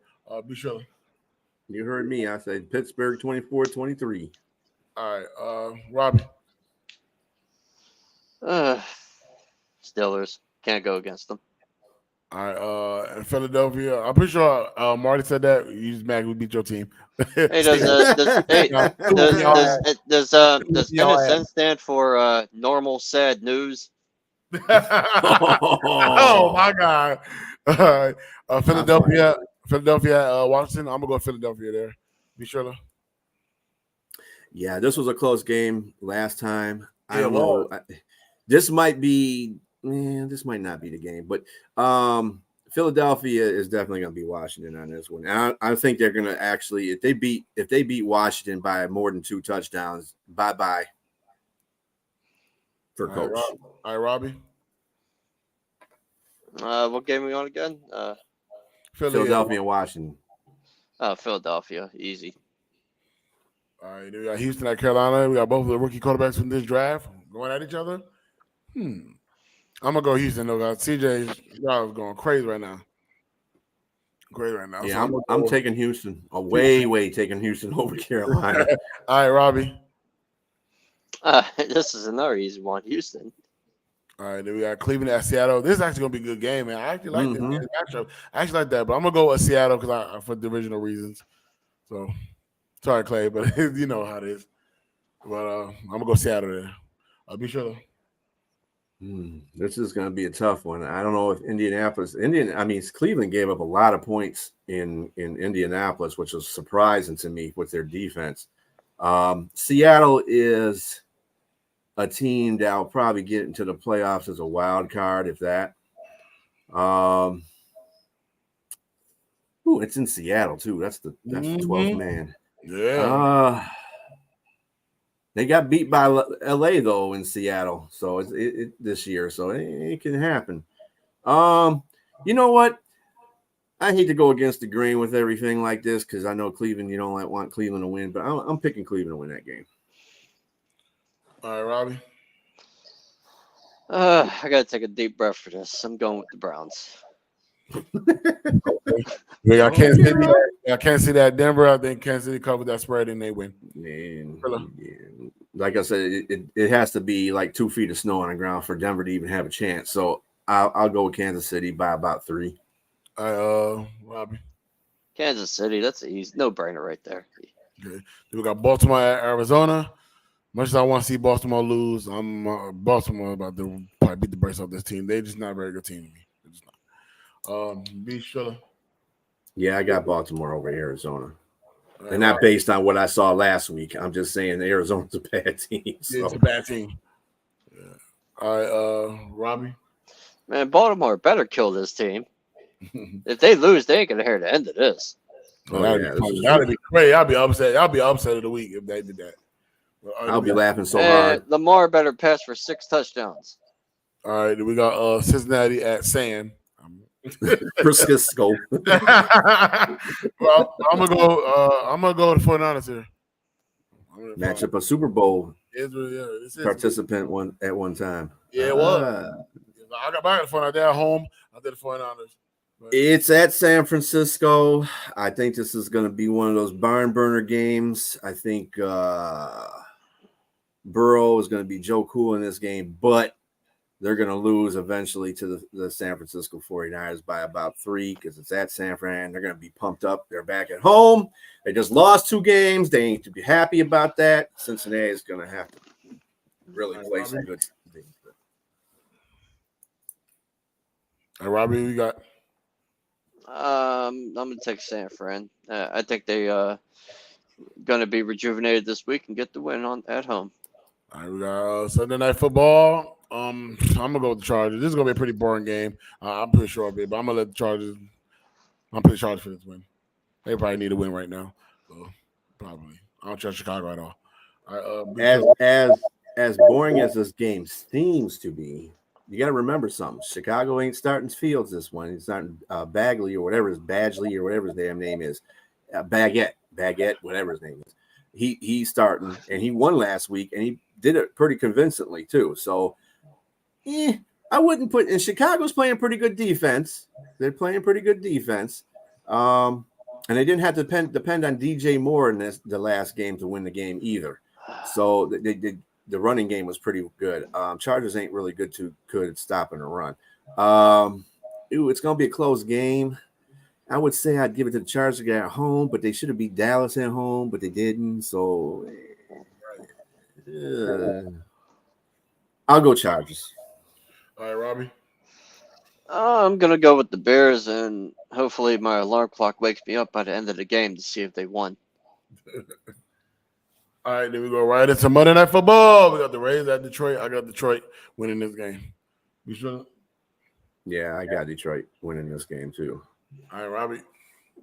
Be sure. You heard me. I said Pittsburgh 24-23. All right, Robbie. Steelers. Can't go against them. All right, in Philadelphia. I'm pretty sure Marty said that. You just mad we beat your team. Hey, does NSN stand for normal sad news? Oh my God! Philadelphia, Washington. I'm gonna go Philadelphia there. Be sure to. Yeah, this was a close game last time. I don't well, know. This might be. This might not be the game, but Philadelphia is definitely going to be Washington on this one. And I think they're going to actually, if they beat Washington by more than 2 touchdowns, bye for coach. All right, Robbie. What game are we on again? Philadelphia and Washington. Philadelphia, easy. All right, we got Houston at Carolina. We got both of the rookie quarterbacks from this draft going at each other. I'm gonna go Houston though, guys. CJ is going crazy right now. Yeah, so I'm taking Houston. Way taking Houston over Carolina. All right, Robbie. This is another easy one. Houston. All right, then we got Cleveland at Seattle. This is actually gonna be a good game, man. I actually like this matchup. I actually like that, but I'm gonna go with Seattle because for divisional reasons. So sorry, Clay, but you know how it is. But I'm gonna go Seattle there. I'll be sure. This is going to be a tough one. I don't know if Cleveland gave up a lot of points in Indianapolis, which was surprising to me with their defense. Seattle is a team that will probably get into the playoffs as a wild card, if that. It's in Seattle too. That's the 12th man. Yeah. They got beat by LA though in Seattle, so it this year, so it can happen. You know what? I hate to go against the grain with everything like this because I know Cleveland. You don't want Cleveland to win, but I'm picking Cleveland to win that game. All right, Robbie. I gotta take a deep breath for this. I'm going with the Browns. Yeah, I can't see that Denver. I think Kansas City covered that spread and they win. Like I said, it has to be like 2 feet of snow on the ground for Denver to even have a chance. So I'll go with Kansas City by about 3. Robbie. Kansas City, that's an easy no-brainer right there. Okay. Then we got Baltimore at Arizona. Much as I want to see Baltimore lose, I'm Baltimore about to probably beat the brakes off this team. They're just not a very good team to me. They're just not. Be sure. Yeah, I got Baltimore over Arizona. And not based on what I saw last week. I'm just saying Arizona's a bad team. So. Yeah, it's a bad team. Yeah. All right, Robbie. Man, Baltimore better kill this team. If they lose, they ain't gonna hear the end of this. That'd be great. I'll be upset. I'll be upset of the week if they did that. I'll be laughing so hard. Lamar better pass for 6 touchdowns. All right, we got Cincinnati at San Francisco. Well, I'm gonna go with the 49ers here. Match up a Super Bowl participant at one time. Yeah, it was. I got back to the 49ers. They're at home. I did the 49ers. But it's at San Francisco. I think this is going to be one of those barn burner games. I think Burrow is going to be Joe Cool in this game, but they're going to lose eventually to the San Francisco 49ers by about 3 because it's at San Fran. They're going to be pumped up. They're back at home. They just lost 2 games. They need to be happy about that. Cincinnati is going to have to really play some Hey, Robbie, we got. I'm gonna take San Fran. I think they gonna be rejuvenated this week and get the win on at home. All right, we got Sunday Night Football. I'm gonna go with the Chargers. This is gonna be a pretty boring game. I'm pretty sure of it, but I'm gonna let the Chargers. I'm pretty Chargers for this win. They probably need a win right now. So probably. I don't trust Chicago at all. As boring as this game seems to be, you got to remember something. Chicago ain't starting Fields this one. He's starting Bagley or whatever Badgley or whatever his damn name is. Baguette, whatever his name is. He's starting, and he won last week, and he did it pretty convincingly too. So, I wouldn't put. And Chicago's playing pretty good defense. They're playing pretty good defense, and they didn't have to depend on DJ Moore in the last game to win the game either. So they did. The running game was pretty good. Chargers ain't really good at stopping a run. It's gonna be a close game. I would say I'd give it to the Chargers at home, but they should have beat Dallas at home, but they didn't. So I'll go Chargers. All right, Robbie. I'm gonna go with the Bears, and hopefully my alarm clock wakes me up by the end of the game to see if they won. All right, then we go right into Monday Night Football. We got the Rays at Detroit. I got Detroit winning this game. You sure? Yeah, I got Detroit winning this game too. All right, Robbie.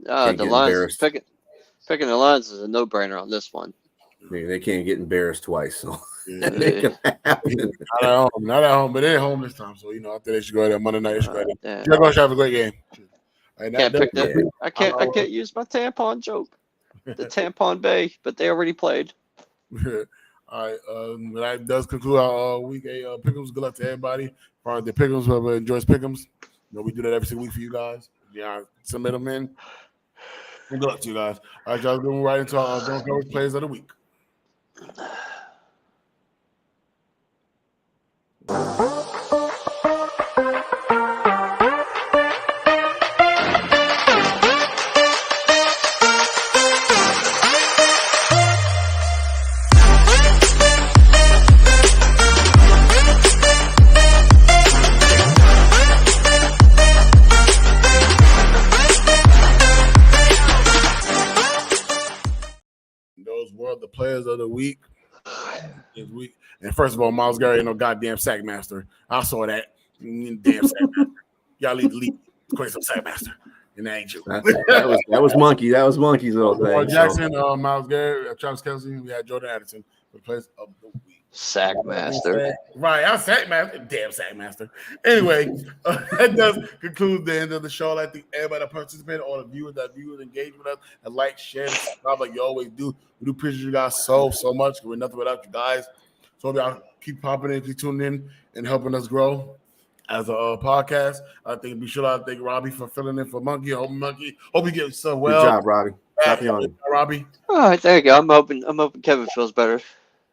The Lions picking the Lions is a no-brainer on this one. They can't get embarrassed twice, so not at home, but they're at home this time. So I think they should go there Monday night. They should go there. You're going to have a great game. I can't use my tampon joke. The tampon bay, but they already played. All right, that does conclude our week 8 pick'ems. Good luck to everybody. For the pick'ems, whoever enjoys pick'ems, we do that every single week for you guys. Yeah, submit them in. And good luck to you guys. All right, y'all, going right into our Zone Coverage Players of the Week. Those were the players of the week. And first of all, Myles Garrett ain't no goddamn sack master. I saw that. Damn sack master. Y'all need to leave. Quit some sack master. And that ain't you. That was Monkey. That was Monkey's little thing. Lamar Jackson, Myles Garrett, Travis Kelce. We had Jordan Addison for players of the week. Sack master. Right, I'm sack master. Damn sack master. Anyway, that does conclude the end of the show. I think everybody that participated, all the viewers engaged with us, and like, share, and subscribe like you always do. We do appreciate you guys so much. We're nothing without you guys. So y'all keep popping in, keep tuning in, and helping us grow as a podcast. I thank Robbie for filling in for Monkey. Hope you get so well. Good job, Robbie. Happy on you, Robbie. All right, there you go. I'm hoping Kevin feels better.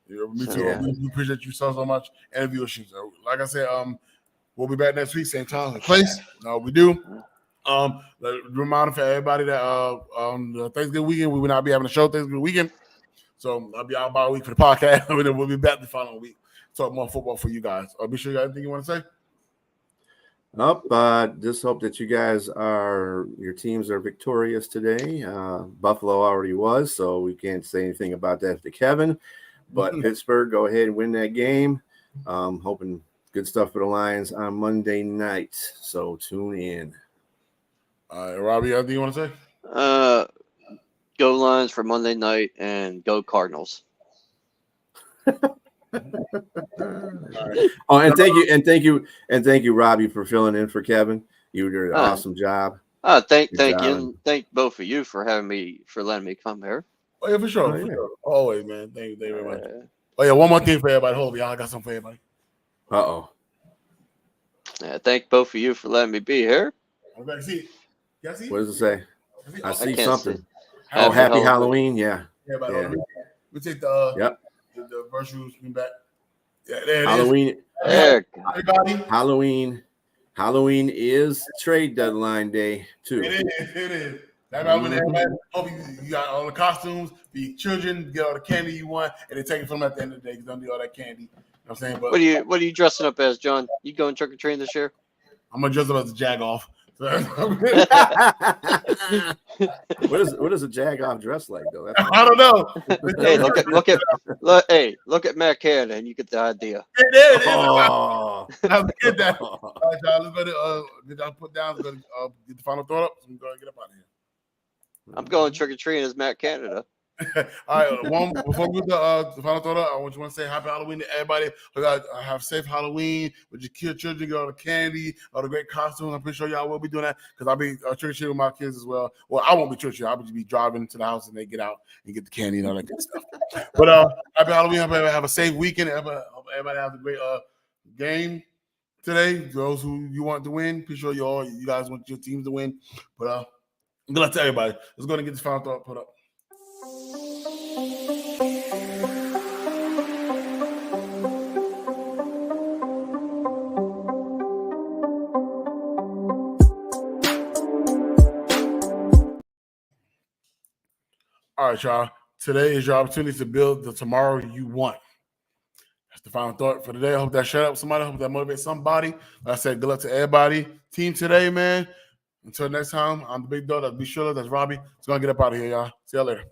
Yeah, me too. Yeah. We appreciate you so much. And viewership. So, like I said, we'll be back next week, same time and place. We do. Reminder for everybody that on the Thanksgiving weekend we will not be having a show Thanksgiving weekend. So I'll be out about a week for the podcast, and then we'll be back the following week. Talk more football for you guys. Be sure you got anything you want to say? Just hope that your teams are victorious today. Buffalo already was, so we can't say anything about that to Kevin. But Pittsburgh, go ahead and win that game. Hoping good stuff for the Lions on Monday night. So tune in. Robbie, anything you want to say? Go Lions for Monday night and go Cardinals. Oh, and thank you, Robbie, for filling in for Kevin. You did an awesome job. Thank you, and thank both of you for letting me come here. Oh yeah, for sure. Always, man. Thank you very much. Oh yeah, one more thing for everybody. Hold on, y'all. I got something for everybody. Yeah, thank both of you for letting me be here. I'm back to see it. You see it? What does it say? I see something. See. Oh, happy Halloween! Yeah. We take the virtual screen back. Yeah, there it Halloween. Is. Everybody. Halloween is trade deadline day too. It is. That's why when everybody hope you got all the costumes, the children get all the candy you want, and they take it from them at the end of the day because they don't need all that candy. I'm saying, but What are you dressing up as, John? You going trick or treating this year? I'm gonna dress up as a jag-off. What does a jag-off dress like though? That's I don't know. Hey, look at Matt Canada, and you get the idea. It is. Oh. I'll get that. All right, y'all. Let's go to get that put down. Let's go to, get the final thought up. So we go and get up out of here. I'm going trick or treating as Matt Canada. All right, before we get the final thought up, I want to say happy Halloween to everybody. We got have safe Halloween with your children. Get all the candy, all the great costumes. I'm pretty sure y'all will be doing that because I'll be trick or treating with my kids as well. Well, I won't be trick or treating. I'll just be driving to the house and they get out and get the candy and all that good stuff. But happy Halloween. Hope everybody have a safe weekend. Hope everybody has a great game today. Those who you want to win, pretty sure you guys want your teams to win. But good luck to everybody. Let's go and get this final thought put up. All right, y'all. Today is your opportunity to build the tomorrow you want. That's the final thought for today. I hope that shut up somebody. I hope that motivates somebody. Like I said, good luck to everybody. Team today, man. Until next time, I'm the big dog. That's B. Shiller. That's Robbie. It's going to get up out of here, y'all. See y'all later.